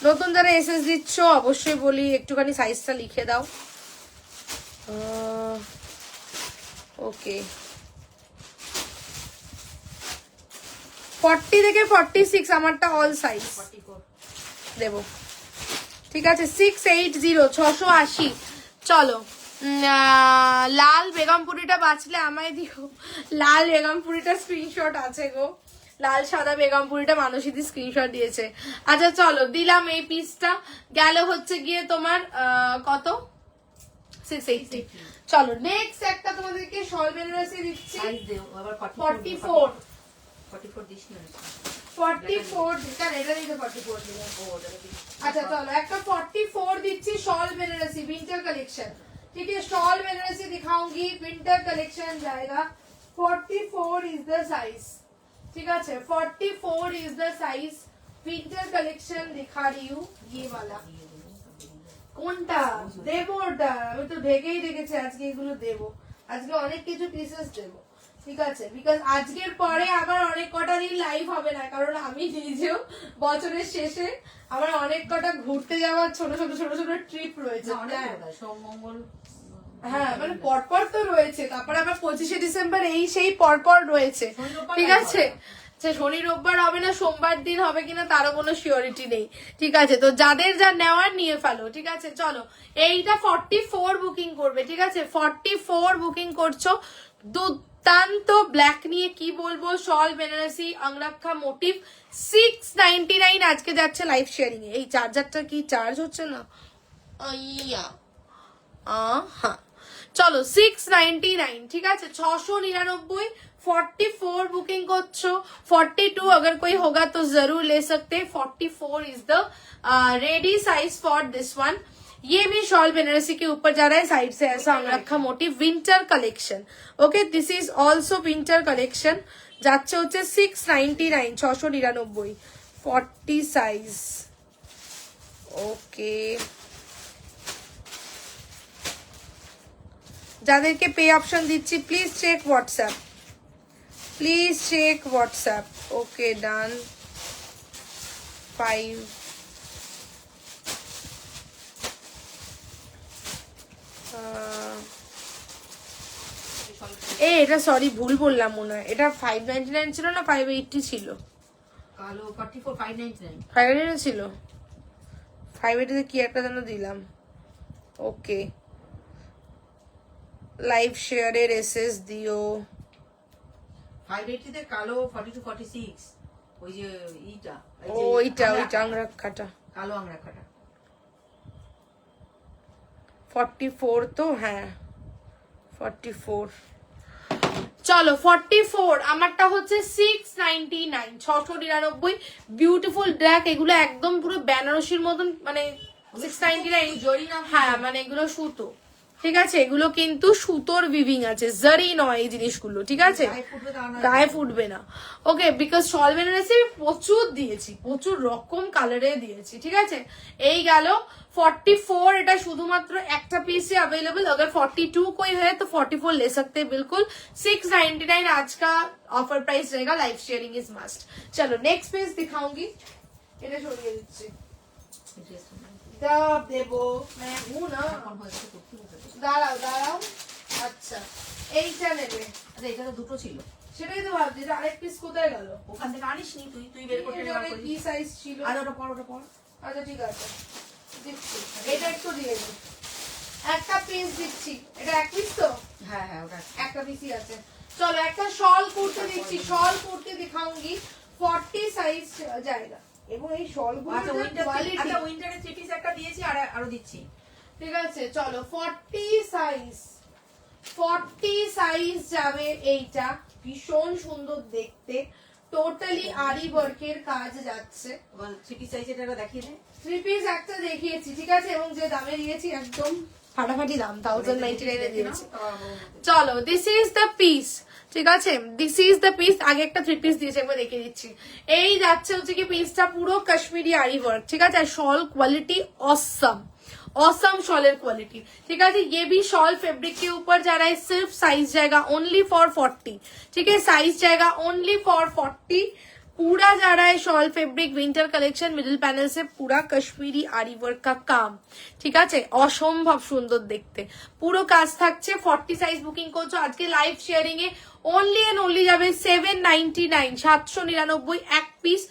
নতুন যারা এসএস দিচ্ছ অবশ্যই বলি একটুখানি সাইজটা লিখে দাও। ওকে, 40 থেকে 46 আমারটা অল সাইজ দেব, ঠিক আছে? 680, 680। চলো, লাল বেগমপুরিটা বাঁচলে আমায় দিও। লাল বেগমপুরিটা স্ক্রিনশট আছে গো, লাল সাদা বেগমপুরিটা মানসীদি স্ক্রিনশট দিয়েছে। আচ্ছা চলো, দিলাম এই পিসটা। গেল হচ্ছে গিয়ে তোমার কত, 680। চলো নেক্সট একটা তোমাদেরকে শল বেনারসি দিচ্ছি। 44, 44 দিচ্ছেন, এটা দিতে 44 দিলাম। আচ্ছা চলো, একটা 44 দিচ্ছি শল বেনারসি विंटर कलेक्शन, ठीक है? शॉल बेनारसी दिखाऊंगी, विंटर कलेक्शन जाएगा। 44 इज द साइज, ठीक है? 44 is the size, winter collection दिखा रही हूँ। ये वाला কোনটা দেবো, ওটা আমি তো ঢেকেই রেখেছি। আজকে এগুলো দেবো, আজকে অনেক কিছু পিসেস দেবো, ঠিক আছে? বিকজ আজকের পরে আবার অনেক কটা দিন লাইভ হবে না, কারণ আমি নিজেও বছরের শেষে আমার অনেক কটা ঘুরতে যাওয়ার ছোট ছোট ছোট ছোট ট্রিপ রয়েছে। হ্যাঁ, মানে পরপর তো রয়েছে, তারপরে আবার 25শে ডিসেম্বর এই সেই পরপর রয়েছে, ঠিক আছে? শনি রোববার হবে না, সোমবার দিন হবে কিনা তারও কোনো সিওরিটি নেই, ঠিক আছে? তো যাদের যা নেওয়ার নিয়ে ফেলো, ঠিক আছে? চলো, এইটা 44 বুকিং করবে, ঠিক আছে? 44 বুকিং করছো। দুর্দান্ত ব্ল্যাক নিয়ে কি বলবো, শল বেনারসি অংরাক্ষা মোটিভ, 699 আজকে যাচ্ছে লাইভ শেয়ারিং এ। এই চার্জারটা কি চার্জ হচ্ছে না? হ্যাঁ, চলো 699, ঠিক আছে? 699। 44 बुकिंग করছো। 42 अगर कोई होगा तो जरूर ले सकते। 44 is the ready size for this one. ये भी शॉल बेनारसी के ऊपर जा रहा है, साइड से ऐसा angrakha motive, winter collection. Okay, this is also winter collection. যাচ্ছে হচ্ছে 699, 699, 40 সাইজ। ওকে, যাদেরকে পে অপশন দিচ্ছি please check WhatsApp, please check WhatsApp. Okay done. 5, এটা সরি ভুল বললাম মনে হয়, এটা 599 ছিল না 580 ছিল? কালো 44 599 580 ছিল, 580 কি একটা যেন দিলাম। ওকে, লাইভ শেয়ারের এসএস দিও। 580 তে কালো 42 46, ওই যে এইটা, ওইটা আংরাক্ষাটা, কালো আংরাখাটা 44 তো, হ্যাঁ 44। চলো 44 আমারটা হচ্ছে 699, 699। বিউটিফুল ব্ল্যাক, এগুলো একদম পুরো বেনারসির মতন, মানে 699 জরি না, হ্যাঁ, মানে এগুলো সুতো, ঠিক আছে? এগুলো কিন্তু সুতোর উইভিং আছে, জারি নয় এই জিনিসগুলো, ঠিক আছে? গায়ে ফুটবে না। ওকে, বিকজ শল বেনারসি প্রচুর দিয়েছি, প্রচুর রকম কালারে দিয়েছি, ঠিক আছে? এই গেল 44, এটা শুধুমাত্র একটা পিসে अवेलेबल। अगर 42 कोई है तो 44 ले सकते हैं बिल्कुल। 699 आज का ऑफर प्राइस रहेगा। Live sharing is must. चलो नेक्स्ट पेज दिखाऊंगी, এটা সরিয়ে দিচ্ছি। দেবো मैं हूं ना, দাঁড়াও দাঁড়াও। আচ্ছা, এইটা নেবে? আচ্ছা, এটা তো দুটো ছিল, সেটাই তো ভাবছি যে আরেক পিস কোথায় গেল। ওখান থেকে আনিস নি তুই? তুই বের করতে কি সাইজ ছিল? আর ওটা পর, ওটা পর। আচ্ছা ঠিক আছে, দিচ্ছি, এটা একটু দিয়ে দিই, একটা পিস দিচ্ছি, এটা এক পিস তো, হ্যাঁ হ্যাঁ ওটা একটা পিসই আছে। চলো একটা শল কুর্তি দিচ্ছি, শল কুর্তি দিখাऊंगी 40 সাইজ জায়গা, এবং এই শলগুলোর আচ্ছা কোয়ালিটি, আচ্ছা উইন্টারে থ্রি পিস একটা দিয়েছি আর আরো দিচ্ছি। ঠিক আছে চলো 40 সাইজ যাবে এইটা, ভীষণ সুন্দর দেখতে, টোটালি আরি ওয়ার্কের কাজ যাচ্ছে। থ্রি পিস সাইজের একটা দেখিয়ে দে। থ্রি পিস একটা দেখিয়েছি, ঠিক আছে, এবং যে দামে দিয়েছি একদম ফাটাফাটি দাম, 1099 এ দিয়েছি। চলো দিস ইজ দ্য পিস, ঠিক আছে, দিস ইজ দ্য পিস। আগে একটা থ্রি পিস দিয়েছি, একবার দেখিয়ে দিচ্ছি। এই যাচ্ছে হচ্ছে কি পিসটা পুরো কাশ্মীরি আরি ওয়ার্ক, ঠিক আছে, শল কোয়ালিটি ऑसम ऑसम शॉलेर क्वालिटी, ठीक है। ये भी शॉल फैब्रिक के ऊपर जा रहा है, सिर्फ साइज जाएगा ओनली फॉर 40, ठीक है, साइज जाएगा ओनली फॉर 40। पूरा जा रहा है shawl fabric winter collection, middle panel से पूरा कश्मीरी आरी वर्क का काम, ঠিক আছে, অসম্ভব সুন্দর দেখতে, পুরো কাজ থাকছে। 40 সাইজ বুকিং করছো আজকে live sharing A, only and only যাবে 799, 799 এক পিস,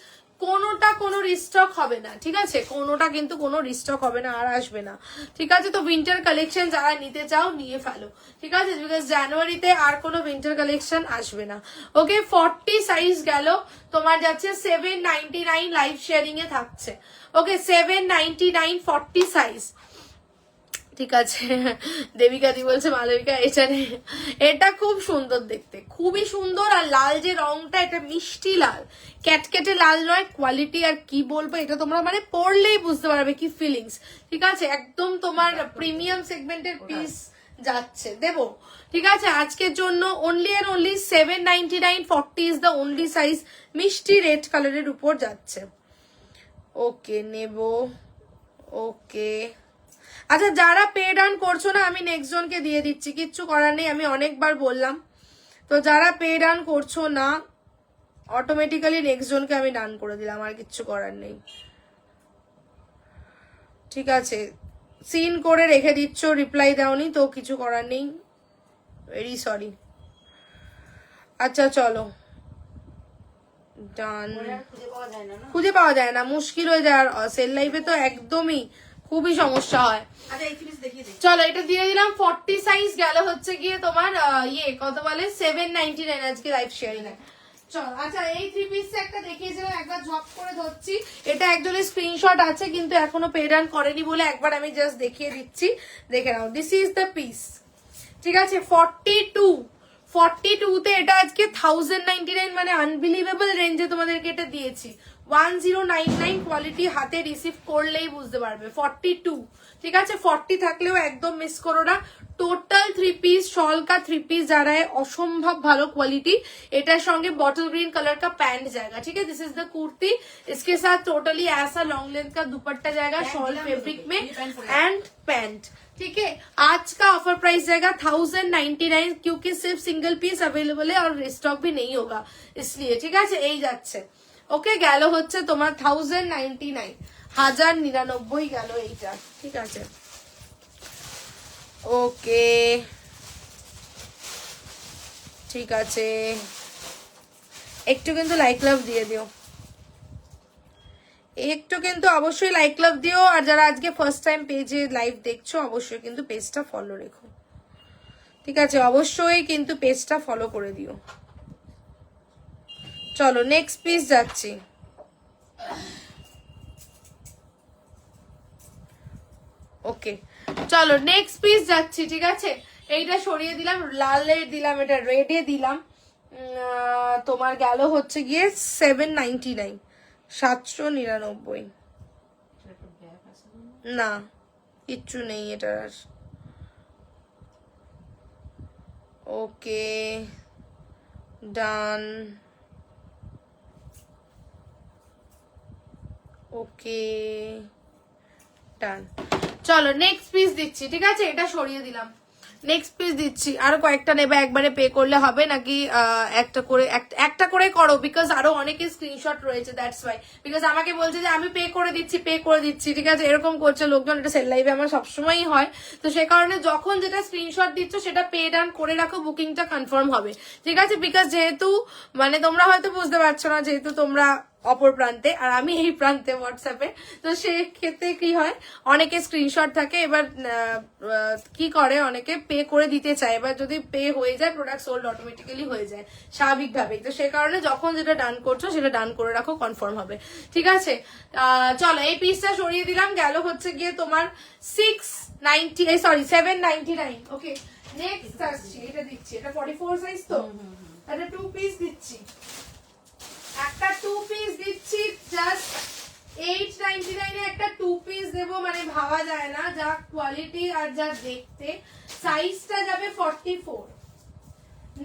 কোনোটা কোনো রিস্টক হবে না, ঠিক আছে, কোনোটা কিন্তু কোনো রিস্টক হবে না, আর আসবে না, ঠিক আছে। তো উইন্টার কালেকশন যারা নিতে চাও নিয়ে ফেলো, ঠিক আছে, বিকজ জানুয়ারিতে আর কোনো উইন্টার কালেকশন আসবে না। ওকে 40 সাইজ গেল, তোমার যাচ্ছে 799, লাইভ শেয়ারিং এ থাকছে। ওকে 799 40 সাইজ, ঠিক আছে। দেবিকা দি বলছে মালবিকা এটা নেই, এটা খুব সুন্দর দেখতে, খুবই সুন্দর। আর লাল যে রংটা, এটা মিষ্টি লাল, ক্যাটকেটে লাল নয়, কোয়ালিটি আর কি বলবো, এটা তোমরা মানে পরলেই বুঝতে পারবে কি ফিলিংস, ঠিক আছে, একদম তোমার প্রিমিয়াম সেগমেন্টের পিস যাচ্ছে দেবো, ঠিক আছে। আজকের জন্য only and only 799, 40 is the only size, মিষ্টি রেড কালারের উপর যাচ্ছে। ওকে নেব, ওকে। আচ্ছা যারা পে ডান করছো না, আমি নেক্সট জনকে দিয়ে দিচ্ছি, কিচ্ছু করার নেই, আমি অনেকবার বললাম। তো যারা পে ডান করছো না, অটোমেটিক্যালি নেক্সট জনকে আমি ডান করে দিলাম, আর কিচ্ছু করার নেই, ঠিক আছে। সিন করে রেখে দিচ্ছ, রিপ্লাই দাওনি, তো কিছু করার নেই, ভেরি সরি। আচ্ছা চলো ডান, খুঁজে পাওয়া যায় না, মুশকিল হয়ে যায়, আর সেল লাইফে তো একদমই খুবই সমস্যা হয়। চলো এটা দিয়ে দিলাম, 40 সাইজ গেল হচ্ছে গিয়ে তোমার ইয়ে কত বলে 799 আজকে লাইভ শেয়ারিং এ। চল আচ্ছা এই থ্রি পিস একটা দেখিয়েছিলাম, একবার ঝপ করে ধরছি, এটা একজনের স্ক্রিনশট আছে কিন্তু এখনো পে ডান করেনি বলে একবার আমি জাস্ট দেখিয়ে দিচ্ছি, দেখে নাও। দিস ইজ দ্য পিস, ঠিক আছে, 42 তে এটা আজকে 1099, মানে আনবিলিভেবল রেঞ্জে তোমাদেরকে এটা দিয়েছি। 1099 কোয়ালিটি, হাতে রিসিভ করলেই বুঝতে পারবে। 42, ঠিক আছে, 40 থাকলেও একদম মিস করো না। টোটাল থ্রি পিस शॉल का थ्री पीस जा रहा है, असंभव ভালো কোয়ালিটি। এটার সঙ্গে बॉटल ग्रीन कलर का पैंट जाएगा, ठीक है, दिस इज द कुर्ती, इसके साथ टोटली ऐसा लॉन्ग लेंथ का दुपट्टा जाएगा शॉल फैब्रिक में एंड पैंट, ठीक है। आज का ऑफर प्राइस जाएगा 1099, क्योंकि सिर्फ सिंगल पीस अवेलेबल है और स्टॉक भी नहीं होगा इसलिए, ঠিক আছে। এই যাচ্ছে, ওকে গেল হচ্ছে তোমার 1099, 1099 গেল এইটা, ঠিক আছে। ওকে ঠিক আছে, একটু কিন্তু লাইক লাভ দিয়ে দিও, একটু কিন্তু অবশ্যই লাইক লাভ দিও। আর যারা আজকে ফার্স্ট টাইম পেজে লাইভ দেখছো অবশ্যই কিন্তু পেজটা ফলো রেখো, ঠিক আছে, অবশ্যই কিন্তু পেজটা ফলো করে দিও। চলো নেক্সট পিস যাচ্ছি। ওকে চলো নেক্সট পিস যাচ্ছি, ঠিক আছে। এইটা সরিয়ে দিলাম, লালের দিলাম, এটা রেডে দিলাম, তোমার গেল হচ্ছে গিয়ে 799, 799, না কিচ্ছু নেই এটার। ওকে ডান, ওকে ডান। চলো নেক্সট পিস দিচ্ছি, ঠিক আছে, এটা সরিয়ে দিলাম, নেক্সট পিস দিচ্ছি। আরো কয়েকটা নেবে, একবারে পে করলে হবে নাকি একটা করে করো, বিকজ আরো অনেকে স্ক্রিনশট রয়েছে, দ্যাটস ওয়াই। বিকজ আমাকে বলছে যে আমি পে করে দিচ্ছি, ঠিক আছে, এরকম করছে লোকজন, এটা সেল লাইভে আমার সবসময়ই হয়। তো সে কারণে যখন যেটা স্ক্রিনশট দিচ্ছ সেটা পে ডান করে রাখো, বুকিংটা কনফার্ম হবে, ঠিক আছে। বিকজ যেহেতু মানে তোমরা হয়তো বুঝতে পারছো না, যেহেতু তোমরা অপর প্রান্তে আর আমি এই প্রান্তে হোয়াটসঅ্যাপে। তো সেক্ষেত্রে কি হয়, অনেকে স্ক্রিনশট থাকে, এবার কি করে অনেকে পে করে দিতে চায়, এবার যদি পে হয়ে যায় প্রোডাক্ট সোল্ড অটোমেটিক্যালি হয়ে যায় স্বাভাবিকভাবেই। তো সে কারণে যখন যেটা ডান করছো সেটা ডান করে রাখো, কনফার্ম হবে। ঠিক আছে, চলো এই পিসটা সরিয়ে দিলাম, গেল হচ্ছে গিয়ে তোমার 799। ওকে, নেক্সট আসছি, এটা দিচ্ছি, এটা 44 সাইজ তো, এটা 2 পিস দিচ্ছি, একটা 2 পিস দিচ্ছি জাস্ট 899 এ একটা 2 পিস দেবো, মানে ভাবা যায় না যা কোয়ালিটি আর যা দেখতে। সাইজটা যাবে 44।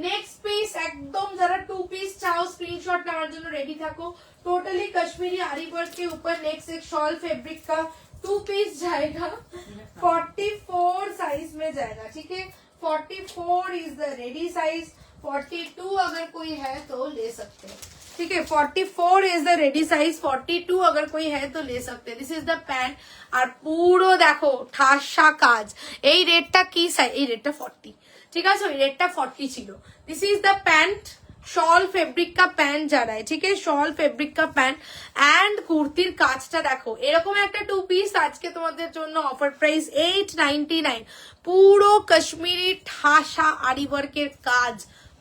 নেক্সট পিস, একদম যারা 2 পিস চাও स्क्रीनशॉट নেওয়ার জন্য রেডি থাকো। टोटली कश्मीरी आरी वर्क के ऊपर नेक्स्ट एक शॉल फैब्रिक का 2 पीस जाएगा, 44 साइज में जाएगा। ठीक है, 44 इज द रेडी साइज, 42 अगर कोई है तो ले सकते हैं। ठीक है, 44 इज द रेडी साइज, 42 अगर कोई है तो ले सकते हैं। दिस इज द पैंट, আর পুরো দেখো ঠাসা কাজ। এই রেটটা কি সাইজ, এই রেটটা 40, ঠিক আছে, ওই রেটটা 40 ছিল। This is the pant, shawl fabric का पैंट जा रहा है। ठीक है, शॉल फैब्रिक का पैंट एंड কুর্তির কাজটা দেখো, এরকম একটা 2 পিস আজকে তোমাদের জন্য অফার প্রাইস 899, পুরো কাশ্মীরি ঠাসা আরি ওয়ার্কের কাজ,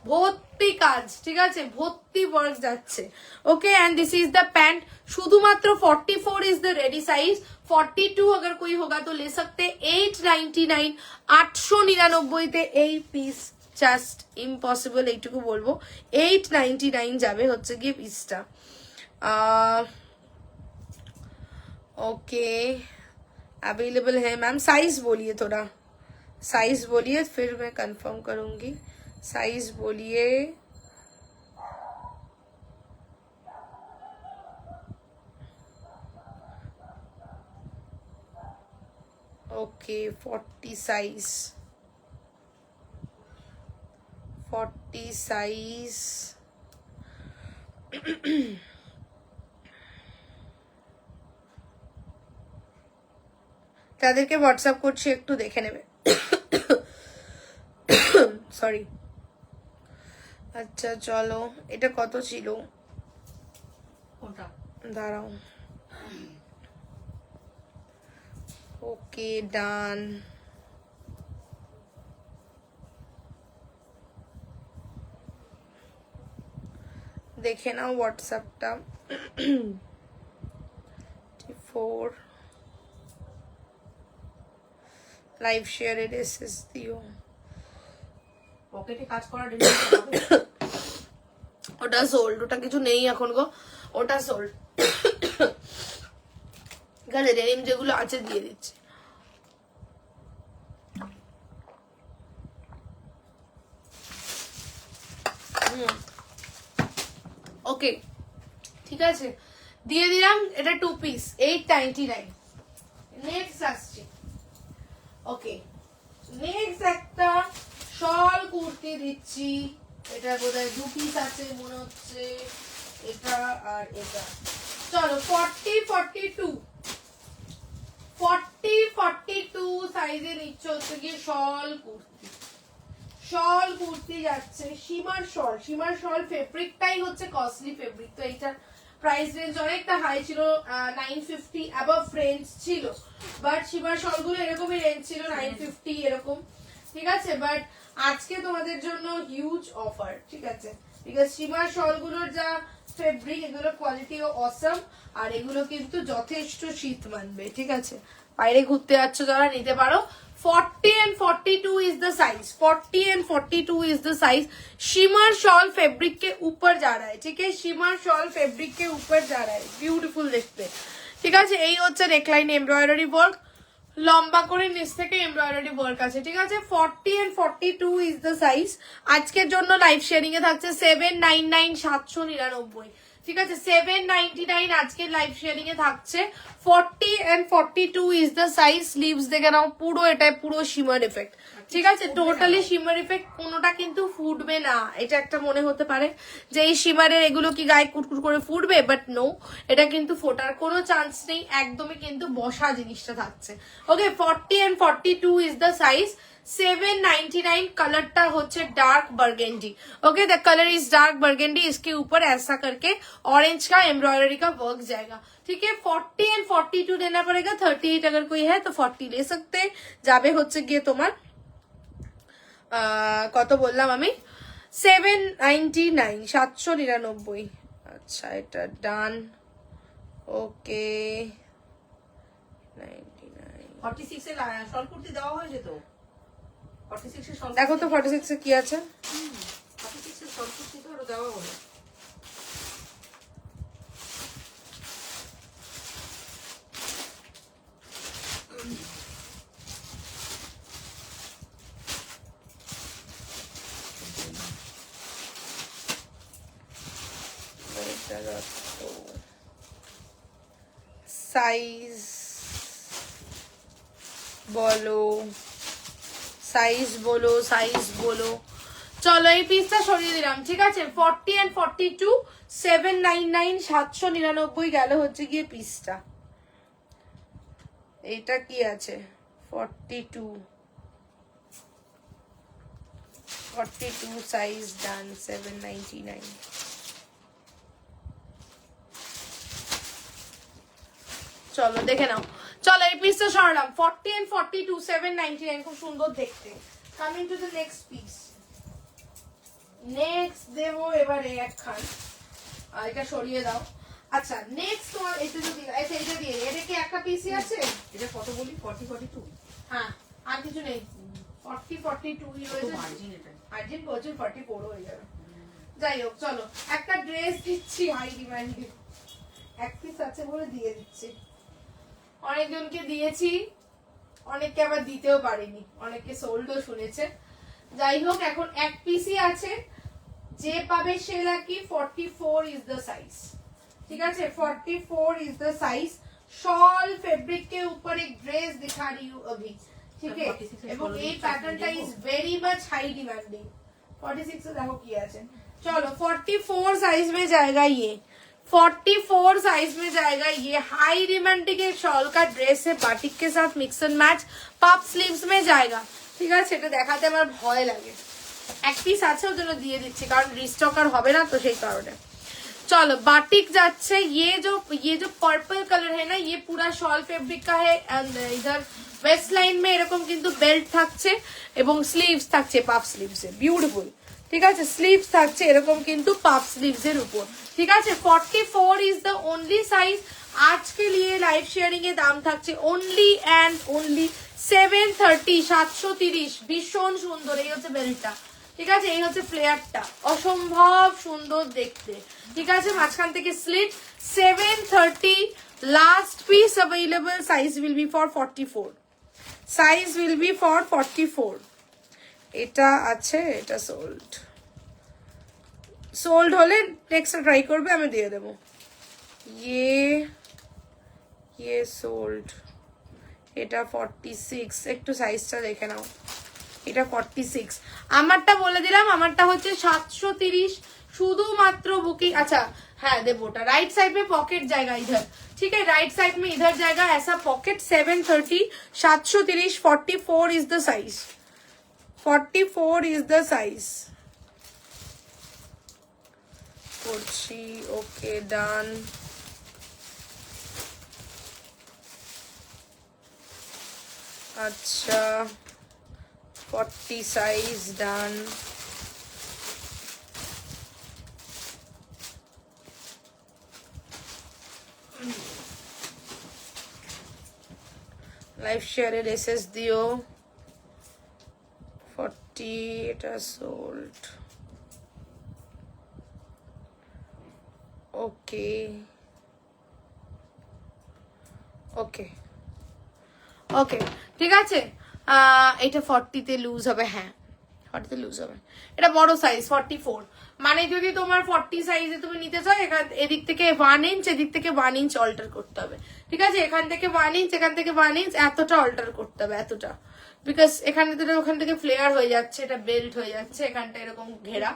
ভর্তি কাজ, ঠিক আছে, ভর্তি ওয়ার্ক যাচ্ছে। Okay, and this is the pant, শুধুমাত্র 44 इज द रेडी साइज, 42 अगर कोई होगा तो ले सकते। 899, 899 তে এই পিস জাস্ট ইম্পসিবল, এইটুকু বলবো। 899 যাবে হচ্ছে গিয়ে পিসটা। ओके, अवेलेबल है मैम। साइज बोलिए, थोड़ा साइज बोलिए, फिर मैं कंफर्म करूंगी। साइज बोलिए। Okay, 40 size, 40 size. তাদেরকে হোয়াটসঅ্যাপ করছি, একটু দেখে নেবে। সরি। আচ্ছা চলো, এটা কত ছিল, কোনটা? দাঁড়াও। ওকে, ডান। দেখে নাও হোয়াটসঅ্যাপটা। 4 লাইভ শেয়ারের এসএস দিও। পকেটে কাজ করা ডেলিভারি হবে? ওটা সোল্ড, ওটা কিছু নেই এখন গো, ওটা সোল্ড। এখানে ডেনিম যেগুলো আছে দিয়ে দিচ্ছি। ওকে, ঠিক আছে, দিয়ে দিলাম। এটা 2 পিস 899। নেক্সট আসছে। ওকে, নেক্সট একটা শল কুর্তি দিচ্ছি, এটা বোধহয় 2 পিস আছে মনে হচ্ছে, এটা আর এটা। চলো 40 42 40 42 সাইজে নিচ্ছে হচ্ছে গিয়ে শল কুর্তি। শল কুর্তি যাচ্ছে সীমার শল, সীমার শল ফেব্রিকটাই হচ্ছে কস্টলি ফেব্রিক। তো এইটা প্রাইস রেঞ্জ অনেকটা হাই ছিল, 950 অ্যাবভ রেঞ্জ ছিল, বাট সীমার শলগুলো এরকমই রেঞ্জ ছিল 950 এরকম। ঠিক আছে, বাট আজকে তোমাদের জন্য হিউজ অফার। ঠিক আছে, বিকজ সীমার শলগুলোর যা ফেব্রিক, এগুলো কোয়ালিটিও অসম, আর এগুলো কিন্তু যথেষ্ট শীত মানবে। ঠিক আছে, বাইরে ঘুরতে যাচ্ছ যারা নিতে পারো। 40 and 42 is the size, 40 and 42 is the size। Shimmer shawl fabric के ऊपर जा रहा है। ठीक है, शिमर शॉल फैब्रिक के ऊपर जा रहा है, ब्यूटीफुल देखते। ঠিক আছে, এই হচ্ছে নেকলাইন এমব্রয়ডারি ওয়ার্ক, লম্বা করে নিচ থেকে এমব্রয়ডারি ওয়ার্ক আছে। ঠিক আছে, 40 and 42 is the size। আজকের জন্য লাইভ শেয়ারিং এ থাকছে 799, 799। ঠিক আছে, 799 আজকে লাইভ শেয়ারিং এ থাকছে। 40 and 42 is the size। Sleeves দেখে নাও, পুরো এটা পুরো শিমার এফেক্ট। ঠিক আছে, টোটালি শিমার ইফেক্ট কোনোটা কিন্তু ফুটবে না। এটা একটা মনে হতে পারে যে এই শিমারের এগুলো কি গায়ে কুটকুট করে ফুটবে, বাট নো, এটা কিন্তু ফোটার কোনো চান্স নেই, একদমই কিন্তু বসা জিনিসটা থাকছে। ওকে, 40 and 42 ইজ দ্য সাইজ। 799 कलरটা হচ্ছে dark burgundy. Okay, the colour is dark burgundy. इसके ऊपर ऐसा करके ऑरेंज का एम्ब्रॉयडरी का वर्क जाएगा। ठीक है, 40 and 42 लेना पड़ेगा। 38 अगर कोई है तो 40 ले सकते हैं। যাবে হচ্ছে গিয়ে তোমার কত বললাম আমি, 799, 799। আচ্ছা, এটা ডান। ওকে, 99। 46 এ শর্ট কুর্তি দেওয়া হয়েছে তো। 46 এ শর্ট দেখো তো 46 এ কি আছে। 46 এ শর্ট কুর্তি তো আরো দেওয়া হলো। সাইজ বলো, সাইজ বলো, সাইজ বলো। চলো এই পিসটা সরিয়ে দিলাম। ঠিক আছে, 40 and 42, 799, 799 গেল হচ্ছে গিয়ে পিসটা। এটা কি আছে, 42 সাইজ ডান, 799। চলো দেখে নাও। চলো এই পিসটা সরালাম। 40 and 42, 799, খুব সুন্দর দেখতে। Coming to the next piece. Next দেবো এবারে একখান, এটা সরিয়ে দাও। আচ্ছা, নেক্সট তোমার এটা যদি আচ্ছা এটা দিয়ে, এটা কি একটা পিসই আছে? এটা কত বলি, 40 42? হ্যাঁ, আর কিছু নেই। 40 42 ই রয়েছে। মার্জিন এটা মার্জিন বলছেন 44 হয়ে যাবে। যাই হোক, চলো একটা ড্রেস দিচ্ছি হাই ডিমান্ডে। এক পিস আছে বলে দিয়ে দিচ্ছি। অনেকজনকে দিয়েছি, অনেককে আবার দিতেও পারিনি, অনেকে সোল্ডও শুনেছে। যাই হোক, এখন এক পিসই আছে, যে পাবে সে লাকি। 44 is the size. ठीक है, 44 is the size. Shawl fabric के ऊपर एक ड्रेस दिखा रही हूँ अभी। ठीक है, এবং এই প্যাটার্নটা is very much high demanding. 46 से देखो किया है। चलो 44 साइज में जाएगा ये, 44 साइज में जाएगा ये। हाई डिमांडिंग के शॉल का ड्रेस है, बाटिक के साथ mix and match, puff sleeves में जाएगा। ঠিক আছে, এটা দেখাতে আমার ভয় লাগে। এক পিস আছে ওর জন্য দিয়ে দিচ্ছি, কারণ রিস্টক আর হবে না তো সেই কারণে। चलो बाटिक जाच्छे। ये जो पर्पल कलर है ना, ये पूरा शॉल फैब्रिक का है। इधर वेस्ट लाइन में এরকম কিন্তু বেল্ট থাকছে এবং স্লিভস থাকছে পাফ স্লিভস এ, বিউটিফুল। ঠিক আছে, স্লিভস থাকছে এরকম কিন্তু পাফ স্লিভস এর উপর। ঠিক আছে, 44 ইজ দ্য অনলি সাইজ। আজকে लिए লাইভ শেয়ারিং এর দাম থাকছে অনলি এন্ড অনলি 730, 730। ভীষণ সুন্দর, এই হচ্ছে বেল্টটা। ঠিক আছে, এই হচ্ছে ফ্লেয়ারটা, অসম্ভব সুন্দর দেখতে। ঠিক আছে, মাঝখান থেকে slit. 730 last piece available. Size will be for 44। Size will be for 44। এটা আছে, এটা সোল্ড হলে নেক্সট ট্রাই করবে, আমি দিয়ে দেবো। ये সোল্ড। এটা 46। একটু সাইজটা দেখে নাও। এটা 46। আমারটা বলে দিলাম, আমারটা হচ্ছে 730। শুধুমাত্র বুকিং। अच्छा हाँ देवो, राइट साइड में पॉकेट जाएगा इधर। ठीक है, राइट साइड में इधर जाएगा ऐसा pocket. 730, 730, 44 is the size. 44 is the size. Okay done. अच्छा 40 साइज डन। লাইভ শেয়ারের এসএস দিও। 40 এটা সোল্ড। ওকে ওকে ওকে, ঠিক আছে। এটা 40 তে লুজ হবে। হ্যাঁ 40 তে লুজ হবে। এটা বড় সাইজ 44। মানে যদি তোমার 40 সাইজে তুমি নিতে চাও, এদিক থেকে 1 ইঞ্চ, এদিক থেকে 1 ইঞ্চ অল্টার করতে হবে। ঠিক আছে, এখান থেকে 1 ইঞ্চ, এখান থেকে 1 ইঞ্চ, এতটা অল্টার করতে হবে, এতটা। বিকজ এখানে তো ওখান থেকে ফ্লেয়ার হয়ে যাচ্ছে, এটা বেল্ট হয়ে যাচ্ছে, এখানটা এরকম ঘেরা,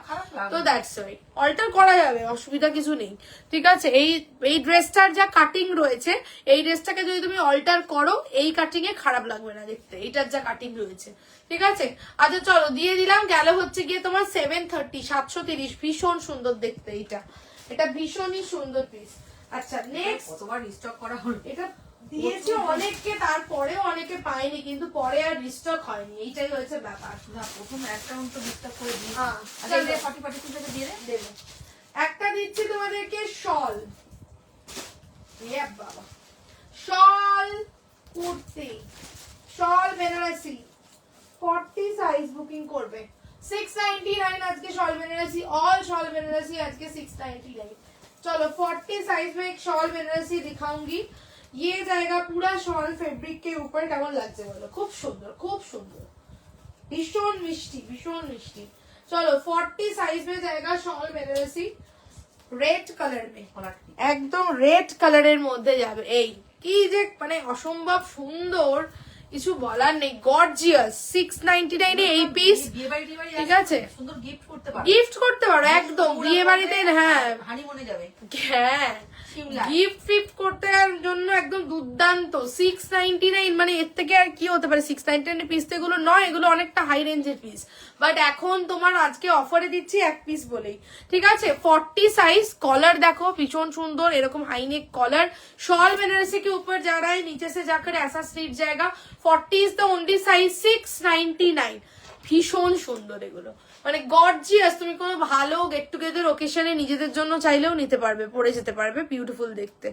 তো দ্যাটস ওয়াই অল্টার করা যাবে, অসুবিধা কিছু নেই। ঠিক আছে, এই ড্রেসটার যা কাটিং রয়েছে, এই ড্রেসটাকে যদি তুমি অল্টার করো এই কাটিং এ খারাপ লাগবে না দেখতে, এইটার যা কাটিং রয়েছে। ঠিক আছে, আচ্ছা চলো দিয়ে দিলাম। গেল হচ্ছে গিয়ে তোমার 730, 730, ভীষণ সুন্দর দেখতে এইটা, এটা ভীষণই সুন্দর পিস। আচ্ছা নেক্সট, কতবার রিস্টক করা হলো, এটা দিয়েছে অনেককে, তারপরেও অনেকে পায়নি, কিন্তু পরে আর রিস্টক হয়নি, এইটাই হয়েছে ব্যাপার। না প্রথম একটা তো রিস্টক করে দিই। হ্যাঁ, আচ্ছা এই 40 থেকে দিয়ে দেবো। একটা দিচ্ছি তোমাদেরকে শল, বাবা শল কুর্তি, শল বেনারসি 40 সাইজ বুকিং করবে 699 আজকে shawl Banarasi, all shawl Banarasi आज के 699। चलो 40 साइज में एक शॉल बनारसी दिखाऊंगी, ये जाएगा पूरा शॉल फैब्रिक के ऊपर। কেমন লাগছে বলো? খুব সুন্দর, খুব সুন্দর, ভীষণ মিষ্টি, ভীষণ মিষ্টি। চলো 40 साइज में जाएगा शॉल बनारसी, রেড কালার মে, একদম রেড কালারের মধ্যে যাবে। এই কি যে মানে অসম্ভব সুন্দর, কিছু বলার নেই, গর্জিয়াস। 699 এ এই পিস, ঠিক আছে, সুন্দর গিফট করতে পারো, গিফট করতে পারো একদম বিয়ে বাড়িতে। হ্যাঁ হানিমুনে যাবে, হ্যাঁ গিফট ফিফট করতে জন্য একদম দুর্দান্ত। 699 মানে এর থেকে আর কি হতে পারে? 699 পিস তো এগুলো নয়, এগুলো অনেকটা হাই রেঞ্জের পিস, বাট এখন তোমার আজকে অফারে দিচ্ছি এক পিস বলেই। ঠিক আছে, 40 সাইজ, कॉलर देखो भीषण सुंदर, एरकम high neck collar, shawl Banarasi के ऊपर जा रहा है, नीचे से जाकर ऐसा स्लीट जाएगा। 40 इज द ओनली साइज, 699, ভীষণ সুন্দর এগুলো, মানে গর্জিয়াস। তুমি কোনো ভালো গেট টুগেদার ওকেশনে নিজেদের জন্য চাইলেও নিতে পারবে, পরে যেতে পারবে, বিউটিফুল দেখতে।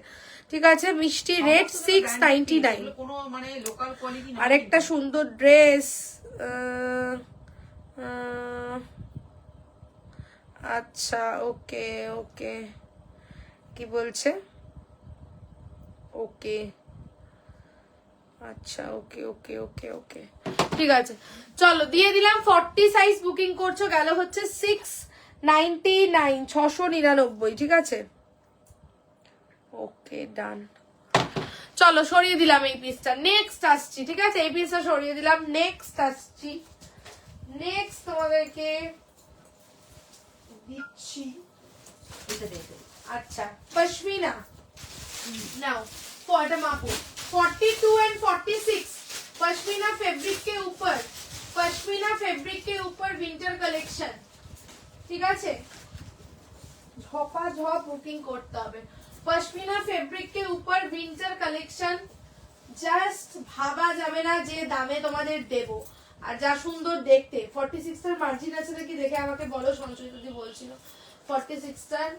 ঠিক আছে, মিষ্টি রেট 699। কোনো মানে লোকাল কোয়ালিটি না। আরেকটা সুন্দর ড্রেস, আচ্ছা ওকে ওকে, কি বলছে? ওকে আচ্ছা ওকে ওকে ওকে ওকে, ঠিক আছে চলো দিয়ে দিলাম। 40 সাইজ বুকিং করছো, গেল হচ্ছে 699, 699। ঠিক আছে, ওকে ডান। চলো সরিয়ে দিলাম এই পিসটা, নেক্সট আসছি। ঠিক আছে, এই পিসটা সরিয়ে দিলাম, নেক্সট আসছি। নেক্সট তোমাদেরকে দিচ্ছি, আচ্ছা পশমিনা नाउ फॉर मापो 42 एंड 46 पश्मीना फैब्रिक के ऊपर, पश्मीना फैब्रिक के ऊपर विंटर कलेक्शन। ঠিক আছে, ঝপাঝপ বুকিং করতে হবে। পশমিনা ফেব্রিক के ऊपर विंटर कलेक्शन, জাস্ট ভাবা যাবে না যে দামে তোমাদের দেব, আর যা সুন্দর দেখতে। 46 এর মার্জিন আছে নাকি দেখে আমাকে বলো, সঞ্চয় যদি বলছিল 46 টার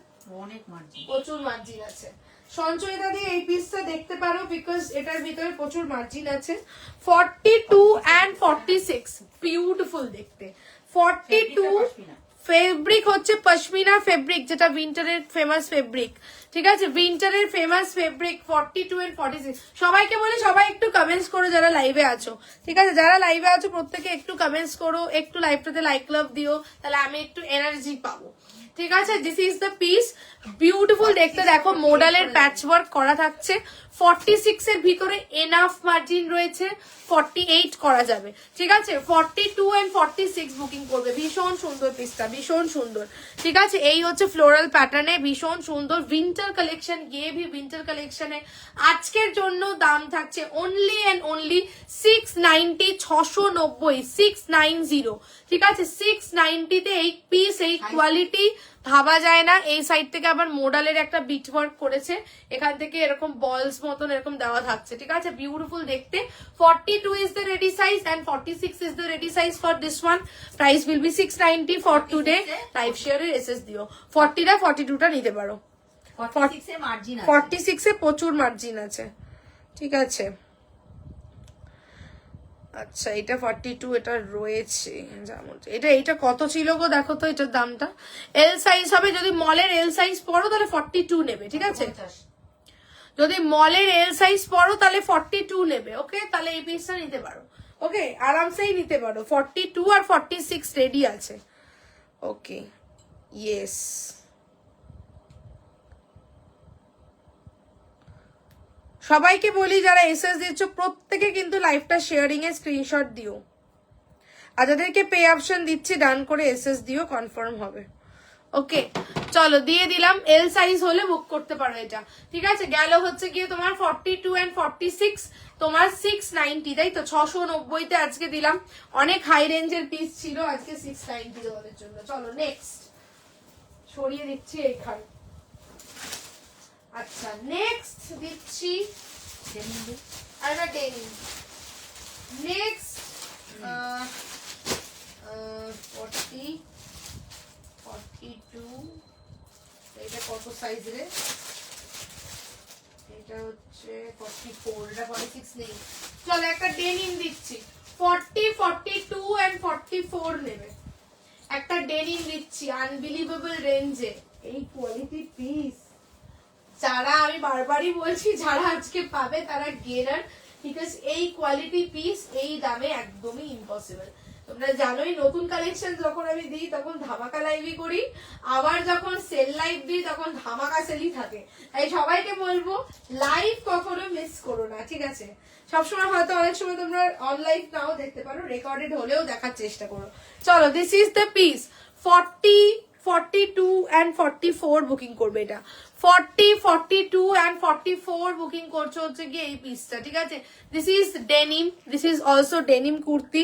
অনেক মার্জিন, প্রচুর মার্জিন আছে। সঞ্চয়িতা দিয়ে এই পিসটা দেখতে পারো, বিকজ এটার ভিতরে প্রচুর মার্জিন আছে। 42 এন্ড 46 বিউটিফুল দেখতে। 42 ফেব্রিক হচ্ছে পশমিনা ফেব্রিক, যেটা উইন্টারের ফেমাস ফেব্রিক। ঠিক আছে, উইন্টারের ফেমাস ফেব্রিক। 42 এন্ড 46 সবাইকে বলি, সবাই একটু কমেন্টস করো যারা লাইভে আছো। ঠিক আছে, যারা লাইভে আছো প্রত্যেকে একটু কমেন্টস করো, একটু লাইভটাতে লাইক লাভ দিও, তাহলে আমি একটু এনার্জি পাবো। ঠিক আছে, this is the piece, beautiful দেখতে। দেখো মডেলের প্যাচ ওয়ার্ক করা থাকছে। 46 এর ভিতরে এনাফ মার্জিন রয়েছে, 48 করা যাবে। ঠিক আছে, 42 এন্ড 46 বুকিং করবে। ভীষণ সুন্দর পিসটা, ভীষণ সুন্দর। ঠিক আছে, এই হচ্ছে ফ্লোরাল প্যাটার্নে, ভীষণ সুন্দর উইন্টার কালেকশন। ये भी विंटर कलेक्शन है। আজকের জন্য দাম থাকছে অনলি এন্ড অনলি 690, 690, 690। ঠিক আছে, 690 তে এই পিস, এই কোয়ালিটি ভাবা যায় না। এই সাইড থেকে আবার মোডালের একটা বিট ওয়ার্ক করেছে, এখান থেকে এরকম বলস মতন এরকম দেওয়া থাকছে। ঠিক আছে, বিউটিফুল দেখতে। 42 is the ready size and 46 is the ready size for this one. Price will be 690 for today. Live share এর এসএস দিও। 40 টা 42 টা নিতে পারো। 46 এ মার্জিন আছে, 46 এ প্রচুর মার্জিন আছে। ঠিক আছে, আচ্ছা এটা 42, এটা রয়েছে যেমন। এটা কত ছিল গো দেখো তো, এটার দামটা। এল সাইজ হবে, যদি মলের এল সাইজ পড়ো তাহলে 42 নেবে। ঠিক আছে, যদি মলের এল সাইজ পড়ো তাহলে 42 নেবে। ওকে, তাহলে এই পিসটা নিতে পারো। ওকে, আরামসেই নিতে পারো। 42 আর 46 রেডি আছে। ওকে, ইয়েস সবাইকে বলি যারা এসএস দিচ্ছ প্রত্যেকে কিন্তু লাইভটা শেয়ারিং এ স্ক্রিনশট দিও, আর যাদেরকে পে অপশন দিচ্ছি ডান করে এসএস দিও, কনফার্ম হবে। ওকে চলো দিয়ে দিলাম। এল সাইজ হলে বুক করতে পারো এটা, ঠিক আছে। গেল হচ্ছে গিয়ে তোমার 42 and 46 তোমার 690, তাই তো 690 তে আজকে দিলাম। অনেক হাই রেঞ্জের পিস ছিল, আজকে 690 তোমাদের জন্য। চলো নেক্সট সরিয়ে দিচ্ছি এইখানে। আচ্ছা নেক্সট দিচ্ছি ডেনিম। নেক্সট 40 42, এটা কত সাইজ রে? এটা হচ্ছে 44, এটা 46 নেই। চলো একটা ডেনিম দিচ্ছি 40 42 and 44 নেবে। একটা ডেনিম দিচ্ছি আনবিলিভেবল রেঞ্জে, এই কোয়ালিটি পিস যারা, আমি বারবারই বলছি, যারা আজকে পাবে তারা গেনার, বিকজ এই কোয়ালিটি পিস এই দামে একদমই ইম্পসিবল। তোমরা জানোই নতুন কালেকশন যখন আমি দিই তখন ধামাকা লাইভই করি, আবার যখন সেল লাইভ দিই তখন ধামাকা সেলই থাকে। তাই সবাইকে বলবো লাইভ কখনো মিস করো না, ঠিক আছে। সবসময় হয়তো অনেক সময় তোমরা অনলাইভ নাও দেখতে পারো, রেকর্ডেড হলেও দেখার চেষ্টা করো। চলো this is the piece. 40 42 and 44 booking করবে এটা। 40 42 and 44 বুকিং করছো হচ্ছে গিয়ে এই পিসটা, ঠিক আছে। This is denim, this is also denim kurti.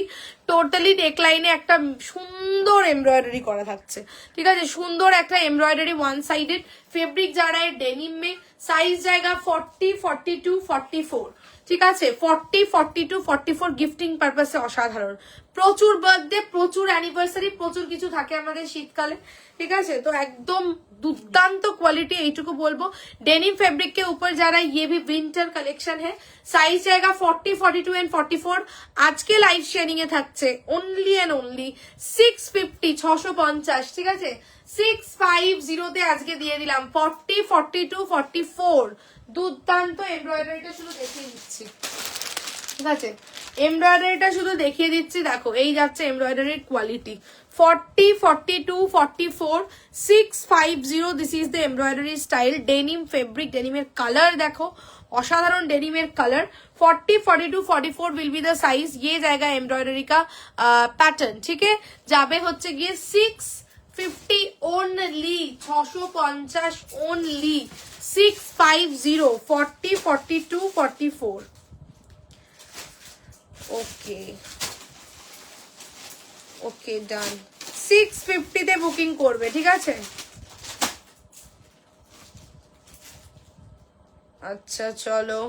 Totally নেকলাইনে একটা সুন্দর এমব্রয়ডারি করা থাকছে, ঠিক আছে। সুন্দর একটা এমব্রয়ডারি ওয়ান সাইডেড ফেব্রিক যারা ডেনিম মে। সাইজ জায়গা 40 42 44, ঠিক আছে। 40 42 44 গিফটিং পারপাসে অসাধারণ। প্রচুর বার্থডে, প্রচুর অ্যানিভার্সারি, প্রচুর কিছু থাকে আমাদের শীতকালে, ঠিক আছে। তো একদম दुर्दांत क्वालिटी, এইটুকু বলবো। डेनिम फैब्रिक के ऊपर जा रहा है, ये भी विंटर कलेक्शन है। साइज जाएगा 40 42 and 44। आज के लाइव शेयरिंग এ থাকছে ओनली एंड ओनली 650 650, ঠিক আছে। 650 তে আজকে দিয়ে দিলাম 40 42 44। দুর্দান্ত এমব্রয়ডারিটা শুধু দেখিয়ে দিচ্ছি, ঠিক আছে। এমব্রয়ডারিটা শুধু দেখিয়ে দিচ্ছি, দেখো এই যাচ্ছে এমব্রয়ডারির quality. 40 42 44 650, this is the embroidery style. Denim fabric, ডেনিমের কালার দেখো, অসাধারণ ডেনিমের colour. 40 42 44 will be the size. ये जाएगा एम्ब्रॉयडरी का पैटर्न, ठीक है। जाबे হচ্ছে গিয়ে 650 ओनली, 650 ओनली 650 40 42 44। ओके ओके ডান। 650 তে বুকিং করবে, ঠিক আছে। আচ্ছা চলো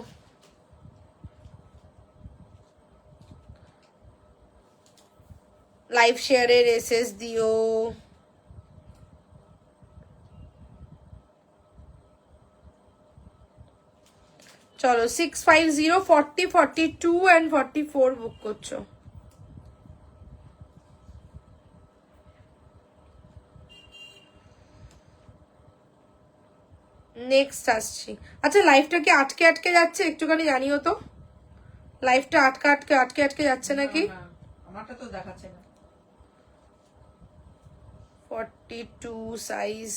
লাইভ শেয়ারের এসএস দিও। চলো 650 40 42 and 44 বুক করছো। নেক্সট আসছি। আচ্ছা লাইভটা কি আটকে আটকে যাচ্ছে একটুখানি জানিও তো, লাইভটা আটকে যাচ্ছে নাকি? আমারটা তো দেখাচ্ছে না। 42 সাইজ,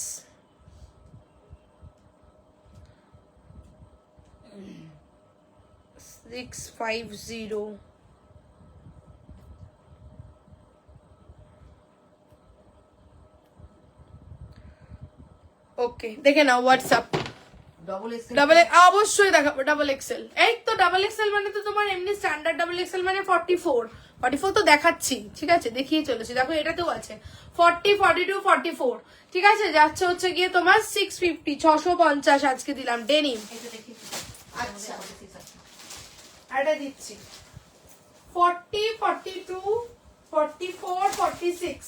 সিক্স 650। ওকে দেখে নাও হোয়াটসঅ্যাপ। ডাবল অবশ্যই দেখাবো ডাবল এক্সেল। এই তো ডাবল এক্সেল মানে তো তোমার এমনি স্ট্যান্ডার্ড ডাবল এক্সেল মানে 44 তো দেখাচ্ছি, ঠিক আছে, দেখিয়ে চলেছি। দেখো এটাতেও আছে 40 42 44, ঠিক আছে। যাচ্ছে হচ্ছে গিয়ে তোমার 650 650 আজকে দিলাম ডেনিম। আচ্ছা এটা দিচ্ছি 40 42 44 46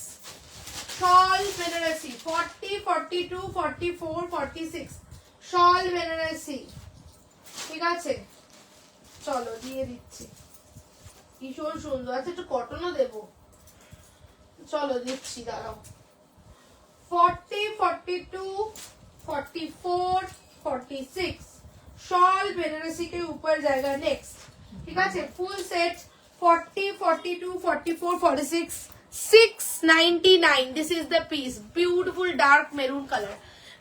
শল বেনারসি। 40 42 44 46 শল বেনারসি, ঠিক আছে। চলো দিয়ে দিচ্ছি, ভীষণ সুন্দর। আচ্ছা একটু কটনও দেবো, চলো দিচ্ছি, দাঁড়াও। 40 42 44 46 शॉल बेनारसी के ऊपर जाएगा नेक्स्ट, ठीक है। Full set 40 42 44 46 699। This is the piece, beautiful dark maroon colour.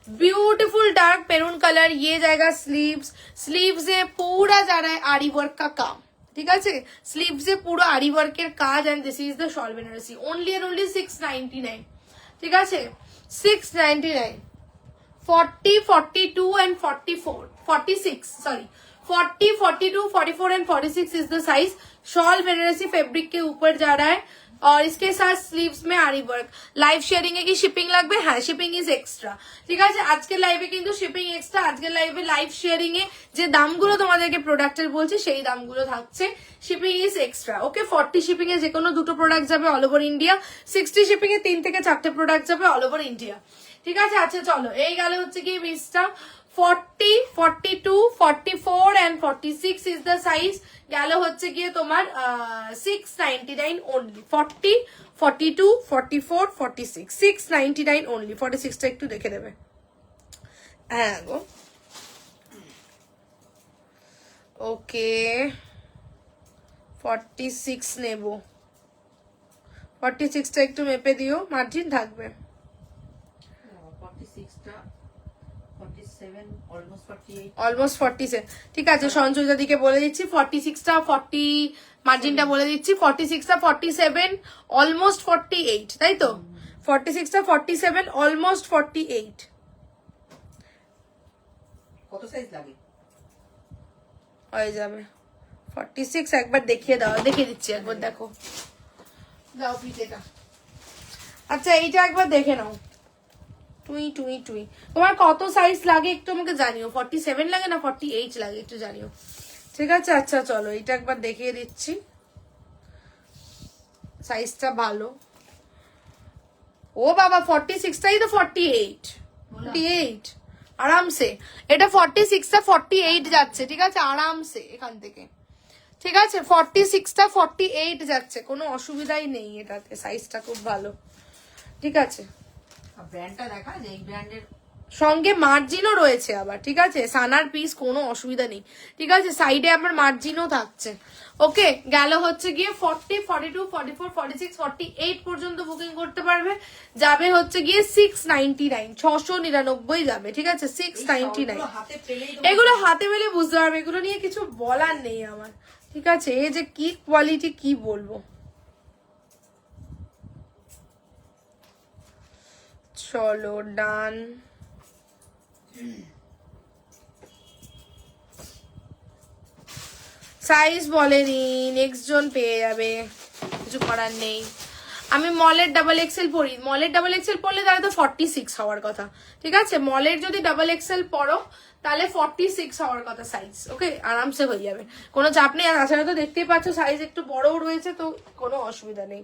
Beautiful dark maroon colour, ये जाएगा स्लीव्स, स्लीव्स এ পুরা जा रहा है आरी वर्क का काम, ঠিক আছে, স্লিভস এ পুরো আরি ওয়ার্কের কাজ, and this is the shawl Benarasi, only and only 699, ঠিক আছে 699, 40, 42 and 44, 46, sorry 40, 42, 44 and 46 is the size. Shawl Banarasi fabric के ऊपर जा रहा है और इसके साथ स्लीव्स में आरी वर्क। लाइव शेयरिंग है कि शिपिंग লাগবে, হ্যাঁ শিপিং ইজ এক্সট্রা, ঠিক আছে আজকের লাইভে কিন্তু শিপিং এক্সট্রা, আজকের লাইভে লাইভ শেয়ারিং এ যে দামগুলো তোমাদেরকে প্রোডাক্টের বলছি সেই দামগুলো থাকছে, shipping is extra, okay 40 shipping এ যে কোনো দুটো প্রোডাক্ট যাবে অল ওভার ইন্ডিয়া, 60 শিপিং এ 3 থেকে 4টে প্রোডাক্ট যাবে অল ওভার ইন্ডিয়া, ঠিক আছে। আচ্ছা চলো এই গেল হচ্ছে কি বিসটা, 40, 42, 44 and 46 is the size, গেল হচ্ছে গিয়ে তোমার 699 only, 40, 42, 44, 46, 699 only, 46 টা একটু দেখে দেবে, হ্যাঁ গো ওকে 46 নেব, 46 টা একটু মেপে দিও, মার্জিন থাকবে 46টা 47 অলমোস্ট 48 অলমোস্ট 47, ঠিক আছে সঞ্জয় দাদিকে বলে দিচ্ছি 46 টা 40 মার্জিনটা বলে দিচ্ছি, 46 টা 47 অলমোস্ট 48, তাই তো 46 টা 47 অলমোস্ট 48, কত সাইজ লাগে? হয়ে যাবে 46, একবার দেখিয়ে দাও, দেখিয়ে দিচ্ছি একবার, দেখো দাও পিঠেটা, আচ্ছা এইটা একবার দেখে নাও, টুই টুই টুই তোমার কত সাইজ লাগে একটু আমাকে জানিও, 47 লাগে না 48 লাগে একটু জানিও, ঠিক আছে। আচ্ছা চলো এটা একবার দেখিয়ে দিচ্ছি, সাইজটা ভালো, ও বাবা 46 টাই তো 48, 48 আরামসে, এটা 46 টা 48 যাচ্ছে, ঠিক আছে আরামসে এখান থেকে, ঠিক আছে 46 টা 48 যাচ্ছে, কোনো অসুবিধাই নেই এটাতে, সাইজটা খুব ভালো, ঠিক আছে। ব্র্যান্ডটা দেখা যায়, এই ব্র্যান্ডের সঙ্গে মার্জিনও রয়েছে আবার, ঠিক আছে সানার পিস, কোনো অসুবিধা নেই, ঠিক আছে সাইডে আমার মার্জিনও থাকছে, ওকে গেল হচ্ছে গিয়ে 40, 42, 44, 46, 48 পর্যন্ত বুকিং করতে পারবে, যাবে হচ্ছে গিয়ে 699, 699 যাবে, ঠিক আছে 699, হাতে পেলেই এগুলো হাতে পেলে বুঝতে পারবে, এগুলো নিয়ে কিছু বলার নেই আমার, ঠিক আছে এই যে কি কোয়ালিটি কি বলবো, চলো ডান, সাইজ বলেনি, নেক্সট জন পেয়ে যাবে, কিছু করার নেই। আমি মলের ডাবল এক্সেল পরি, মলের ডাবল এক্সেল পরলে তাহলে তো 46 হওয়ার কথা, ঠিক আছে মলের যদি ডাবল এক্সেল পরো তাহলে 46 হওয়ার কথা সাইজ, ওকে আরামসে হয়ে যাবে, কোনো চাপ নেই, আর তাছাড়া তো দেখতেই পাচ্ছ সাইজ একটু বড়ও রয়েছে, তো কোনো অসুবিধা নেই,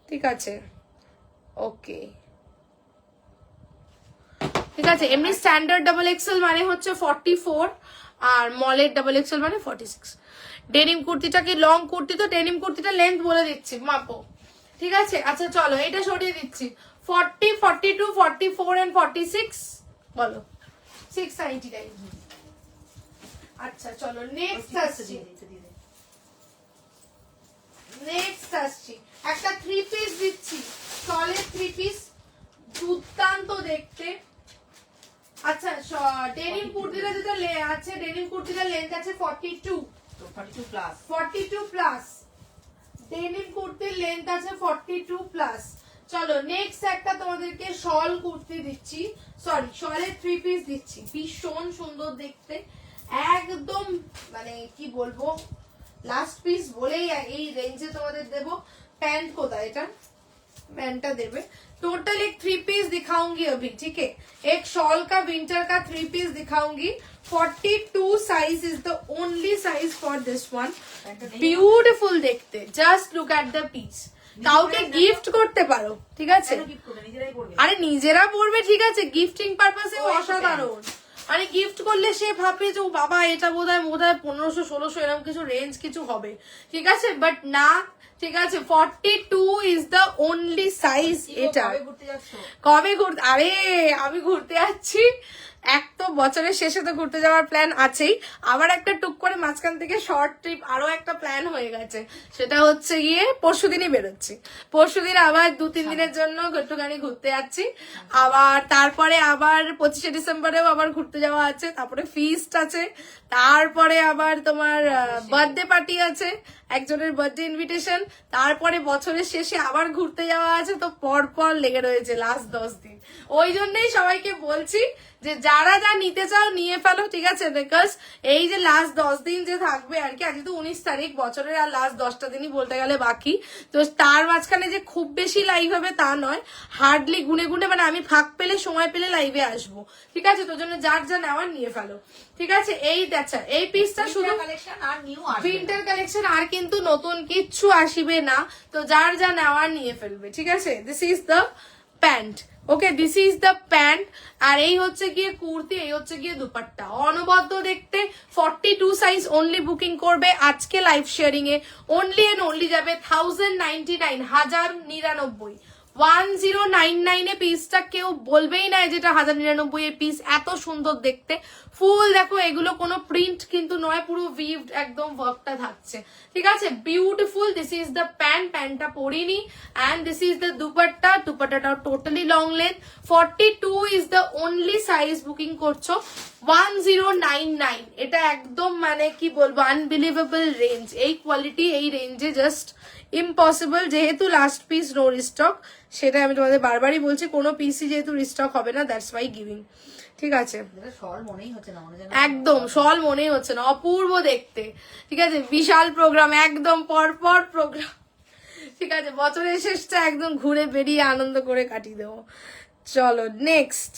ঠিক আছে ওকে ঠিক আছে। এমনি স্ট্যান্ডার্ড ডাবল এক্সেল মানে হচ্ছে 44 আর মলের ডাবল এক্সেল মানে 46। ডেনিম কুর্তিটা কি লং কুর্তি, তো ডেনিম কুর্তিটা লেন্থ বলে দিচ্ছি মাপো, ঠিক আছে। আচ্ছা চলো এটা সরিয়ে দিচ্ছি, 40, 42, 44 and 46 বলো 699। আচ্ছা চলো নেক্সট আসছি, নেক্সট আসছি একটা 3 পিস দিচ্ছি, সলিড 3 পিস, দুর্দান্ত দেখতে। আচ্ছা ডেনিম কুর্তিটা যেটা আছে, ডেনিম কুর্তিটা লেন্থ আছে 42, 42 প্লাস, 42 প্লাস, ডেনিম কুর্তির লেন্থ আছে 42 প্লাস। চলো নেক্সট একটা তোমাদেরকে শল কুর্তি দিচ্ছি, সরি শলের 3 পিস দিচ্ছি, ভীষণ সুন্দর দেখতে, একদম মানে কি বলবো লাস্ট পিস বলেই এই রেঞ্জে তোমাদের দেবো। প্যান্ট কোথায়, এটা पैंटा देवे। टोटल एक 3 पीस दिखाऊंगी अभी, ठीक है। एक शॉल का विंटर का 3 पीस दिखाऊंगी। 42 size is the only size for this one. Beautiful देखते, just look at the piece. কাউকে গিফট করতে পারো, ঠিক আছে, আরে নিজেরা পড়বে, ঠিক আছে, গিফটিং পারপাসে অসাধারণ। মানে গিফট করলে সে ভাবে যে ও বাবা এটা বোধহয় 1500-1600 এরকম কিছু রেঞ্জ কিছু হবে, ঠিক আছে, বাট না, ঠিক আছে 42 ইজ দ্য ওনলি সাইজ। এটা কবে ঘুরতে, আরে আমি ঘুরতে যাচ্ছি এক তো বছরের শেষে তো ঘুরতে যাওয়ার প্ল্যান আছেই, আবার একটা টুক করে মাঝখান থেকে শর্ট ট্রিপ আরো একটা প্ল্যান হয়ে গেছে, সেটা হচ্ছে গিয়ে পরশুদিনই বেরোচ্ছি। পরশুদিন আবার 2-3 দিনের জন্য একটুখানি ঘুরতে যাচ্ছি, আবার তারপরে আবার 25শে ডিসেম্বরেও আবার ঘুরতে যাওয়া আছে, তারপরে ফিস্ট আছে, তারপরে আবার তোমার বার্থডে পার্টি আছে, একজনের বার্থডে ইনভিটেশন, তারপরে বছরের শেষে আবার ঘুরতে যাওয়া আছে, তো পর পর লেগে রয়েছে লাস্ট 10 দিন। ওই জন্যই সবাইকে বলছি যে যারা যা নিতে চাও নিয়ে ফেলো, ঠিক আছে? বিকজ এই যে লাস্ট 10 দিন যে থাকবে আর কি, আজ তো 19 তারিখ, বছরের আর লাস্ট 10টা দিনই বলতে গেলে বাকি, তো তার মাঝখানে যে খুব বেশি লাইভ হবে তা নয়, হার্ডলি গুনে গুনে, মানে আমি ফাঁক পেলে সময় পেলে লাইভে আসবো, ঠিক আছে? তোর জন্য যার যা নেওয়ার নিয়ে ফেলো, ঠিক আছে? এই দেখা এই পিসটা শুধু কালেকশন আর নিউ উইন্টার কালেকশন, আর কিন্তু নতুন কিচ্ছু আসিবে না, তো যার যা নেওয়ার নিয়ে ফেলবে, ঠিক আছে? This is the pant, okay, this is the pant. আর এই হচ্ছে গিয়ে কুর্তি, এই হচ্ছে গিয়ে দুপাট্টা, অনবদ্য দেখতে। 42 সাইজ অনলি বুকিং করবে আজকে live sharing A, only and only যাবে 1099, 1099, 1099 এ পিসটা কেউ বলবেই না যেটা 1099 এর পিস, এত সুন্দর দেখতে। ফুল দেখো, এগুলো কোনো প্রিন্ট কিন্তু নয়, পুরো উইভড একদম ওয়ার্কটা থাকছে, ঠিক আছে? Beautiful. This is the pant, প্যান্টটা পরিনি, and this is the dupatta, দুপাট্টাটাও totally long length. 42 is the only size booking করছো, 1099। এটা একদম মানে কি বলবো, আনবিলিভেবল রেঞ্জ। এই কোয়ালিটি এই রেঞ্জে জাস্ট ইম্পসিবল। যেহেতু লাস্ট পিস নো রিস্টক, সেটা আমি তোমাদের বারবারই বলছি, কোনো পিসই যেহেতু রিস্টক হবে না, দ্যাটস ওয়াই গিভিং, ঠিক আছে? শল মনেই হচ্ছে না, মনে যেন একদম শল মনেই হচ্ছে না, অপূর্ব দেখতে, ঠিক আছে? বিশাল প্রোগ্রাম, একদম পরপর প্রোগ্রাম, ঠিক আছে? বছরের শেষটা একদম ঘুরে বেরিয়ে আনন্দ করে কাটিয়ে দেবো। চলো নেক্সট,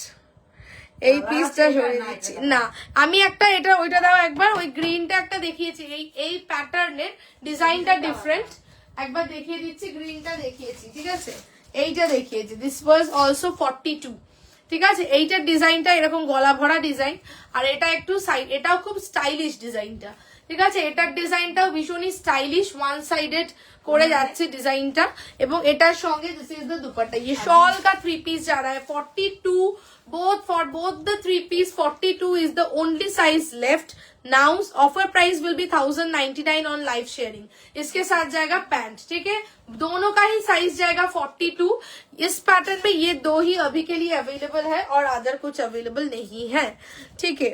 এই পিসটা সরিয়ে দিচ্ছি না আমি, একটা এটা ওইটা দাও একবার, ওই গ্রিনটা একটা দেখিয়েছি, এই প্যাটার্নের ডিজাইনটা ডিফারেন্ট, একবার দেখিয়ে দিচ্ছি। গ্রিনটা দেখিয়েছি, ঠিক আছে? এইটা দেখিয়েছি, দিস ওয়াজ অলসো 42, ঠিক আছে? এইটার ডিজাইনটা এরকম গলা ভরা ডিজাইন, আর এটা একটু সাইড, এটাও খুব স্টাইলিশ ডিজাইনটা, ঠিক আছে? এটার ডিজাইনটাও ভীষণই স্টাইলিশ, ওয়ান সাইডেড করে যাচ্ছে ডিজাইনটা, এবং এটার সঙ্গে দিস ইজ দ্য দুপাট্টা। ये शॉल का 3 piece जा रहा है 42, both for both the 3 piece 42 is the only size left now. Offer price will be 1099 on live sharing. इसके साथ जाएगा पैंट, ठीक है? दोनों का ही साइज जाएगा 42। इस पैटर्न में ये दो ही अभी के लिए अवेलेबल है और अदर कुछ अवेलेबल नहीं है, ठीक है?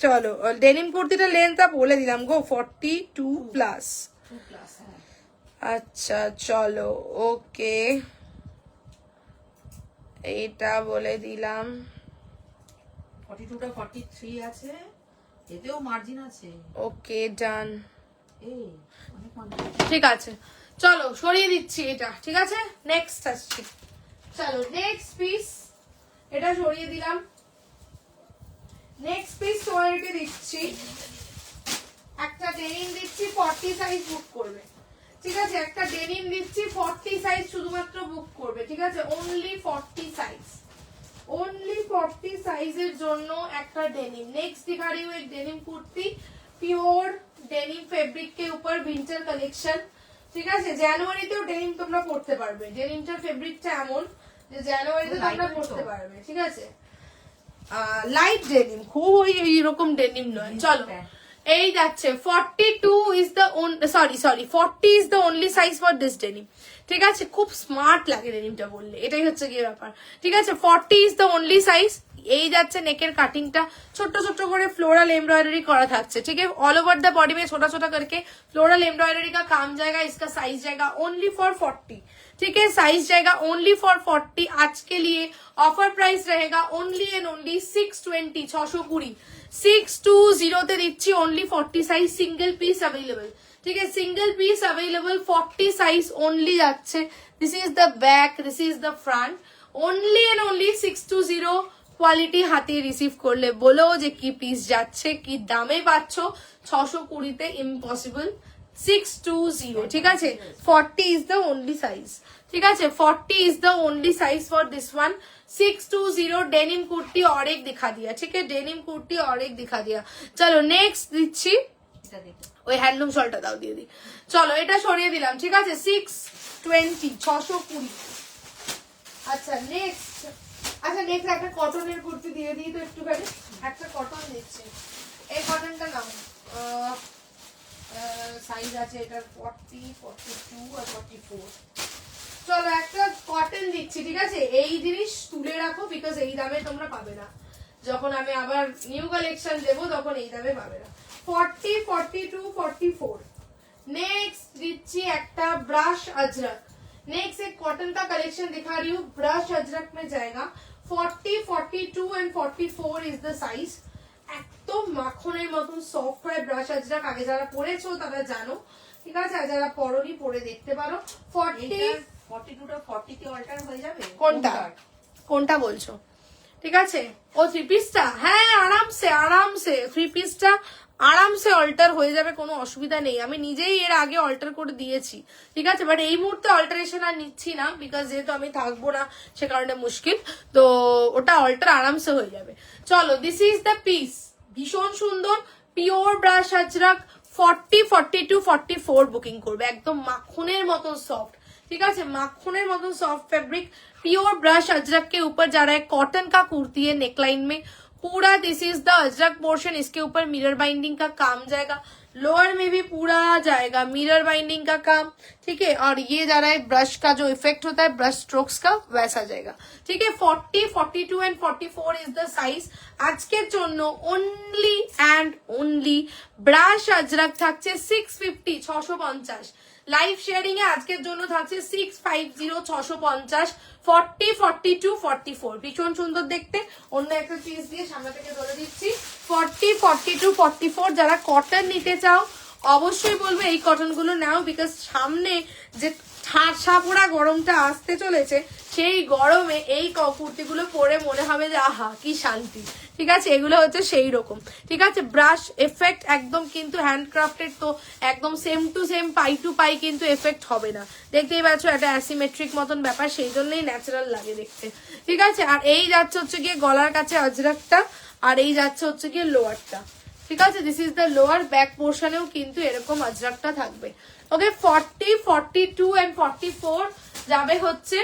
চলো, ডেনিম কুর্তিটা লেন্থটা বলে দিলাম গো, 42 প্লাস। আচ্ছা চলো, ওকে, এইটা বলে দিলাম। 42টা 43 আছে, এতেও মার্জিন আছে। ওকে, ডান, এই অনেক মার্জিন। ঠিক আছে, চলো সরিয়ে দিচ্ছি এটা, ঠিক আছে? নেক্সট আসছি, চলো নেক্সট পিস, এটা সরিয়ে দিলাম। নেক্সট পিস তোমাদেরকে দিচ্ছি, একটা ডেনিম দিচ্ছি, 40 সাইজ বুক করবে, ঠিক আছে? একটা ডেনিম দিচ্ছি 40 সাইজ শুধুমাত্র বুক করবে, ঠিক আছে? অনলি 40 সাইজ, ओनली 40 সাইজের জন্য একটা डेनिम। नेक्स्ट दिखा रही हूँ एक denim kurti, pure denim fabric के ऊपर विंटर कलेक्शन, ঠিক আছে? জানুয়ারিতেও ডেনিম তোমরা পড়তে পারবে, ডেনিমটার ফেব্রিকটা এমন যে জানুয়ারিতে তোমরা পড়তে পারবে, ঠিক আছে? লাইট ডেনিম, খুব ওই এরকম ডেনিম নয়। চলো, এই যাচ্ছে 42 is the sorry 40 is the only size for this denim, ঠিক আছে? খুব স্মার্ট লাগে ডেনিমটা বললে, এটাই হচ্ছে গিয়ে ব্যাপার, ঠিক আছে? 40 ইজ দ্য অনলি সাইজ। এই যাচ্ছে নেকের কাটিংটা ছোট্ট ছোট্ট করে फ्लोरल एम्ब्रॉयडरी करा থাকছে, ठीक है? ऑल ओवर द बॉडी में छोटा छोटा करके फ्लोरल एम्ब्रॉयडरी का काम जाएगा। इसका साइज जाएगा ओनली फॉर 40, ठीक है? साइज जाएगा ओनली फॉर 40। आज के लिए ऑफर प्राइस रहेगा ओनली एंड ओनली 620, 620, 620 তে দিচ্ছি only 40 size, single piece available, ठीक है? Single piece available, 40 size only যাচ্ছে। This is the back, this is the front, only and only 620। Quality হাতে রিসিভ করলে বলো যে কি পিস যাচ্ছে, কি দামে পাচ্ছ। 620 ইম্পসিবল, 620, ঠিক আছে? 40 ইজ দ্য ওনলি সাইজ, ঠিক আছে? 40 is the only size for this one. 620 denim kurti और एक दिखा दिया, ठीक है? डेनिम कुर्ती और एक दिखा दिया। चलो नेक्स्ट দিচ্ছি, ওই হ্যান্ডলুম শলটা দাও, দিয়ে দি। চলো এটা সরিয়ে দিলাম, ঠিক আছে? 620, 620। আচ্ছা নেক্সট আচ্ছা নেক্সট একটা কটনের কুর্তি দিয়ে দিই তো একটুখানি, একটা কটন দিচ্ছি, এই কটনটা নাও, সাইজ আছে এটার 40, 42 আর 44। চলো একটা কটন দিচ্ছি, ঠিক আছে? এই জিনিস তুলে রাখো, বিকজ এই দামে তোমরা পাবে না, যখন আমি আবার নিউ কালেকশন দেবো তখন এই দামে পাবে না। 40, 42, 44। नेक्स्ट दिच्छी एकटा ब्रश अजरक। नेक्स्ट एक कॉटन का कलेक्शन दिखा रही हूँ, ब्रश अजरक में जाएगा। 40, 42 एंड 44 इज द साइज। একদম মাখনের মতন সফট হয় ব্রাশ আজরাক, আগে যারা পরেছো তারা জানো, ঠিক আছে? আর যারা পরনি পরে দেখতে পারো। 40, 42 টা 40 তে অল্টার হয়ে যাবে। কোনটা কোনটা বলছো? ঠিক আছে, ও থ্রি পিসটা, হ্যাঁ আরামসে আরামসে থ্রি পিসটা আরামসে অল্টার হয়ে যাবে, কোনো অসুবিধা নেই। আমি নিজেই এর আগে অল্টার করে দিয়েছি, ঠিক আছে? বাট এই মুহূর্তে অল্টারেশন আর নিচ্ছি না, বিকজ যেহেতু আমি থাকবো না সে কারণে মুশকিল, তো ওটা অল্টার আরামসে হয়ে যাবে। চলো, দিস ইজ দ্য পিস, ভীষণ সুন্দর পিওর ব্রাশ আজরাক। 40, 42, 44 বুকিং করবে, একদম মাখনের মতন সফট, ठीक है? माखনের মতন soft fabric, pure brush Ajrak के ऊपर जा रहा है, कॉटन का कुर्ती है, नेकलाइन में पूरा this is the Ajrak portion, इसके ऊपर मिरर बाइंडिंग का काम जाएगा, लोअर में भी पूरा जाएगा मिरर बाइंडिंग का काम, ठीक है? और ये जा रहा है ब्रश का जो इफेक्ट होता है ब्रश स्ट्रोक्स का, वैसा जाएगा, ठीक है? 40, 42 एंड 44 इज द साइज। आज के जोनो only and only brush Ajrak থাকছে 650, 650। লাইভ শেয়ারিং এ আজকের জন্য থাকছে 650, 650, 40, 42, 44। ভীষণ সুন্দর দেখতে। অন্য একটা পিস দিয়ে সামনে থেকে ধরে দিচ্ছি। 40, 42, 44 যারা কটন নিতে চাও অবশ্যই বলবো এই কটন গুলো নাও, বিকজ সামনে যে ঠাসা পোড়া গরমটা আসতে চলেছে সেই গরমে এই কুর্তিগুলো পরে মনে হবে যে আহা কি শান্তি, ঠিক আছে? এগুলো হচ্ছে সেই রকম, ঠিক আছে? ব্রাশ এফেক্ট একদম কিন্তু হ্যান্ডক্রাফটেড, তো একদম সেম টু সেম পাই টু পাই কিন্তু এফেক্ট হবে না, দেখতেই পাচ্ছ একটা অ্যাসিমেট্রিক মতন ব্যাপার, সেই জন্যই ন্যাচারাল লাগে দেখতে, ঠিক আছে? আর এই যাচ্ছে হচ্ছে গিয়ে গলার কাছে আজরাকটা, আর এই যাচ্ছে হচ্ছে গিয়ে লোয়ারটা, ঠিক আছে? This is the lower, back পোর্শনেও কিন্তু এরকম আজরাকটা থাকবে। ওকে, 40, 42 এন্ড 44 যাবে হচ্ছে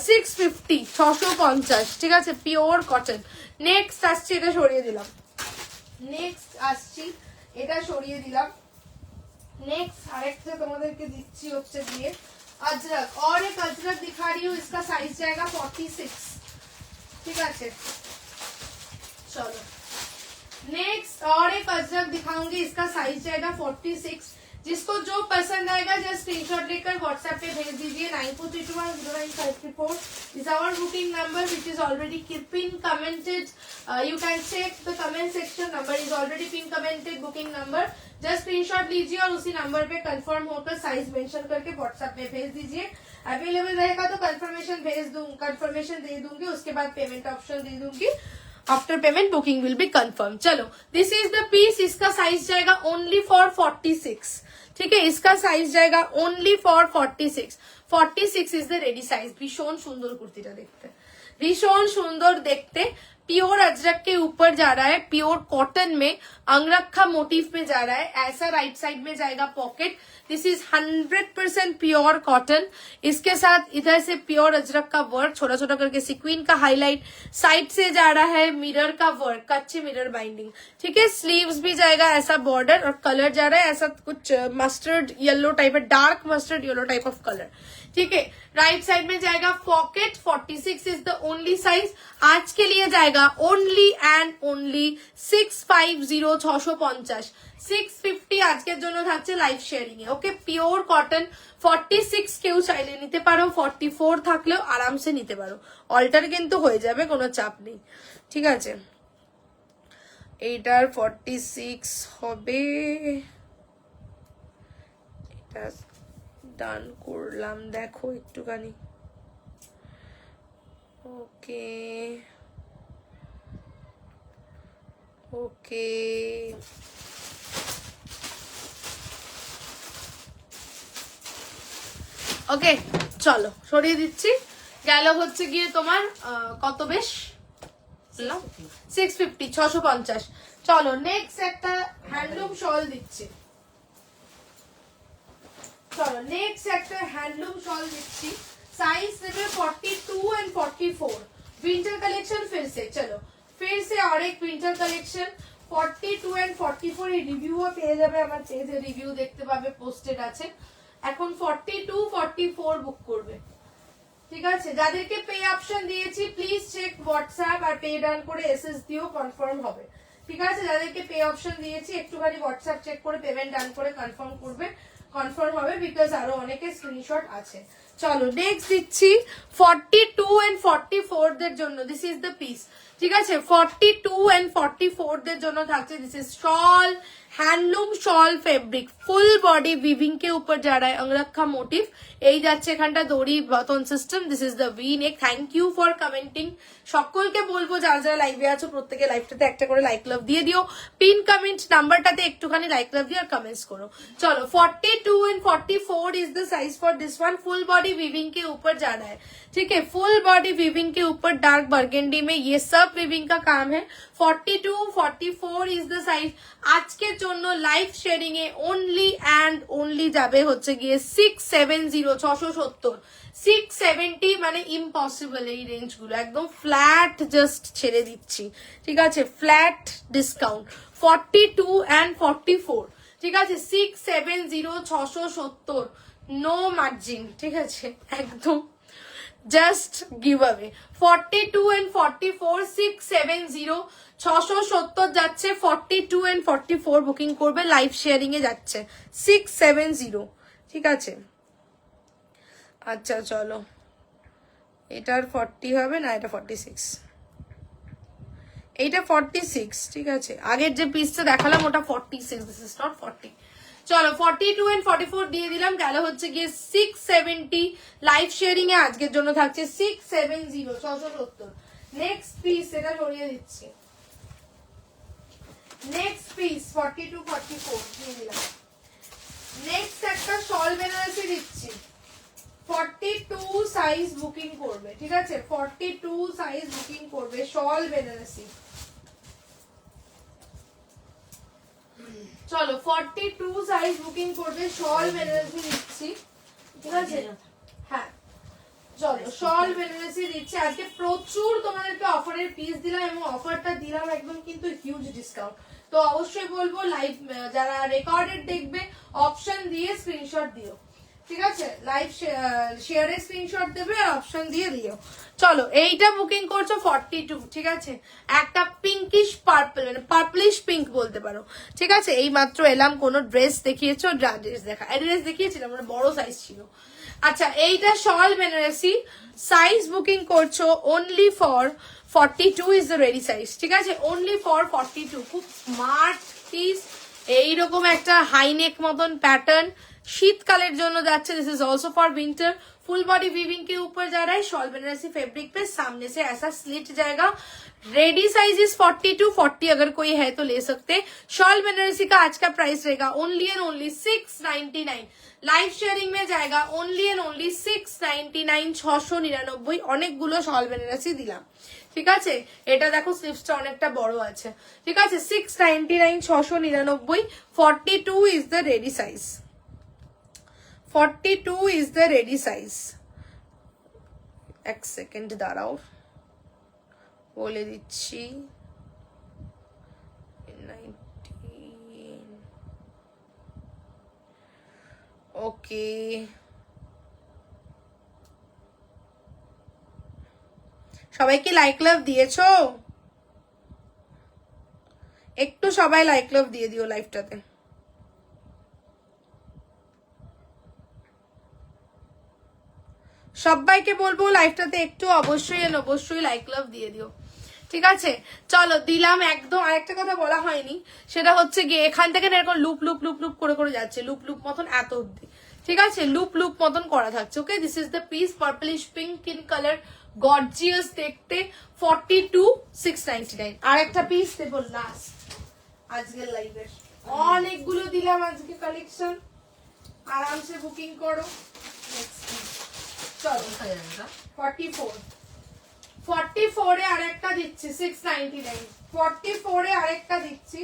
650, 650, ঠিক আছে? Pure cotton. নেক্সট আসছি, এটা সরিয়ে দিলাম, নেক্সট আসছি এটা সরিয়ে দিলাম। नेक्स्ट आरेकटा তোমাদেরকে দিচ্ছি হচ্ছে দিয়ে अजरक, और एक अजरक दिखा रही हूँ, इसका साइज जाएगा 46, ठीक है? चलो नेक्स्ट और एक अजरक दिखाऊंगी, इसका साइज जाएगा 46। जिसको जो पसंद आएगा जस्ट स्क्रीनशॉट लेकर व्हाट्सएप पे भेज दीजिए। 9431099534 is our booking number which is already been commented. You can check the comment section, number is already been commented, booking number just screenshot लीजिए और उसी नंबर पे कंफर्म होकर साइज मेंशन करके व्हाट्सएप पे भेज दीजिए। अवेलेबल रहेगा तो कंफर्मेशन कंफर्मेशन दे दूंगी, उसके बाद पेमेंट ऑप्शन दे दूंगी, after payment booking will be confirm. चलो, दिस इज द पीस, इसका साइज जाएगा ओनली फॉर 46, ठीक है? इसका साइज जाएगा only for 46। 46 is the ready size. भीषण सुंदर कुर्तीটা দেখতে, भीषण सुंदर देखते, प्योर अजरक के ऊपर जा रहा है, प्योर कॉटन में अंगरखा मोटिव में जा रहा है, ऐसा राइट साइड में जाएगा pocket. This is 100% pure cotton, इसके साथ इधर से प्योर अजरक का वर्क, छोटा छोटा करके सिक्वीन का हाईलाइट, साइड से जा रहा है मिरर का वर्क, कच्चे मिरर बाइंडिंग, ठीक है? स्लीव्स भी जाएगा ऐसा बॉर्डर, और कलर जा रहा है ऐसा कुछ मस्टर्ड येलो टाइप है, dark mustard yellow type of colour, ठीक है? राइट साइड में जाएगा pocket. 46 is the only size. आज के लिए जाएगा ओनली एंड ओनली 650, 650, 650 আজকের জন্য থাকছে লাইভ শেয়ারিং এ। ওকে, পিওর কটন। 46 কেউ চাইলে নিতে পারো, 44 থাকলেও আরামসে নিতে পারো, অল্টার কিন্তু হয়ে যাবে, কোনো চাপ নেই, ঠিক আছে? এইটার 46 হবে, এটা ডান করলাম, দেখো একটুখানি। ওকে ওকে, ওকে চলো সরিয়ে দিচ্ছি। গেল হচ্ছে গিয়ে তোমার কত, বেশ 650, 650। চলো নেক্সট একটা হ্যান্ডলুম শল দিচ্ছি, চলো নেক্সট একটা হ্যান্ডলুম শল দিচ্ছি, সাইজ দেবে 42 এন্ড 44। विंटर कलेक्शन फिर से, चलो फिर से और एक विंटर कलेक्शन 42 एंড 44 এই রিভিউও পেয়ে যাবে আমার পেজে, রিভিউ দেখতে পাবে, পোস্টেড আছে। এখন 42 44 বুক করবে, ঠিক আছে? যাদেরকে পে অপশন দিয়েছি প্লিজ চেক হোয়াটসঅ্যাপ আর পে ডান করে এসএস দিও, কনফার্ম হবে, ঠিক আছে? যাদেরকে পে অপশন দিয়েছি একটুখানি হোয়াটসঅ্যাপ চেক করে পেমেন্ট ডান করে কনফার্ম করবে, কনফার্ম হবে, বিকজ আরো অনেকে স্ক্রিনশট আছে। চলো নেক্সট দিচ্ছি 42 এন্ড 44 দের জন্য, দিস ইজ দ্য পিস, ঠিক আছে? 42 এন্ড 44 দের জন্য থাকছে, this is shawl, handloom shawl fabric, full body weaving के ऊपर जा रहा है अंगरखा मोटिव, এই যাচ্ছে এখানটা দড়ি button system, this is the V neck. Thank you for commenting, সকলকে বলবো যারা যারা লাইভে আছো প্রত্যেকে লাইভটাতে একটা করে লাইক লাভ দিয়ে দিও, পিন কমেন্ট নাম্বারটাতে একটুখানি লাইক লাভ দিয়ে আর কমেন্টস করো। চলো 42 and 44 is the size for this one, full body weaving के ऊपर जा रहा है, ठीक है? फुल बॉडी वीविंग के ऊपर डार्क बर्गेंडी में ये सब वीविंग का काम है। 42 44 इज द साइज। আজকের জন্য live sharing A only and only যাবে হচ্ছে গিয়ে 670 670 670, মানে ইম্পসিবল এই রেঞ্জ গুলো, একদম ফ্ল্যাট জাস্ট ছেড়ে দিচ্ছি, ঠিক আছে? ফ্ল্যাট ডিসকাউন্ট 42 এন্ড 44, ঠিক আছে? 670 670, নো মার্জিন, ঠিক আছে? একদম জাস্ট গিভ অ্যাওয়ে। 42 এন্ড 44 670 670 যাচ্ছে, 42 এন্ড 44 বুকিং করবে, লাইভ শেয়ারিং এ যাচ্ছে 670, ঠিক আছে? আচ্ছা চলো, এটার 40 হবে না, এটা 46, এইটা 46, ঠিক আছে? আগের যে পিসটা দেখালাম ওটা 46, দিস ইজ নট 40। চলো 42 এন্ড 44 দিয়ে দিলাম, গেল হচ্ছে গিয়ে 670, লাইভ শেয়ারিং এ আজকের জন্য থাকছে 670 670। নেক্সট পিস, এটা সরিয়ে দিচ্ছি, নেক্সট পিস 42 44 দিয়ে দিলাম। নেক্সট একটা শল বেনারসি দিচ্ছি, 42 সাইজ বুকিং করবে, ঠিক আছে? 42 সাইজ বুকিং করবে, শল বেনারসি। চলো 42 সাইজ বুকিং করবে, শল বেনারসি দিচ্ছি, ঠিক আছে? হ্যাঁ চলো শল বেনারসি দিচ্ছি। আজকে প্রচুর তোমাদেরকে অফারের পিস দিলাম এবং অফারটা দিলাম একদম কিন্তু হিউজ ডিসকাউন্ট। তো অবশ্যই বলবো লাইভ যারা রেকর্ডেড দেখবে অপশন দিয়ে স্ক্রিনশট দিও, ঠিক আছে? লাইভ শেয়ারে স্ক্রিনশট দেবে আর অপশন দিয়ে দিও। চলো এইটা বুকিং করছো 42, ঠিক আছে? একটা পিঙ্কিশ পার্পল, মানে পার্পলিশ পিঙ্ক বলতে পারো, ঠিক আছে? এই মাত্র এলাম, কোনো ড্রেস দেখিয়েছো? ড্রেস দেখা, ড্রেস দেখিয়েছিলাম, মানে বড় সাইজ ছিল। আচ্ছা এইটা শল বেনারসি, সাইজ বুকিং করছো only for 42 is the ready size, ঠিক আছে? অনলি ফর 42, খুব স্মার্ট পিস, এইরকম একটা হাইনেক মতন প্যাটার্ন शीतकालेर জন্য যাচ্ছে। This is also for winter, full body weaving के ऊपर जा रहा है, शॉल बनारसी फैब्रिक पे, सामने से ऐसा स्लिट जाएगा। रेडी साइज इज 42 40, अगर कोई है तो ले सकते। शॉल बनारसी का आज का प्राइस रहेगा only and only 699, live sharing में जाएगा ओनली एंड ओनली 699 699। অনেকগুলো শল বেনারসি দিলাম, ঠিক আছে? এটা দেখো স্লিভসটা অনেকটা বড় আছে, ঠিক আছে? 699 699। 42 is the ready size, 42 is the ready size। এক সেকেন্ড দাঁড়াও বলে দিচ্ছি। 19 ওকে, সবাই কি লাইক লাভ দিয়েছো? একটু সবাই লাইক লাভ দিয়ে দিও লাইভটাতে। সবাইকে বলবো লাইভটাতে একটু অবশ্যই লাইক লাভ দিয়ে দিও, ঠিক আছে? চলো দিলাম একদম। আরেকটা কথা বলা হয়নি, সেটা হচ্ছে গিয়ে এখান থেকে এরকম লুপ লুপ লুপ লুপ করে করে যাচ্ছে, লুপ লুপ মতন এত অব্দি, ঠিক আছে? লুপ লুপ মতন করা থাকছে, okay? This is the piece, purplish pink in colour, gorgeous দেখতে, 42 699। আর একটা পিস দেবো লাস্ট আজকের লাইভের, অনেকগুলো দিলাম আজকে কালেকশন, আরামসে বুকিং করো। চলো 44 এ আরেকটা দিচ্ছি 699, 44 এ আরেকটা দিচ্ছি।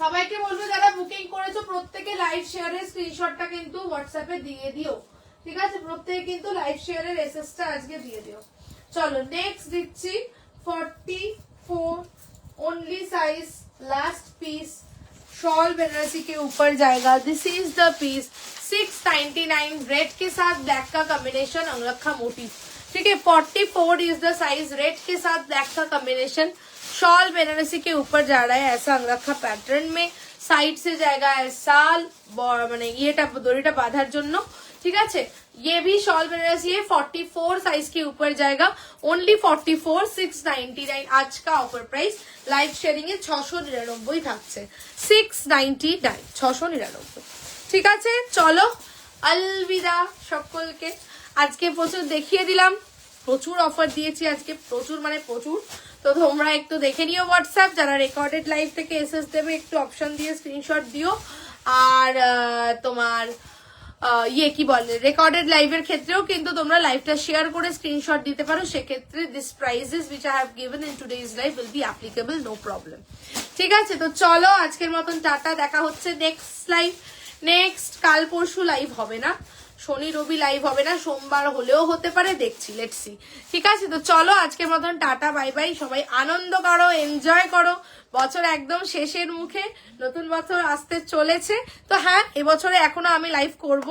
সবাইকে বলবো যারা বুকিং করেছো প্রত্যেকে লাইভ শেয়ারের স্ক্রিনশটটা কিন্তু হোয়াটসঅ্যাপে দিয়ে দিও, ঠিক আছে? প্রত্যেকে কিন্তু লাইভ শেয়ারের এসএসটা আজকে দিয়ে দিও, চলো নেক্সট দিচ্ছি 44 only size last piece shawl Banarasi के ऊपर जाएगा. This is the piece 699 red के साथ ब्लैक का कॉम्बिनेशन अंगरखा मोटिव. ठीक है 44 इज द साइज रेड के साथ ब्लैक का कॉम्बिनेशन शॉल बनारसी के ऊपर जा रहा है ऐसा अंगरखा पैटर्न में. साइड से जाएगा ऐसा মানে ইয়েটা দড়িটা বাঁধার জন্য. ঠিক আছে ये भी शॉल बनारसी है 44 साइज के ऊपर जाएगा. ओनली 44 699 आज का ऑफर प्राइस. लाइव शेयरिंग এ 699 থাকছে 699 699. ঠিক আছে চলো अलविदा সকলকে. আজকে প্রচুর দেখিয়ে দিলাম, প্রচুর অফার দিয়েছি আজকে, প্রচুর মানে প্রচুর. তো তোমরা একটু দেখে নিও হোয়াটসঅ্যাপ. যারা রেকর্ডেড লাইভ থেকে এসএস দেবে একটু অপশন দিয়ে স্ক্রিনশট দিও. আর তোমার ইয়ে কি বলে রেকর্ডেড লাইভের ক্ষেত্রেও কিন্তু তোমরা লাইভটা শেয়ার করে স্ক্রিনশট দিতে পারো. সেক্ষেত্রে this prices which I have given in today's live will be applicable, no problem. ঠিক আছে তো চলো আজকের মতন টাটা. দেখা হচ্ছে নেক্সট লাইভ. নেক্সট কাল পরশু লাইভ হবে না, শনি রবি লাইভ হবে না, সোমবার হলেও হতে পারে, দেখছি লেটস সি. ঠিক আছে তো চলো আজকের মতন টাটা বাই বাই. সবাই আনন্দ করো, এনজয় করো. বছর একদম শেষের মুখে, নতুন বছর আসতে চলেছে. তো হ্যাঁ এবছরে এখনো আমি লাইভ করব,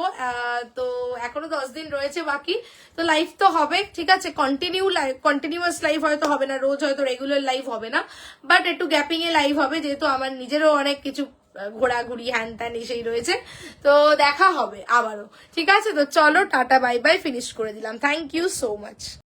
তো এখনো 10 দিন রয়েছে বাকি, তো লাইভ তো হবে. ঠিক আছে কন্টিনিউয়াস লাইভ হয়তো হবে না, রোজ হয়তো রেগুলার লাইভ হবে না, বাট একটু গ্যাপিং এ লাইভ হবে, যেহেতু আমার নিজেরও অনেক কিছু ঘোরাঘুরি হ্যান ত্যান এসেই রয়েছে. তো দেখা হবে আবারও. ঠিক আছে তো চলো টাটা বাই বাই, ফিনিশ করে দিলাম. Thank you so much.